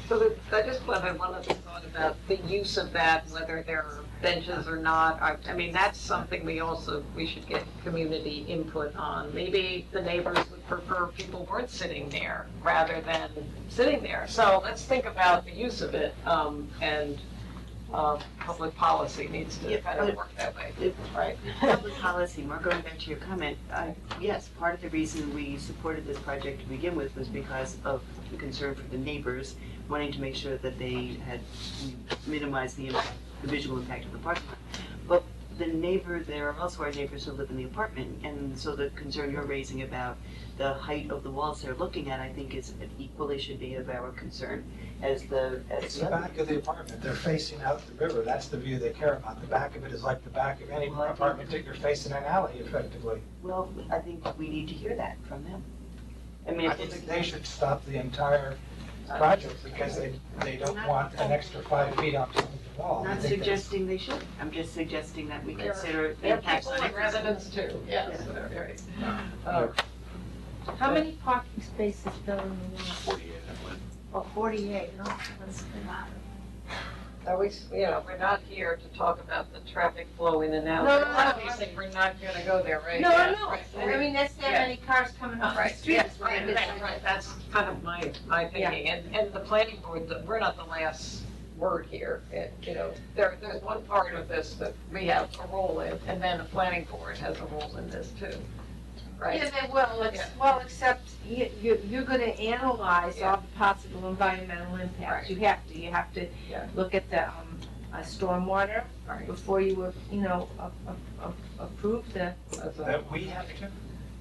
So I just wanted to thought about the use of that, whether there are benches or not. I mean, that's something we should get community input on. Maybe the neighbors would prefer people weren't sitting there rather than sitting there. So let's think about the use of it, and public policy needs to kind of work that way, right? Public policy, Mark, going back to your comment, yes, part of the reason we supported this project to begin with was because of the concern for the neighbors, wanting to make sure that they had minimized the visual impact of the parking lot. But the neighbor, there are also our neighbors who live in the apartment, and so the concern you're raising about the height of the walls they're looking at, I think is equally should be of our concern as the. It's the back of the apartment. They're facing out the river. That's the view they care about. The back of it is like the back of any apartment that you're facing an alley, effectively. Well, I think we need to hear that from them. I mean, I think they should stop the entire project because they don't want an extra 5 feet on top of the wall. Not suggesting they should. I'm just suggesting that we consider the They're impacts people on and residents too, yes. How many parking spaces, Bill, in the 48, I believe. Oh, 48, no, that's We're not here to talk about the traffic flow in and out. No, Obviously, we're not gonna go there, right? No, Yeah, no, right. I mean, that's that many cars coming off the Right, street. yes, right, that's kind of my thinking, and the planning board, we're not the last word here. There's one part of this that we have a role in, and then the planning board has a role in this too, right? Yeah, they will, well, except you're gonna analyze all the possible environmental impacts. Right. You have to Yeah. look at the stormwater Right. before you, approve the. That we have to.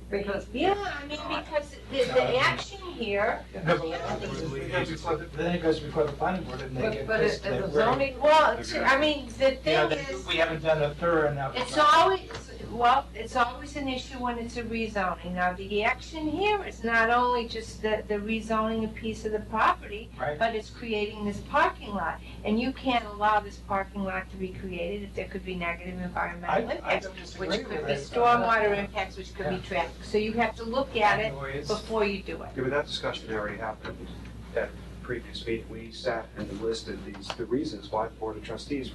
Because, Yeah, I mean, because the action here. No, but then it goes before the planning board and they get but pissed. the They're zoning, Well, I mean, the Yeah, thing is. we haven't done a thorough enough. It's always an issue when it's a rezoning. Now, the action here is not only just the rezoning a piece of the property, Right. but it's creating this parking lot. And you can't allow this parking lot to be created if there could be negative environmental I impacts, don't which disagree could with be it. stormwater impacts, which could be Yeah. traffic. So you have to look at it Noise. before you do it. Yeah, but that discussion already happened at previous meeting. We sat and listed the reasons why the Board of Trustees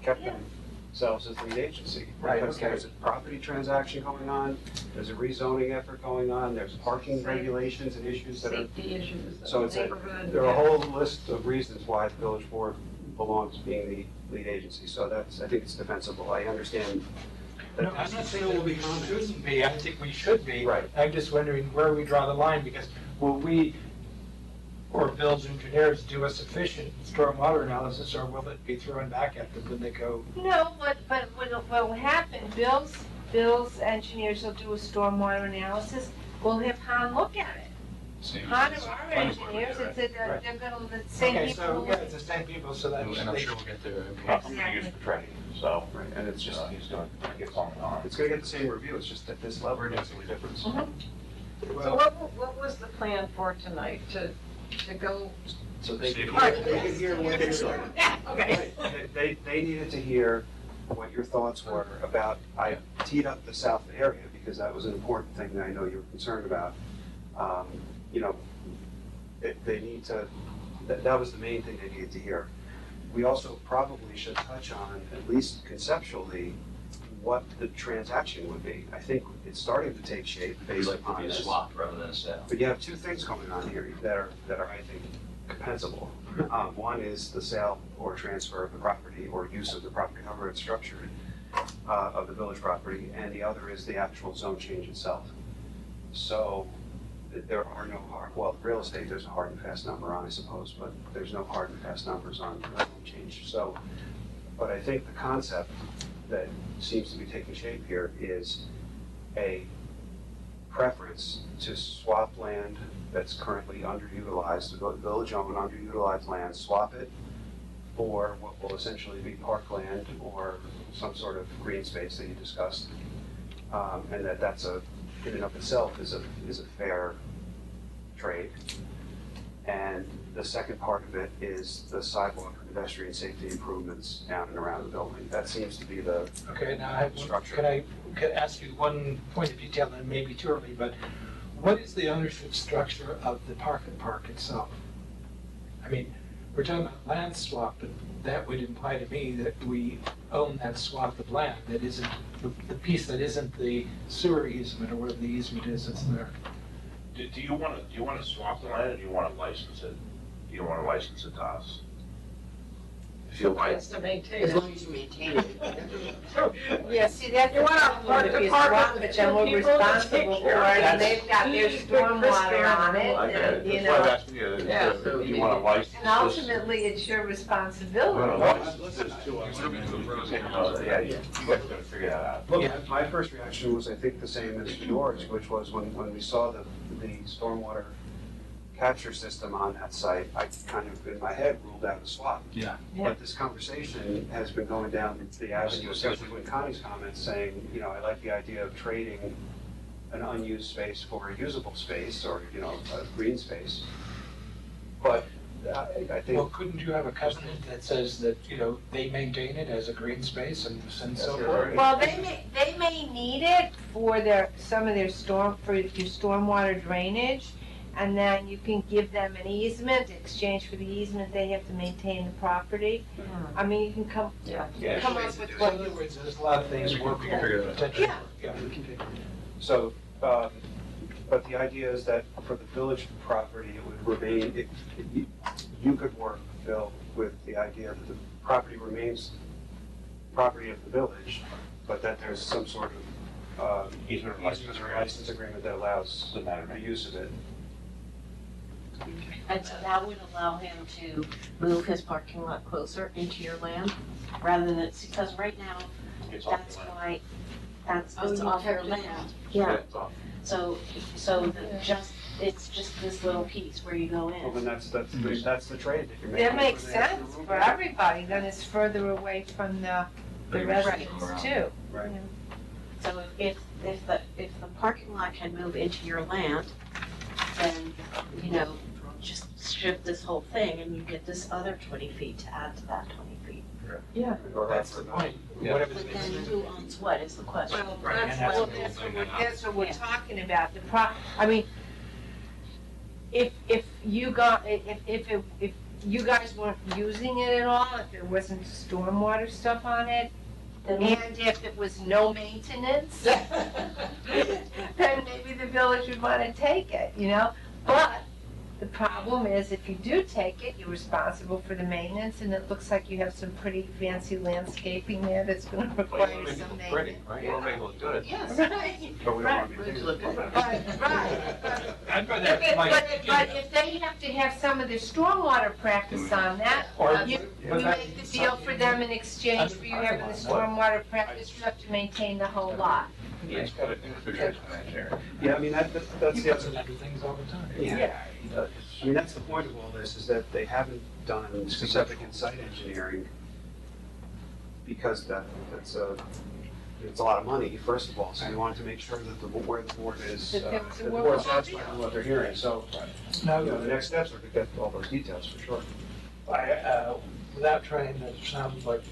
kept themselves as lead agency. Right, Because okay. there's a property transaction going on, there's a rezoning effort going on, there's parking regulations and issues that are. safety issues, So it's neighborhood. there are a whole list of reasons why the village board belongs being the lead agency. So I think it's defensible. I understand. No, I'm not saying that we shouldn't be, I think we should be. Right. I'm just wondering where we draw the line, because will we, or Bill's engineers, do a sufficient stormwater analysis, or will it be thrown back at them when they go? No, but what will happen, Bill's engineers will do a stormwater analysis. We'll have Han look at it. Han or our engineers, they're gonna, the same Okay, people. so, yeah, it's the same people, so that. And I'm sure we'll get their I'm gonna use for training, so. Right, and it's just, He's gonna get something on. it's gonna get the same review, it's just at this level, it makes a difference. So what was the plan for tonight, to go? So they could Right. hear what you're Okay. They needed to hear what your thoughts were about, I teed up the south area because that was an important thing that I know you were concerned about. You know, they need to, that was the main thing they needed to hear. We also probably should touch on, at least conceptually, what the transaction would be. I think it's starting to take shape based Like to upon be a this. swap rather than a sale. But you have two things going on here that are I think, compensable. One is the sale or transfer of the property or use of the property, however it's structured, of the village property, and the other is the actual zone change itself. So there are no hard, well, real estate, there's a hard and fast number on, I suppose, but there's no hard and fast numbers on zone change. So, but I think the concept that seems to be taking shape here is a preference to swap land that's currently underutilized, village-owned underutilized land, swap it for what will essentially be parkland or some sort of green space that you discussed, and that's in and of itself is a fair trade. And the second part of it is the sidewalk and pedestrian safety improvements down and around the building. That seems to be the Okay, now I have, structure. can I ask you one point of detail, and maybe too early, but what is the ownership structure of the park itself? I mean, we're talking about land swap, but that would imply to me that we own that swath of land that isn't, the piece that isn't the sewer easement or whatever the easement is that's there. Do you want to swap the land, or do you want to license it? Do you want to license it to us? If you like. It's to maintain As it. long as you maintain it. Yeah, see, that's You the want problem, if a you park swap with it, then two we're people to take responsible for it, care of it. and they've got their stormwater on it, I get and, it. you That's why I'm know. asking you, Yeah. do you want to license And this? ultimately, it's your responsibility. Well, license this to us. Yeah, you guys gotta figure that out. Look, my first reaction was, I think, the same as yours, which was when we saw the stormwater capture system on that site, I kind of, in my head, ruled out a swap. Yeah. But this conversation has been going down the avenue, especially with Connie's comments saying, you know, I like the idea of trading an unused space for a usable space or, you know, a green space. But I think. Well, couldn't you have a covenant that says that, you know, they maintain it as a green space and so That's forth? right. Well, they may need it for some of their for your stormwater drainage, and then you can give them an easement, in exchange for the easement, they have to maintain the property. I mean, you can come Yeah. up with So in what other you. words, there's a lot of things working potentially. Yeah. So, but the idea is that for the village property, it would remain, you could work, Bill, with the idea that the property remains property of the village, but that there's some sort of Easement or license or license agreement that allows Doesn't matter to the me. use of it. And so that would allow him to move his parking lot closer into your land, rather than, because right now, It's off that's the land. why, it's you off your kept it land. Yeah, It's off. so it's just this little piece where you go Well, then in. that's the trade that you're making. That makes for the extra sense room. for everybody, then it's further away from the residents too. Right. So if the parking lot can move into your land, then, you know, just strip this whole thing and you get this other 20 feet to add to that 20 feet. Yeah. Or That's the point. Whatever But the then who owns what is the question. Well, Right, and that's that's what, the whole thing. that's what we're talking about, I mean, if you you guys weren't using it at all, if there wasn't stormwater stuff on it, Then and if it was no maintenance, then maybe the village would wanna take it, you know? But the problem is, if you do take it, you're responsible for the maintenance, and it looks like you have some pretty fancy landscaping there that's gonna require some Pretty, maintenance. right? You want to make it look good. Yes, right, But we don't want to be. right. I'd rather If have Mike, But if they have to have some of their stormwater practice on that, Or- you make the deal for them in exchange for you having the stormwater practice, you have to maintain the whole lot. It's got an infiltration in that area. Yeah, I mean, that's you the put other. it under things all the time. Yeah, I mean, that's the point of all this, is that they haven't done significant site engineering because that's a it's a lot of money, first of all, so we wanted to make sure that where the board is, That that the the work board's will be satisfied with what they're hearing, so, Now, the next steps are to get all those details for sure. without trying to sound like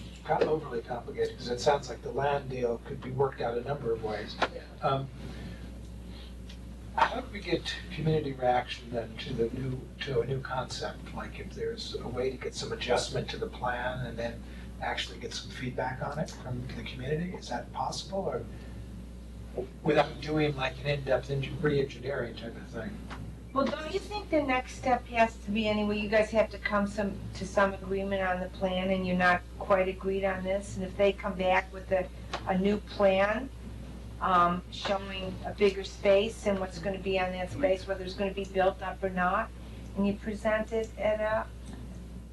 overly complicated, because it sounds like the land deal could be worked out a number of ways. How do we get community reaction then to a new concept? Like if there's a way to get some adjustment to the plan and then actually get some feedback on it from the community, is that possible, or without doing like an in-depth re-engineering type of thing? Well, don't you think the next step has to be anyway, you guys have to come to some agreement on the plan and you're not quite agreed on this? And if they come back with a new plan, showing a bigger space and what's gonna be on that space, whether it's gonna be built up or not, and you present it at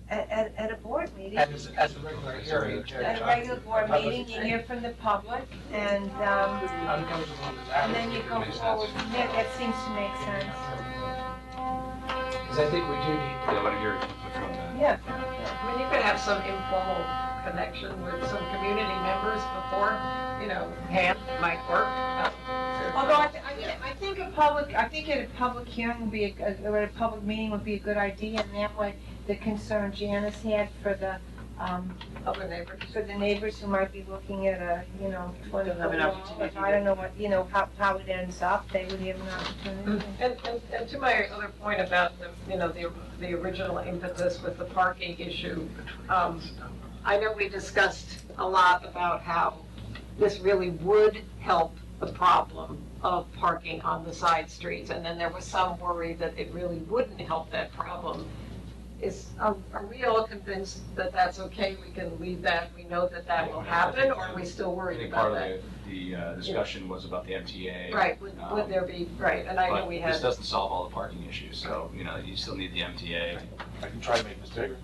a board meeting. As a regular hearing. At a regular board meeting, you hear from the public, and then you go forward from there. That seems to make sense. Because I think we do need Yeah, I want to hear input from that. Yeah. I mean, you could have some informal connection with some community members before, hand might work. Although I think at a public hearing would be, or at a public meeting would be a good idea, and that way the concern Janice had for the, Other neighbors. for the neighbors who might be looking at a, 20 They'll have an foot wall, opportunity. if I don't know what, how it ends up, they would have an opportunity. And to my other point about the original impetus with the parking issue, I know we discussed a lot about how this really would help the problem of parking on the side streets, and then there was some worry that it really wouldn't help that problem. Are we all convinced that that's okay, we can leave that, we know that will happen, or are we still I worried think about part that? of the discussion was about the MTA. Right, would there be, right, and I know But we this had, doesn't solve all the parking issues, so, you still need the MTA. I can try to make this bigger.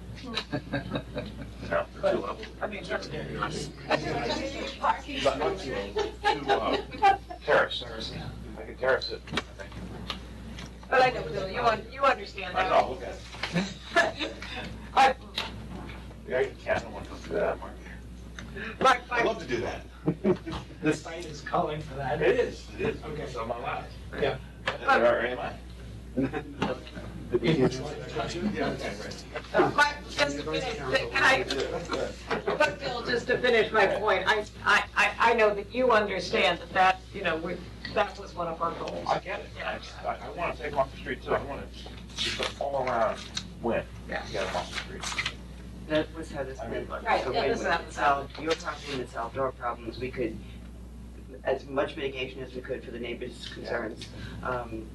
No, But- two levels. I mean, But not to terrace. I can terrace it, I think. but I know, Bill, you understand I that. know, okay. Yeah, you can't, I don't want to do that, Mark. I'd love to do that. the site is calling for that. It is, Okay. so I'm allowed. Yeah. Or am I? Just to finish, but Bill, just to finish my point, I know that you understand that, that was one of our goals. I get it. I want to take them off the street too. I want to just put all around win. Yeah. Get them off the street. That was how this would look. Right, So yeah, when this is how we this solved your problem and solved our problems, we could, as much mitigation as we could for the neighbors' concerns. Something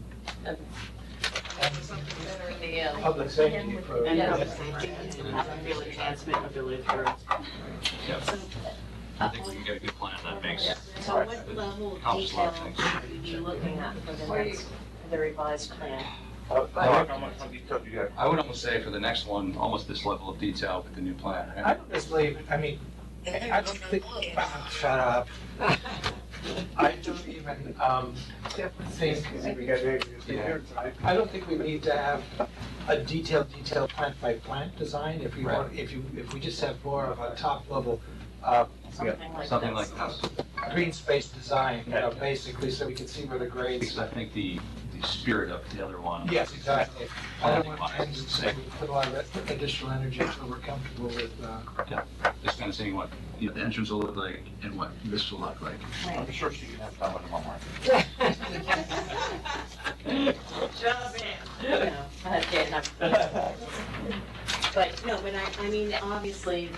better in the end. Public safety approach. And Yeah. public safety, and real advancement of village roads. Yep. I think we can get a good plan that makes. So what level of Helps a lot detail of things. would you be looking at for the revised plan? How much detail do you got? I would almost say for the next one, almost this level of detail with the new plan. I don't just leave, I mean, I don't think, shut up. I don't even, think, I don't think we need to have a detailed plant by plant design. If we want, if we just have more of a top level, Something like this. green space design, basically, so we can see where the grades. Because I think the spirit of the other one. Yes, exactly. I don't want to say we put a lot of additional energy until we're comfortable with, Just kind of seeing what, the entrance will look like and what this will look like. I'm sure she can have fun with them on Mark. But, no, but I mean, obviously,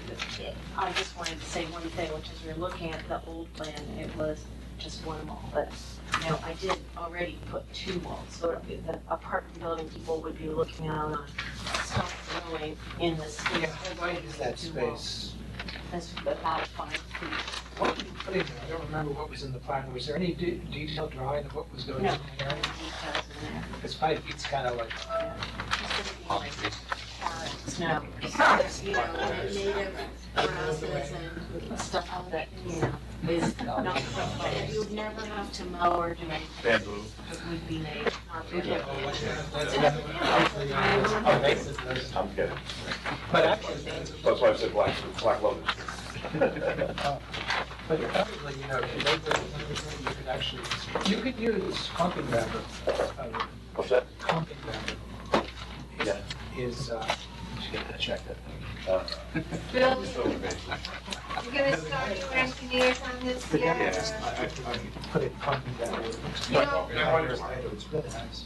I just wanted to say one thing, which is we're looking at the old plan, it was just one wall, but, I did already put two walls, so the apartment building people would be looking out on stuff growing in the space. how wide is that space? That's about 5 feet. What did you put in there? I don't remember what was in the plan. Was there any detailed drawing of what was going No. on there? Details in there. Because 5 feet's kind of like, It's gonna be like carrots, no, because, native grasses and stuff that, is not, you'd never have to mow or do anything. Bamboo. It would be native. I'm kidding. but actually, That's why I said black lotus. But probably, you know, if you make this, you could actually, you could use clumping member. What's that? Clumping member is, Just get to check that. Bill, you're gonna start your engineers on this forget yet? it. I put it clumping member. You know- It's really nice.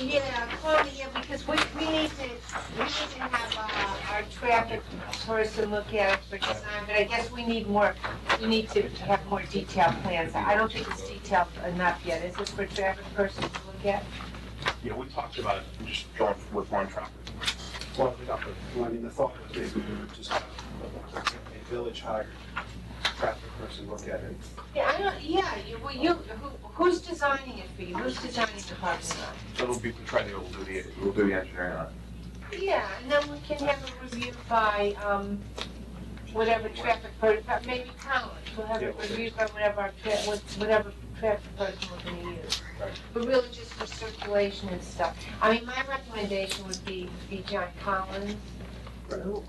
Yeah, Chloe, yeah, because we need to have our traffic person look at it for design, but I guess we need to have more detailed plans. I don't think it's detailed enough yet, is it, for traffic person to look at? Yeah, we talked about just going with one traffic. Well, I mean, the thought was maybe we would just have a village hired traffic person look at it. Yeah, I don't, yeah, who's designing it for you? Who's designing the parking lot? It'll be, we'll do the engineering on it. Yeah, and then we can have a review by, whatever traffic person, maybe Collins, we'll have it reviewed by whatever traffic person we're gonna use. But really just for circulation and stuff. I mean, my recommendation would be John Collins, who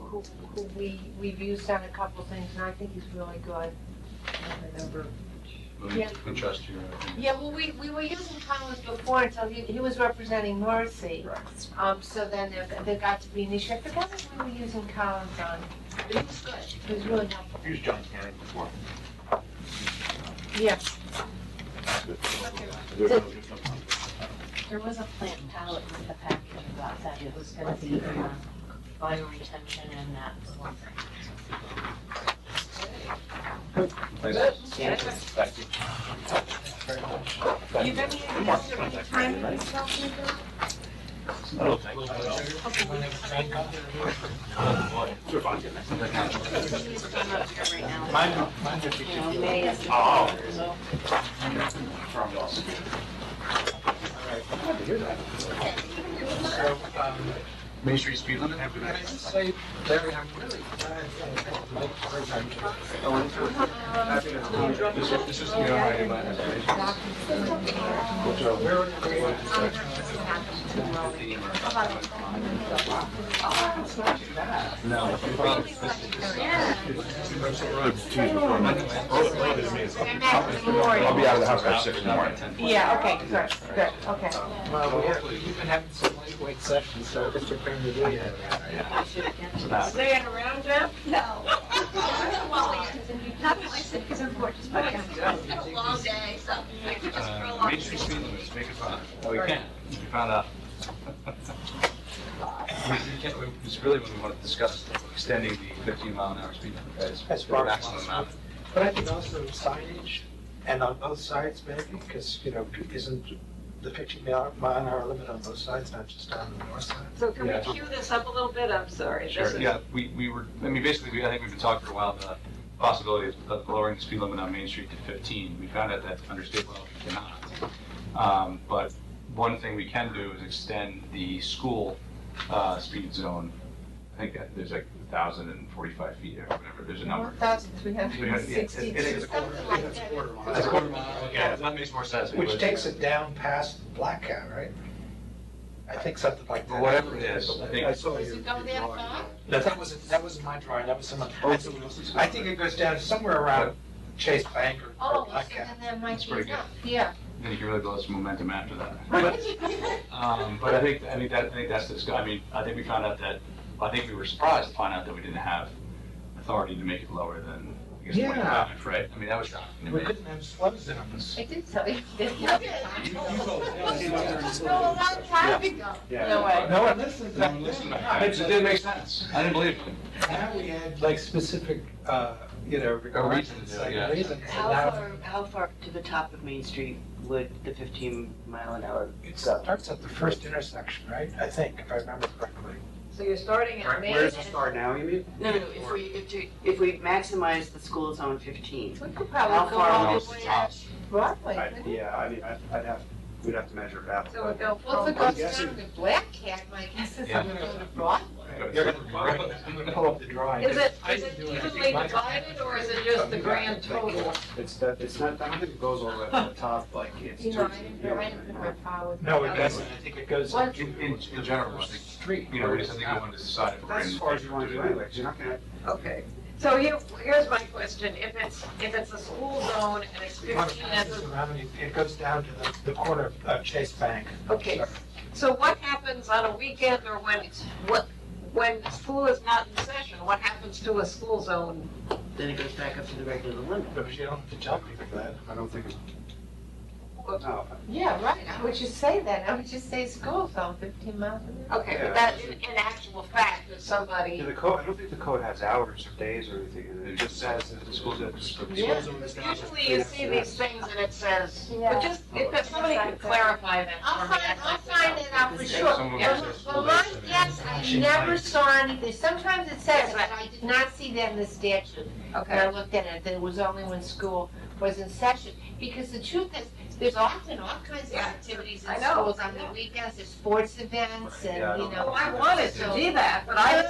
we've used on a couple things, and I think he's really good. I don't remember. Yeah. We trust you. Yeah, well, we were using Collins before until he was representing Mercy. So then there got to be an issue. I forgot what we were using Collins on, but he was good. He was really helpful. Here's John Canning before. Yeah. There was a plant palette in the package about that, it was gonna be fire retention and that was one thing. Thank you. You have any time for yourself, Linda? Mine would be So, Main Street speed limit? can I just say, Larry, I'm really glad that Mike This is, you know, I did my We're in agreement. No. I'll be out of the house by 6 in the morning. Yeah, okay, good, okay. Well, we've been having some lightweight sessions, so this is bring the do yet. Staying around, Jeff? No. Not my city, because I'm gorgeous, but it's been a long day, so I could just roll off. Main Street speed limits, make it fun. Oh, we can. We found out. It's really when we want to discuss extending the 15-mile-an-hour speed limit As far as maximum possible. amount. But I think also signage, and on both sides maybe, because, you know, isn't the 15-mile-an-hour limit on both sides, not just on the north side? So can we Yeah. cue this up a little bit? I'm sorry. This Sure, is- yeah, we were, I mean, basically, I think we've been talking for a while about the possibility of lowering the speed limit on Main Street to 15. We found out that under state law, we cannot. But one thing we can do is extend the school speed zone. I think that there's like 1,045 feet or whatever, there's a number. 1,360, It's a quarter, something like that. It's a quarter mile, okay, that makes more sense. Which takes it down past Black Cat, right? I think something like that. Or whatever it is, I think. I saw Does your it go that far? No, that wasn't my drawing, that was someone, I think it goes down somewhere around Chase Bank or Oh, so Black Cat. then that might That's be pretty good. enough, yeah. Then you can really build some momentum after that. But I think that's this, I mean, I think we found out that, I think we were surprised to find out that we didn't have authority to make it lower than, I guess, Yeah. 25, right? I mean, that was shocking to We me. couldn't have slopes down this. I did tell you. No, You a long time ago. No way. No one listens. No one listened back then. It didn't make sense. I didn't believe it. Now we had like specific, you know, requirements, do it, like yeah. reasons. and How now far to the top of Main Street would the 15-mile-an-hour It go? starts at the first intersection, right? I think, if I remember correctly. So you're starting at Main. Where does it start now, you mean? No, if we maximize the school zone 15, We could how probably go far all will the way it to stop? Broadway, I- couldn't we? Yeah, I mean, we'd have to measure it out. So we go Well, if it from, goes guessing- down to Black Cat, my guess is Yeah. I'm gonna go to Broadway. You're gonna pull up the drawing. is it I didn't do anything. evenly divided or is it just the grand total? It's not, I don't think it goes all the way to the top, like it's. You know, I didn't put my power with. No, it doesn't. I think it goes What? In general, I think, street. you know, we just, I think we wanted to decide if we're That's in. as far as you want to do anyway, 'cause you're not gonna, Okay. So here's my question, if it's a school zone and it's 15 as a, It goes down to the corner of Chase Bank. okay, so what happens on a weekend or when school is not in session, what happens to a school zone? Then it goes back up to the regular limit. But you don't have to tell people that. I don't think, Well, no, Yeah, right, I would just say that, I would just say school zone, 15 miles an hour. Okay, Yeah. but that, in actual fact, if somebody, yeah, the code, I don't think the code has hours or days or anything, in it. It just says that the school zone is. Yeah. usually you see these things and it says, Yeah. but just, if somebody could clarify that I'll for me, I'll I'd like to find know. it out for sure. Some of Yeah. them say Well, school my days. guess, I never saw anything, sometimes it says, but I did not see that in the statute. When I Okay, looked at it, that it was only when school was in session, because the truth is, there's often all kinds of Yeah, activities in I know. schools on the weekends, there's sports events and, Yeah, I you don't know. well, I wanted to do that, but I,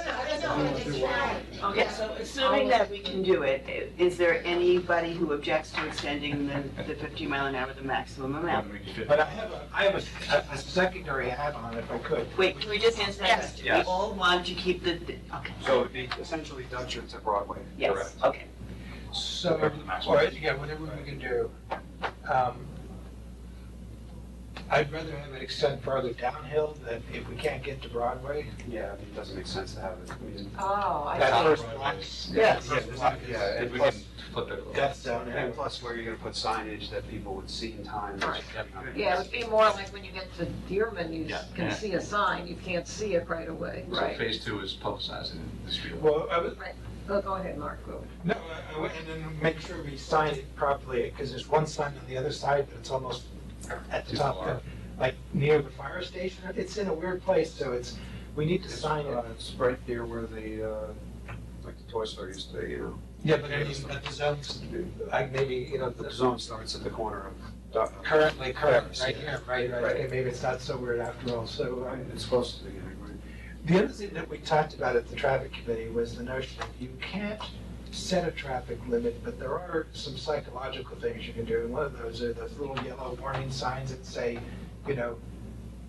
Okay, so assuming that we can do it, is there anybody who objects to extending the 15 mile an hour, the maximum amount? But I have a secondary add-on if I could. Wait, can we just answer that Yes. question? Yes. We all want to keep okay. So it'd be essentially Dutcher to Broadway. Yes, okay. So, or, yeah, whatever we can do. I'd rather have it extend further downhill than if we can't get to Broadway. Yeah, I mean, it doesn't make sense to have it, I mean. oh, I That see. first block. Yes. Yeah, Yeah, If and we plus, can flip it. that's downhill. and plus where you're gonna put signage that people would see in time. Right. Yeah, it would be more like when you get to Dearman, you Yeah. can see a sign, you can't see it right away. So phase two is publicizing the street. Well, I was, Oh, go ahead, Mark, go. no, and then make sure we sign it properly, because there's one sign on the other side, but it's almost at the Too top, far. like near the fire station. It's in a weird place, so we need to sign it. It's right there where the, like the Toy Store used to be, you know. Yeah, but I mean, but the zones, maybe, The zone starts at the corner of. currently, Correct. right here, right, okay, maybe it's not so weird after all, so. It's supposed to be, right? The other thing that we talked about at the traffic committee was the notion that you can't set a traffic limit, but there are some psychological things you can do. And one of those are those little yellow warning signs that say,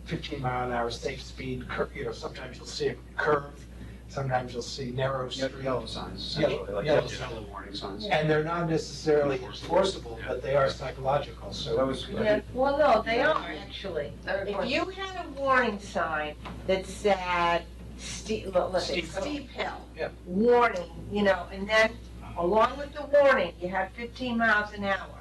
15 mile an hour safe speed, sometimes you'll see a curve, sometimes you'll see narrow street. Yellow signs, Yellow- essentially, like yellow yellow warning signs. And they're not necessarily enforceable, but they are psychological, so. That was, Yeah, well, no, they are actually. They're If you had a warning sign that said, let's say, Steep hill. steep hill, Yep. warning, and then along with the warning, you had 15 miles an hour.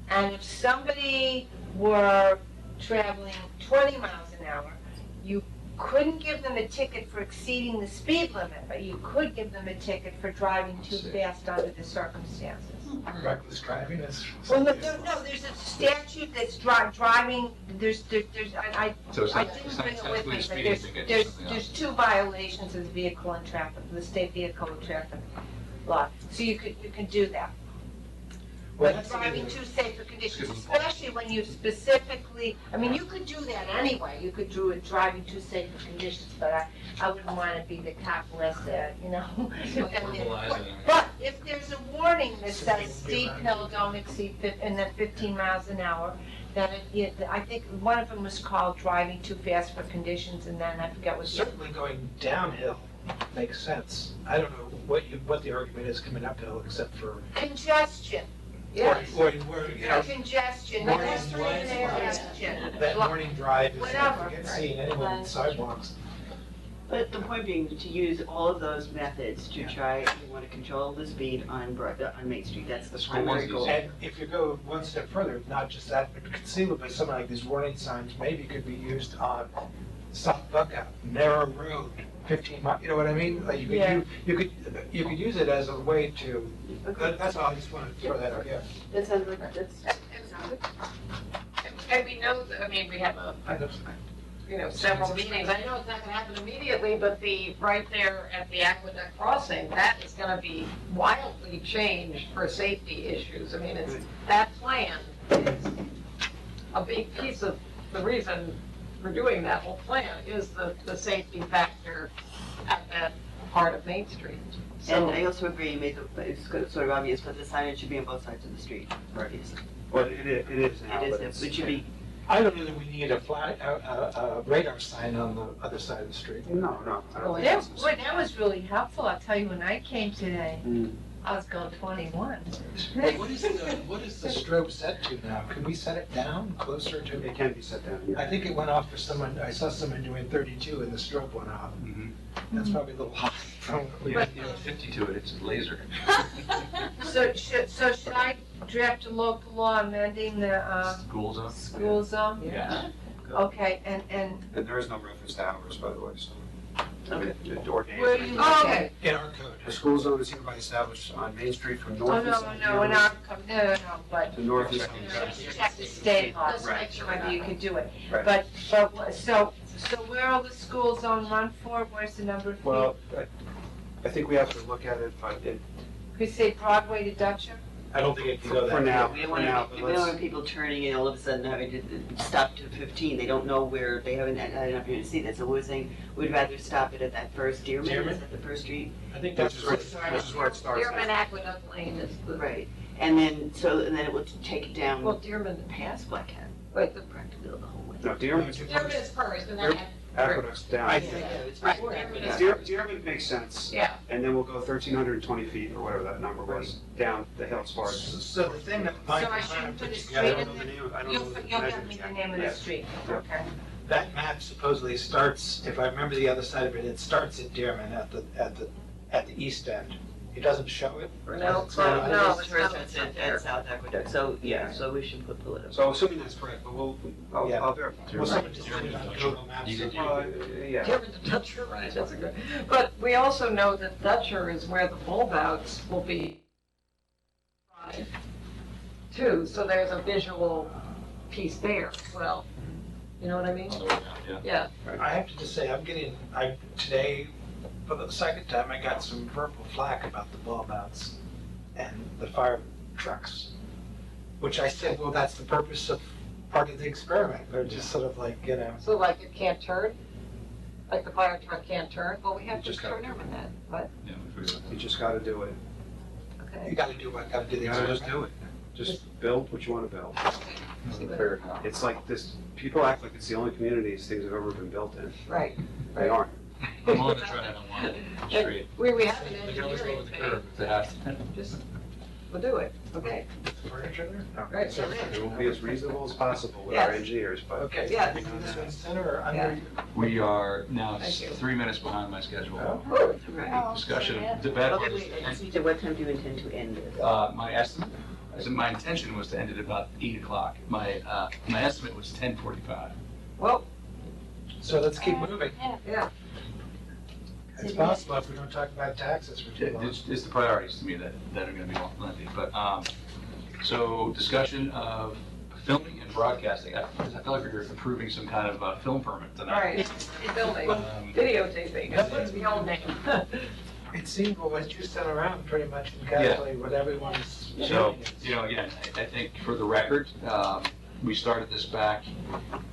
And if somebody were traveling 20 miles an hour, you couldn't give them a ticket for exceeding the speed limit, but you could give them a ticket for driving too fast under the circumstances. Reckless driving is. Well, no, there's a statute that's driving, I So it's not, didn't it's not bring it with technically me, a but speeding there's, ticket, there's, it's something there's else. two violations of the vehicle and traffic, the state vehicle and traffic law. So you can do that. Well, But that's driving either- too safe for conditions, Excuse me. especially when you specifically, you could do that anyway, you could do it driving too safe for conditions, but I wouldn't want to be the cop list that, Verbalize it. But if there's a warning that says steep hill, don't exceed, and then 15 miles an hour, then I think one of them was called driving too fast for conditions, and then I forget what the Certainly going downhill makes sense. I don't know what the argument is coming uphill, except for. congestion. Yes. Or, Congestion, Morning pedestrian drive. congestion. that morning drive is, Whatever. I forget seeing anyone on sidewalks. But the point being to use all of those methods to try, we want to control the speed on Main Street. That's the School primary ones goal. And if you go one step further, not just that, but conceivably, something like these warning signs maybe could be used on South Buckout, narrow road, 15 miles, you know what I mean? Like you could use it as a way to, that's all, I just wanted to throw that out, yeah. That sounds like, that's, And we know, we have several meetings, I know it's not gonna happen immediately, but right there at the Aqueduct Crossing, that is gonna be wildly changed for safety issues. That plan is a big piece of the reason for doing that whole plan is the safety factor at that part of Main Street. and I also agree, you made it's sort of obvious, but the signage should be on both sides of the street, Right. obviously. Well, it is now, It but is, it's. it should be, I don't know that we need a radar sign on the other side of the street. No, I don't think That, it's- boy, that was really helpful, I'll tell you, when I came today, I was going 21. But what is the strobe set to now? Can we set it down closer to? It can be set down, yeah. I think it went off for someone, I saw someone doing 32 and the strobe went off. That's probably a little high. We have 50 to it, it's a laser. So should I draft a local law amending the, School zone? school zone? Yeah. Okay, and And there is no reference to hours, by the way, so. Okay. It ordains. where you, oh, okay. In our code. The school zone is hereby established on Main Street from Oh, north no, and south. no, and I'm, no, but To north and check the state law, to Right. make sure whether you can do it. Right. But, so where will the school zone run for? Where's the number of feet? Well, I think we have to look at it, but it, Could say Broadway to Dutcher? I don't think it can go that. for now, We don't for want now, to, but we don't want let's, people turning and all of a sudden having to stop to 15. They don't know where, they haven't had enough to see that. So we're saying, we'd rather stop it at that first Dearman, Dearman? is that the first street? I think which that's is where where it starts. Dearman Aqueduct Lane is the, Right. And then, and then it would take it down well, Dearman, past Black Cat, wait, the, practically the whole way. No, Dearman, Dearman is first, and then, Aqueduct's down. I think. it's right, before Dearman Aqueduct. is, Dearman makes sense, yeah. and then we'll go 1,320 feet, or whatever that number was, down the hill as far as. So the thing that So I shouldn't put a street I in don't know the there? name of, I don't You'll, know the you'll measure give me the exactly. name of the Yeah. street, Yep. okay? That map supposedly starts, if I remember the other side of it, it starts at Dearman at the east end. It doesn't show it? or No, does it? So no, This it's first not- one's at South Aqueduct, so, yeah, so we should put political. So assuming that's correct, but Yeah. I'll verify. Well, someone just put it on Google Maps. Yeah. Dearman to Dutcher, right, that's a good, but we also know that Dutcher is where the bulb outs will be too, so there's a visual piece there as well. You know what I mean? Yeah. I have to just say, today, for the second time, I got some verbal flack about the bulb outs and the fire trucks, which I said, well, that's the purpose of part of the experiment. They're just sort of like, So like it can't turn? Like the fire truck can't turn? Well, we have to Just gotta turn over that, but, You just gotta do it. okay. you gotta do what, gotta do the You gotta experiment. just do it. Just build what you wanna build. See what- Fair enough. It's like this, people act like it's the only community these things have ever been built in. Right. They aren't. I'm willing to try it on one street. We have an They can always go engineering with the thing, curve if they have to. just, we'll do it, okay? Furniture there? No. Right. So- It will be as reasonable as possible with our Yes. engineers, but. Okay, Yeah. so this one's center or under? Yeah. We are now Thank you. 3 minutes behind my schedule. Oh. Right. Discussion, debate. Okay, wait, I just need to, what time do you intend to end this? My estimate, my intention was to end at about 8 o'clock. My estimate was 10:45. Well, So let's keep moving. yeah, It's possible if we don't talk about taxes for too long. It's the priorities to me that are gonna be lengthy, but, so discussion of filming and broadcasting. I feel like we're approving some kind of film permit tonight. right, filming, videotaping, that's the old name. It seemed, well, what you sent around pretty much encapsulated what everyone's. So, again, I think for the record, we started this back,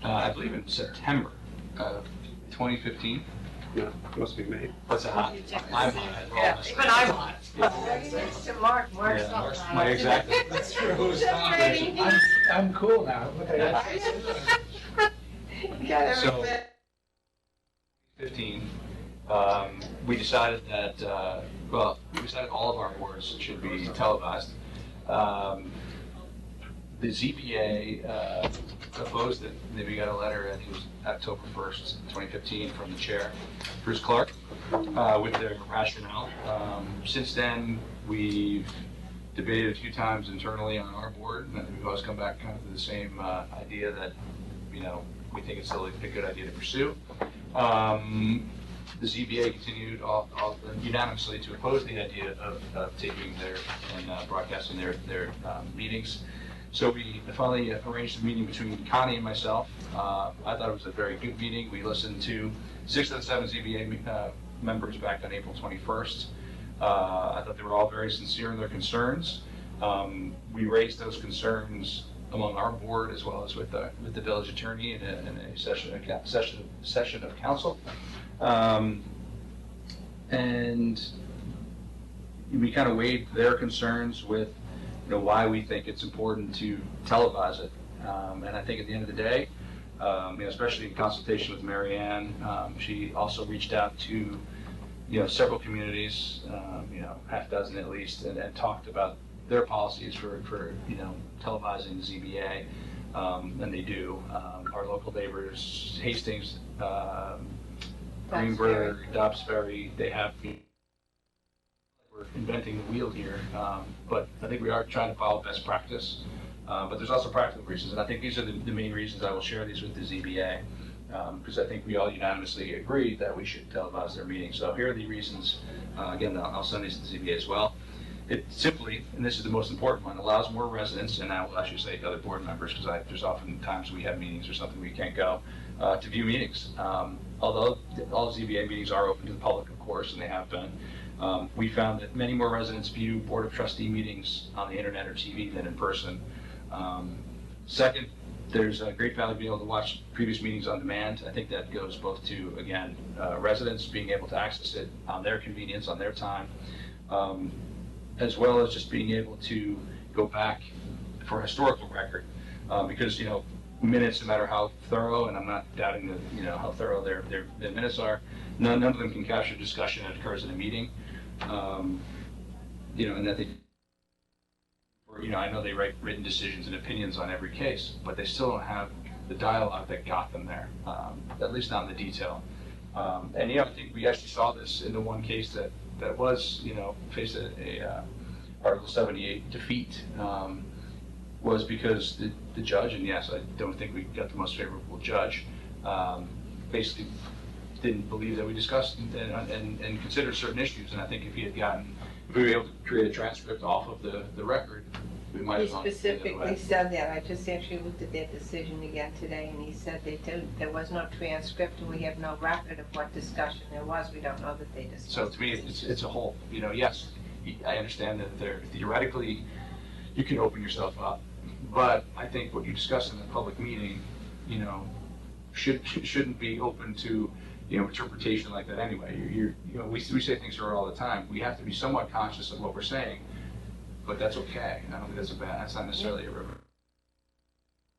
I believe in September of 2015. No, it must be made. What's a hot? I'm hot. Yeah, even I'm hot. Thanks to Mark's Yeah, not my exactly. That's true. Separating. I'm cool now. Look at that. Got So- everything. 15, we decided that, we decided all of our boards should be televised. The ZPA opposed it. Then we got a letter, I think it was October 1st, 2015, from the chair, Bruce Clark, with their rationale. Since then, we've debated a few times internally on our board, and we've always come back kind of to the same idea that, we think it's still a good idea to pursue. The ZBA continued unanimously to oppose the idea of taping and broadcasting their meetings. So we finally arranged a meeting between Connie and myself. I thought it was a very good meeting. We listened to 6 of the 7 ZBA members back on April 21st. I thought they were all very sincere in their concerns. We raised those concerns among our board as well as with the village attorney in a session of council. And we kind of weighed their concerns with why we think it's important to televise it. And I think at the end of the day, especially in consultation with Mary Ann, she also reached out to, several communities, half dozen at least, and talked about their policies for televising the ZBA, and they do. Our local neighbors, Hastings, Greenberg, Dobbsbury, they have, we're inventing the wheel here, but I think we are trying to follow best practice. But there's also practical reasons, and I think these are the main reasons I will share these with the ZBA, because I think we all unanimously agree that we should televise their meetings. So here are the reasons. Again, I'll send these to the ZBA as well. It simply, and this is the most important one, allows more residents, and I will actually say other board members, because there's often times we have meetings or something we can't go, to view meetings. Although all ZBA meetings are open to the public, of course, and they have been, we found that many more residents view Board of Trustee meetings on the internet or TV than in person. Second, there's a great value being able to watch previous meetings on demand. I think that goes both to, again, residents being able to access it on their convenience, on their time, as well as just being able to go back for historical record. Because, minutes, no matter how thorough, and I'm not doubting that, how thorough their minutes are, none of them can capture discussion that occurs in a meeting. And that they, I know they write written decisions and opinions on every case, but they still don't have the dialogue that got them there, at least not in the detail. And I think we actually saw this in the one case that was, faced a Article 78 defeat, was because the judge, and yes, I don't think we got the most favorable judge, basically didn't believe that we discussed and considered certain issues. And I think if we were able to create a transcript off of the record, we might have gone He specifically said that. I just actually looked at that decision again today, and he said there was no transcript, and we have no record of what discussion there was. We don't know that they discussed. So to me, it's a whole, yes, I understand that theoretically you can open yourself up, but I think what you discuss in a public meeting, shouldn't be open to, interpretation like that anyway. We say things here all the time. We have to be somewhat conscious of what we're saying, but that's okay. I don't think that's not necessarily a river.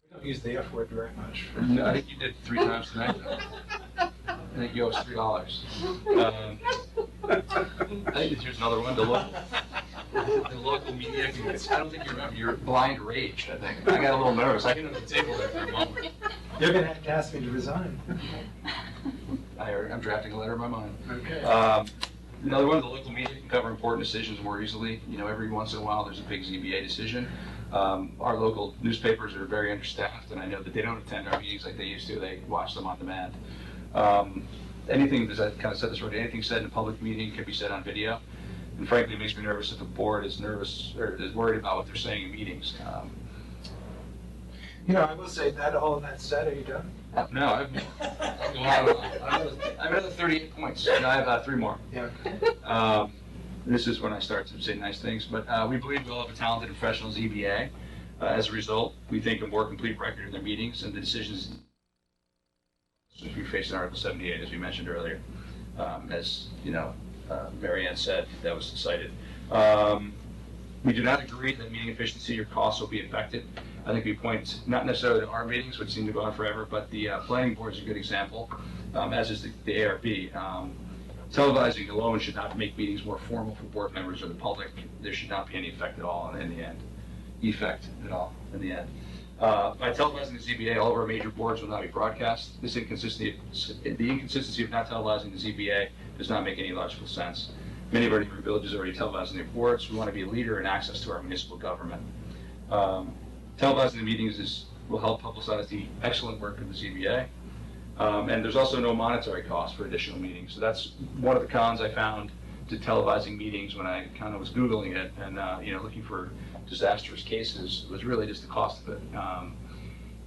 We don't use the F word very much. No, I think you did 3 times tonight. I think you owe us $3. I think here's another one. The local media. I don't think you remember. You're blind rage. I think I got a little nervous. I hit on the table there for a moment. You're gonna have to ask me to resign. I'm drafting a letter in my mind. Okay. Another one, the local media can cover important decisions more easily. Every once in a while there's a big ZBA decision. Our local newspapers are very understaffed, and I know that they don't attend our meetings like they used to. They watch them on demand. Anything, as I kind of said this already, anything said in a public meeting can be said on video. And frankly, it makes me nervous if the board is nervous or is worried about what they're saying in meetings. I will say that all that said, are you done? No, I have another 38 points. I have 3 more. Yeah. This is when I start to say nice things, but we believe we'll have a talented and professional ZBA. As a result, we think a more complete record of their meetings and the decisions we faced in Article 78, as we mentioned earlier. As Mary Ann said, that was cited. We do not agree that meeting efficiency or costs will be affected. I think we point not necessarily to our meetings, which seem to go on forever, but the planning board is a good example, as is the ARB. Televising alone should not make meetings more formal for board members or the public. There should not be any effect at all in the end. By televising the ZBA, all of our major boards will not be broadcast. The inconsistency of not televising the ZBA does not make any logical sense. Many of our neighboring villages are already televising their boards. We want to be a leader in access to our municipal government. Televising the meetings will help publicize the excellent work of the ZBA. And there's also no monetary cost for additional meetings. So that's one of the cons I found to televising meetings when I kind of was Googling it and looking for disastrous cases, was really just the cost of it.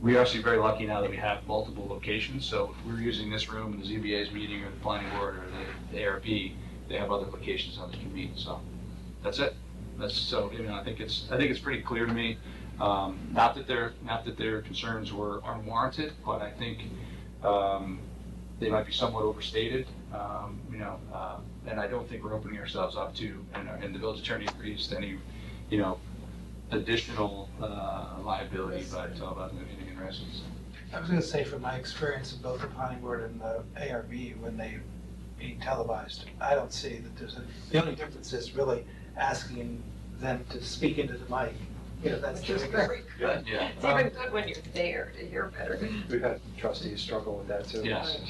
We are actually very lucky now that we have multiple locations. So if we're using this room in the ZBA's meeting or the planning board or the ARB, they have other locations how they can meet. So that's it. I think it's pretty clear to me. Not that their concerns were unwarranted, but I think they might be somewhat overstated. And I don't think we're opening ourselves up to, and the village attorney agrees to any, additional liability, but it's all about moving and rescues. I was gonna say, from my experience in both the planning board and the ARB, when they being televised, I don't see that the only difference is really asking them to speak into the mic. You know, that's Which is very good. Yeah. It's even good when you're there to hear better. We've had trustees struggle with that too. Yes.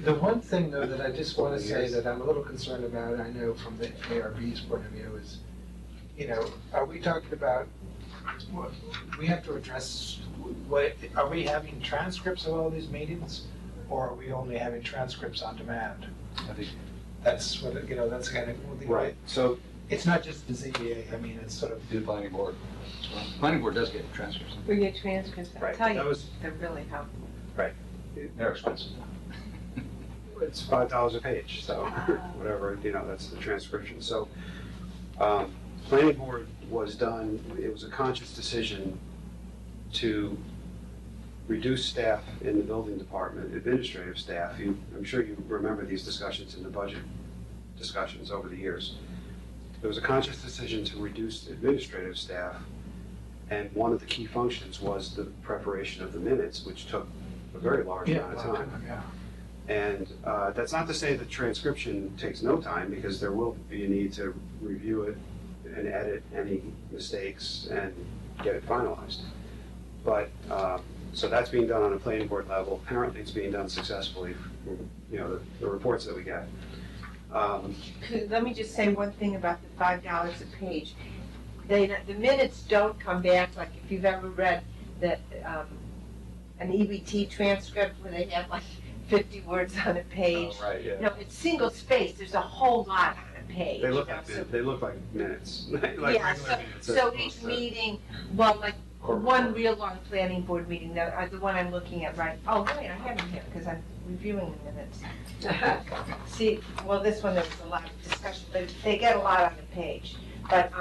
The one thing, though, that I just want to say that I'm a little concerned about, and I know from the ARB's point of view, is, you know, are we talking about, we have to address, are we having transcripts of all these meetings? Or are we only having transcripts on demand? I think, That's what, you know, that's kind of. right, so, It's not just the ZBA, I mean, it's sort of. The planning board. Planning board does get transcripts. We get transcripts, I'll right, tell that you, was, they're really helpful. They're expensive. it's $5 a page, so whatever, you know, that's the transcription. So, planning board was done, it was a conscious decision to reduce staff in the building department, administrative staff. I'm sure you remember these discussions in the budget discussions over the years. There was a conscious decision to reduce administrative staff, and one of the key functions was the preparation of the minutes, which took a very large amount of time. Yeah. And that's not to say that transcription takes no time, because there will be a need to review it and edit any mistakes and get it finalized. But, so that's being done on a planning board level. Apparently it's being done successfully, you know, the reports that we get. Let me just say one thing about the $5 a page. The minutes don't come back, like if you've ever read an EBT transcript where they have like 50 words on a page. Oh, right, yeah. No, it's single space, there's a whole lot on a page. They look you know, like, so- they look like minutes, like Yeah, regular minutes. so each meeting, well, like, one real long planning board meeting, the one I'm looking at, right, oh, wait, I have them here, because I'm reviewing the minutes. See, well, this one, there was a lot of discussion, but they get a lot on the page. But,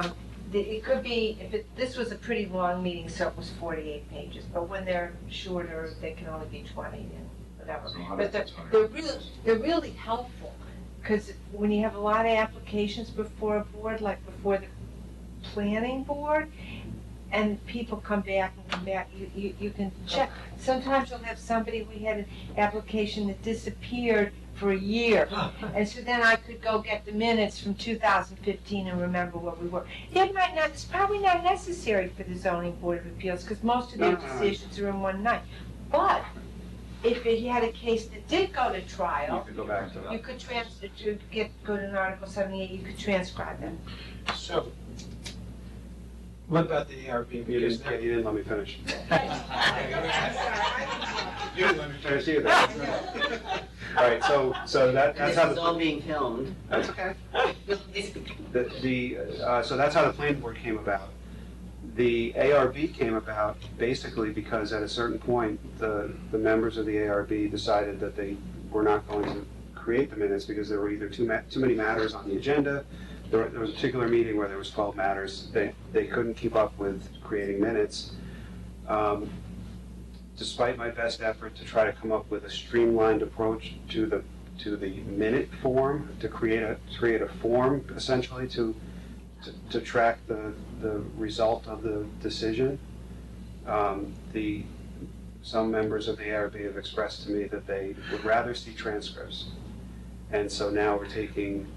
it could be, this was a pretty long meeting, so it was 48 pages, but when they're shorter, they can only be 20 and whatever. But they're really helpful, because when you have a lot of applications before a board, like before the planning board, and people come back, you can check. Sometimes you'll have somebody, we had an application that disappeared for a year. And so then I could go get the minutes from 2015 and remember where we were. It's probably not necessary for the zoning board of appeals, because most of their decisions are in one night. But if you had a case that did go to trial, You could go back to you could go to an Article 78, you could transcribe them. So, what about the ARB? You Because didn't, you didn't let me finish. they're. You didn't let me finish either. All right, so that's This how is all being filmed. That's okay. So that's how the planning board came about. The ARB came about basically because at a certain point, the members of the ARB decided that they were not going to create the minutes because there were either too many matters on the agenda. There was a particular meeting where there was 12 matters. They couldn't keep up with creating minutes. Despite my best effort to try to come up with a streamlined approach to the minute form, to create a form essentially to track the result of the decision. Some members of the ARB have expressed to me that they would rather see transcripts. And so now we're taking,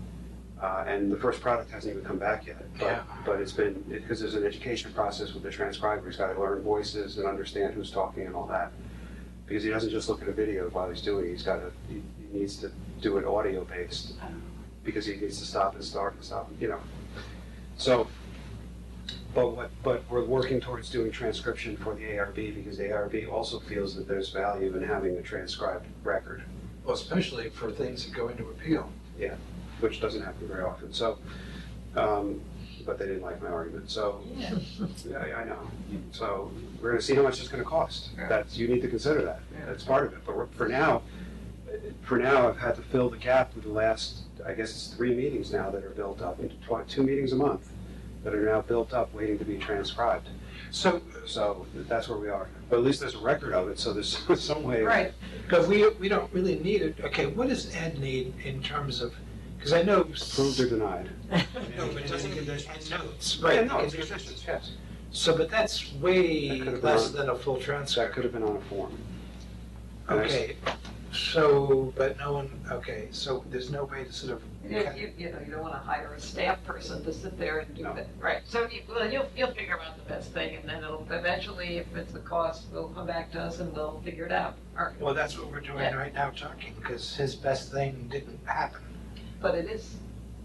and the first product hasn't even come back yet, but it's been, because there's an education process with the transcriber. He's got to learn voices and understand who's talking and all that. Because he doesn't just look at a video while he's doing it, he needs to do it audio based, because he needs to stop and start and stop, you know. So, but we're working towards doing transcription for the ARB, because the ARB also feels that there's value in having a transcribed record. Well, especially for things that go into appeal. Yeah, which doesn't happen very often, so, but they didn't like my argument, so, yeah, I know. So, we're gonna see how much it's gonna cost. You need to consider that, that's part of it, but for now, I've had to fill the gap with the last, I guess it's 3 meetings now that are built up, into 2 meetings a month that are now built up, waiting to be transcribed. So that's where we are. But at least there's a record of it, so there's some way. Right, but we don't really need it. Okay, what does Ed need in terms of, because I know. Approved or denied. No, but it doesn't give those notes. Right, Right, no, because it's conditions, yes. So, but that's way That could have less been than a full That transcript. could have been on a form. And I s- Okay, so, but no one, okay, so there's no way to sort of. You know, you don't wanna hire a staff person to sit there and do No. that, right? So you'll figure out the best thing, and then it'll, eventually, if it's a cost, they'll come back to us and they'll figure it out. All right. Well, that's what we're doing Yeah. right now, talking, because his best thing didn't happen. But it is,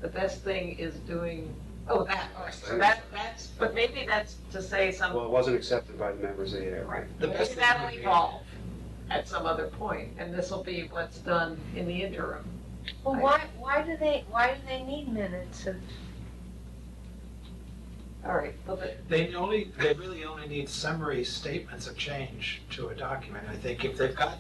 the best thing is doing, all right, so that's, but maybe that's to say something. Well, it wasn't accepted by the members of the ARB. Right, The best maybe thing that'll would be- evolve at some other point, and this will be what's done in the interim. Well, why do they need minutes of? All right, well, They really only need summary statements of change to a document. I think if they've got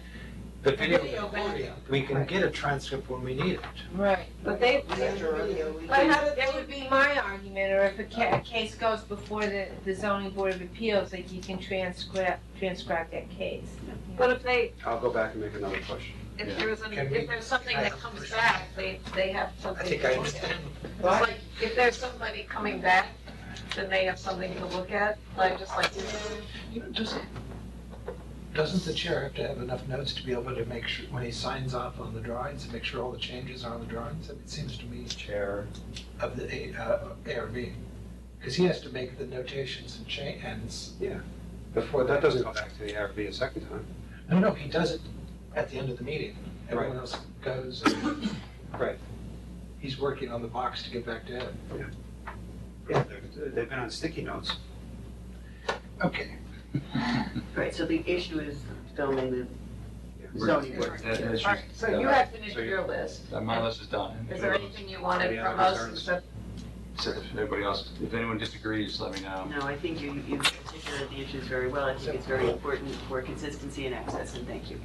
the video Video recording, back. we can get a transcript when we need it. Right. but they, But that would be my argument, or if a case goes before the zoning board of appeals, like you can transcribe that case. but if they, I'll go back and make another push. if Yeah. there's something that comes back, they have I something think to I look understand. at. It's like, if there's somebody coming back, then they have something to look at, like, just like, You know, doesn't the chair have to have enough notes to be able to make sure, when he signs off on the drawings, to make sure all the changes are on the drawings? It seems to me Chair. of the ARB. Because he has to make the notations and Yeah. Before, that doesn't go back to the ARB a second time. No, he does it at the end of the meeting. Everyone else goes and Right. he's working on the box to get back to Ed. Yeah, they've been on sticky notes. Okay. Right, so the issue is filming the zoning board. all right, so you have finished your list. My list is done. Is there anything you wanted Any from other us, concerns? except, So if everybody else, if anyone disagrees, let me know. No, I think you articulated the issues very well. I think it's very important for consistency and access, and thank you.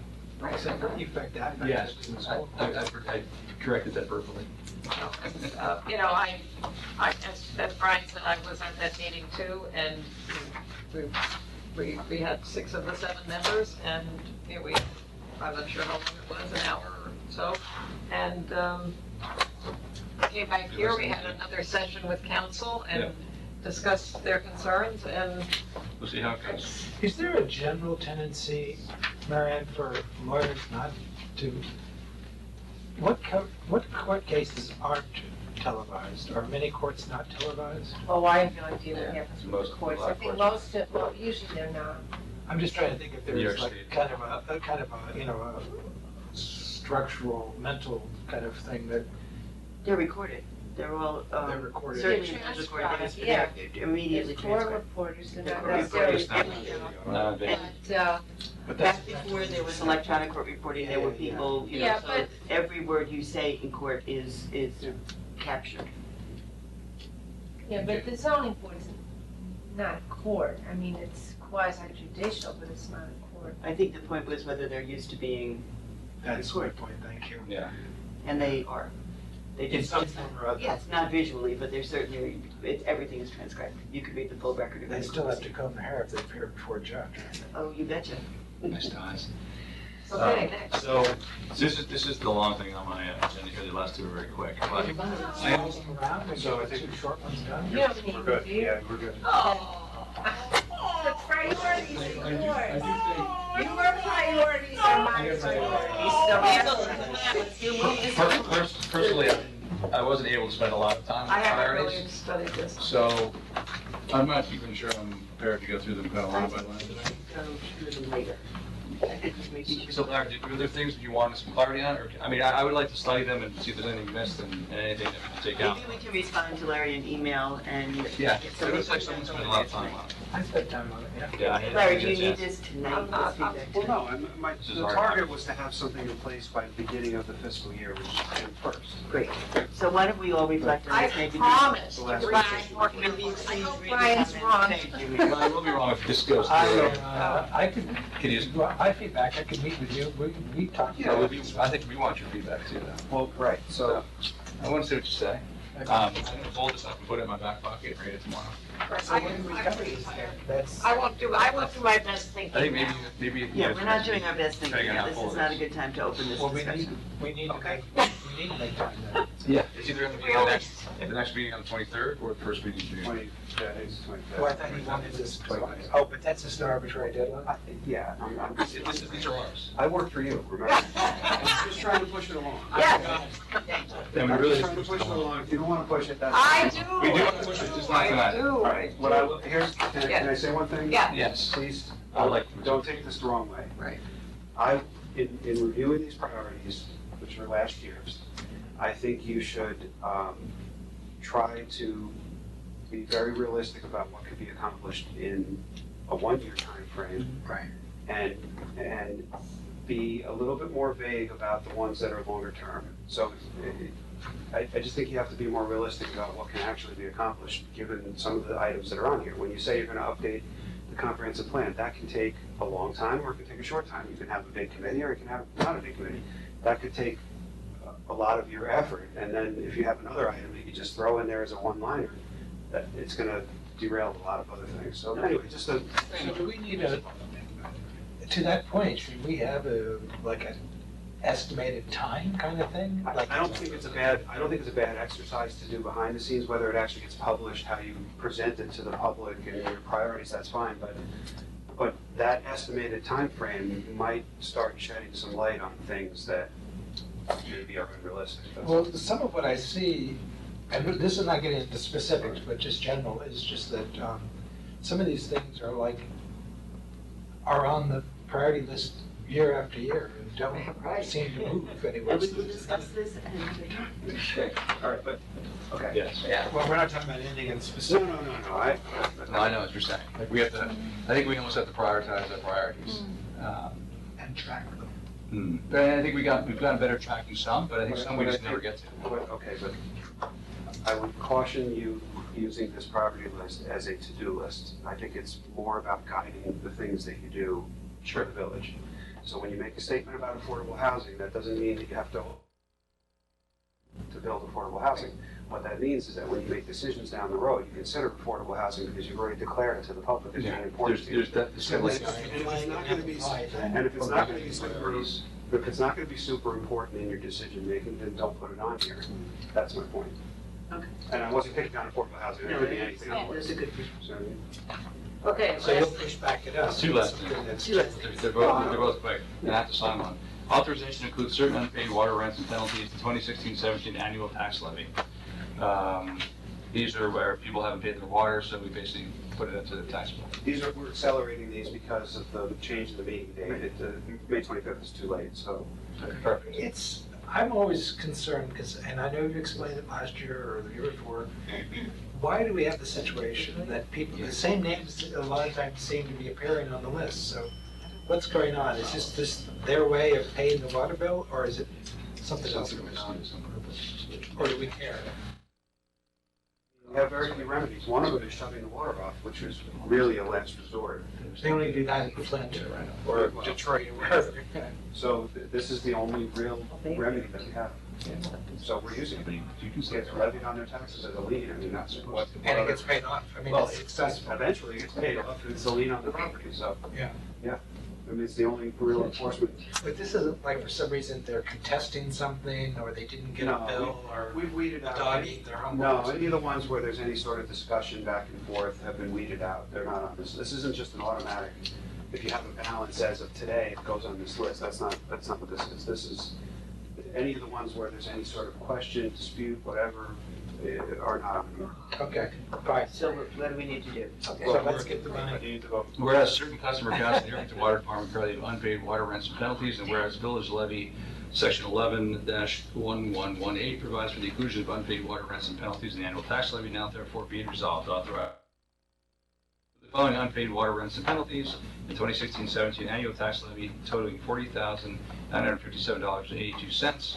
Except for effect that. Yes, I corrected that verbally. you know, as Brian said, I was at that meeting too, and we had 6 of the 7 members, and, you know, I'm not sure how long it was, an hour or so, and, came back here, we had another session with council Yeah. and discussed their concerns, and We'll see how it goes. Is there a general tendency, Marianne, for lawyers not to, what court cases aren't televised? Are many courts not televised? Oh, I have no idea what happens with Most the courts. a lot I of think courts. well, usually they're not. I'm just trying to think if New York there's like State. kind of a structural, mental kind of thing that They're recorded. They're all, they're recorded. certainly They're recorded, it's transcribed, immediately There's court transcribed. reporters, they're The not court necessarily reporters, video. No, they- But, Back before there was electronic court reporting, there were Yeah. people, you know, Yeah, so but- every word you say in court is captured. yeah, but the zoning board is not a court. I mean, it's quasi judicial, but it's not a court. I think the point was whether they're used to being, That's my point, thank you. Yeah. and they are. They In just, some form or other. yes, not visually, but they're certainly, everything is transcribed. You could read the full record of it. They still have to comb their hair if they appear before a judge. Oh, you betcha. Nice ties. okay, next. So, this is the long thing on my agenda here, the last 2 are very quick. But I have them around, and So I so think- 2 short ones done. You don't need We're good, to, do you? yeah, we're good. The priorities are yours. Your priorities are my priorities. Personally, I wasn't able to spend a lot of time I on haven't really priorities, studied this. so I'm not even sure I'm prepared to go through them kind of line by line today. Go through them later. Just making sure. So Larry, are there things that you want some clarity on, or, I mean, I would like to study them and see if there's anything missed and anything that we can take out. Maybe we can respond to Larry in email and. Yeah, get it some looks like someone's spent a lot of time on it. I spent time on it, yeah. Yeah, I had- Larry, do you yes, need yes. this tonight, I'm this not- feedback Well, tonight? no, This is the hard. target was to have something in place by the beginning of the fiscal year, which is June 1st. Great. So why don't we all reflect on I this, maybe? promise to last Brian, Maybe I hope read the Brian's comments. wrong. Thank you. Well, I will be wrong if this goes through. I could, Can you just- well, I feedback, I could meet with you, we talk. Yeah, I think we want your feedback too, though. Well, right, so, I want to see what you say. I'm gonna fold this up and put it in my back pocket and read it tomorrow. So what do we cover this there? That's, I won't do my best thinking. I think maybe. you Yeah, guys we're not can- doing our best thinking Figuring now. out This all is not a this. good time to open this well, we need discussion. to make, Okay. we need to make time then. Yeah, it's either going to be the next meeting on the 23rd or the first meeting in June. 20, yeah, it's 25th. Well, I thought you wanted this, oh, but that's just an arbitrary deadline? Yeah, These are ours. I work for you, remember? I'm just trying to push it along. Yes. And we I'm really just trying to push it along. If you don't want to push it, that's. I do. We do want to push it, just not I tonight. do. All right, what I will, here's, can I say one thing? Yeah. Yes. Please, I like. don't take this the wrong way. Right. In reviewing these priorities, which are last year's, I think you should try to be very realistic about what could be accomplished in a one-year time frame, Right. and be a little bit more vague about the ones that are longer term. So I just think you have to be more realistic about what can actually be accomplished, given some of the items that are on here. When you say you're gonna update the comprehensive plan, that can take a long time or it can take a short time. You can have a big committee or you can have not a big committee. That could take a lot of your effort, and then if you have another item that you just throw in there as a one-liner, that it's gonna derail a lot of other things. So anyway, just a. So do we need to that point, should we have like an estimated time kind of thing? I don't think it's a bad exercise to do behind the scenes, whether it actually gets published, how you present it to the public and your priorities, that's fine, but that estimated time frame might start shedding some light on things that maybe are unrealistic. Well, some of what I see, and this is not getting into specifics, but just general, is just that some of these things are on the priority list year after year and don't seem to move anywhere. And we will discuss this another time. All right, but, okay. Yes. Yeah. Well, we're not talking about anything in specific. No, No, I know what you're saying. Like we have to, I think we almost have to prioritize our priorities. And track them. But I think we've gotten better at tracking some, but I think some we just never get to. Okay, but I would caution you using this priority list as a to-do list. I think it's more about guiding the things that you do for the village. So when you make a statement about affordable housing, that doesn't mean that you have to build affordable housing. What that means is that when you make decisions down the road, you consider affordable housing because you've already declared it to the public as being important to you. There's that. And if it's not going to be super important in your decision making, then don't put it on here. That's my point. Okay. And I wasn't picking on affordable housing, it could be anything else. That's a good Okay. So you'll push back at us. Two left. They're both quick, and I have to sign one. Authorization includes certain unpaid water rents and penalties, the 2016-17 annual tax levy. These are where people haven't paid their water, so we basically put it into the tax bill. We're accelerating these because of the change in the meeting date. May 25th is too late, so. Perfect. I'm always concerned, and I know you explained it last year or the year before, why do we have the situation that the same names a lot of times seem to be appearing on the list? So what's going on? Is this their way of paying the water bill, or is it something else going on? Or do we care? We have very few remedies. One of them is shutting the water off, which is really a last resort. They only do that in Flint or Detroit or wherever. So this is the only real remedy that we have. So we're using it. You can say it's levied on their taxes as a lien. I mean, that's what. And it gets paid off. I mean, it's successful. Eventually it gets paid off. It's a lien on the property, so. Yeah. Yeah. I mean, it's the only real enforcement. But this isn't like for some reason they're contesting something or they didn't get a bill or we've weeded the out. dog ate their homework. No, any of the ones where there's any sort of discussion back and forth have been weeded out. They're not on this. This isn't just an automatic. If you have a balance as of today, it goes on this list. That's not what this is. This is any of the ones where there's any sort of question, dispute, whatever, are not on here. Okay, fine. So what do we need to do? Okay, so let's get the money. Whereas certain customer accounts in the Irvington Water Department currently have unpaid water rents and penalties, and whereas village levy section 11-1118 provides for the inclusion of unpaid water rents and penalties in the annual tax levy, now therefore be it resolved to authorize the following unpaid water rents and penalties: the 2016-17 annual tax levy totaling $40,957.82,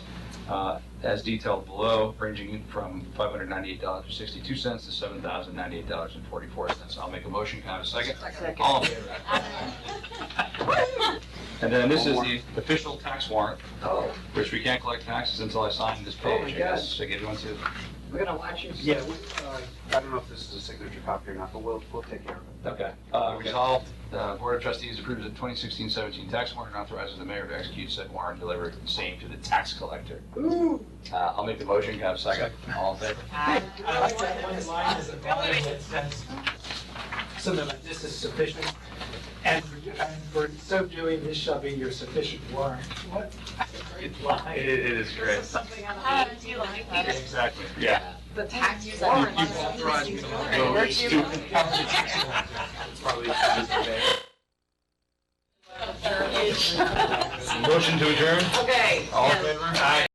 as detailed below, ranging from $598.62 to $7,098.44. I'll make a motion. Can I have a second? Second. All in favor? And then this is the official tax warrant, which we can't collect taxes until I sign this page. I guess. I give one to. We're gonna watch your. Yeah, I don't know if this is a signature copy or not, but we'll take care of it. Okay. Resolved, the Board of Trustees approves the 2016-17 tax warrant and authorizes the mayor to execute said warrant, deliver the same to the tax collector. I'll make the motion, can I have a second? All in favor? I like that one line as a line that says something like, this is sufficient, and for so doing, this shall be your sufficient warrant. What? Great line. It is great. Something on Do you like that? Exactly, yeah. the tax warrant. You've authorized me to go stupid. It's probably Mr. Mayor. Motion to adjourn? Okay. All in favor? Aye.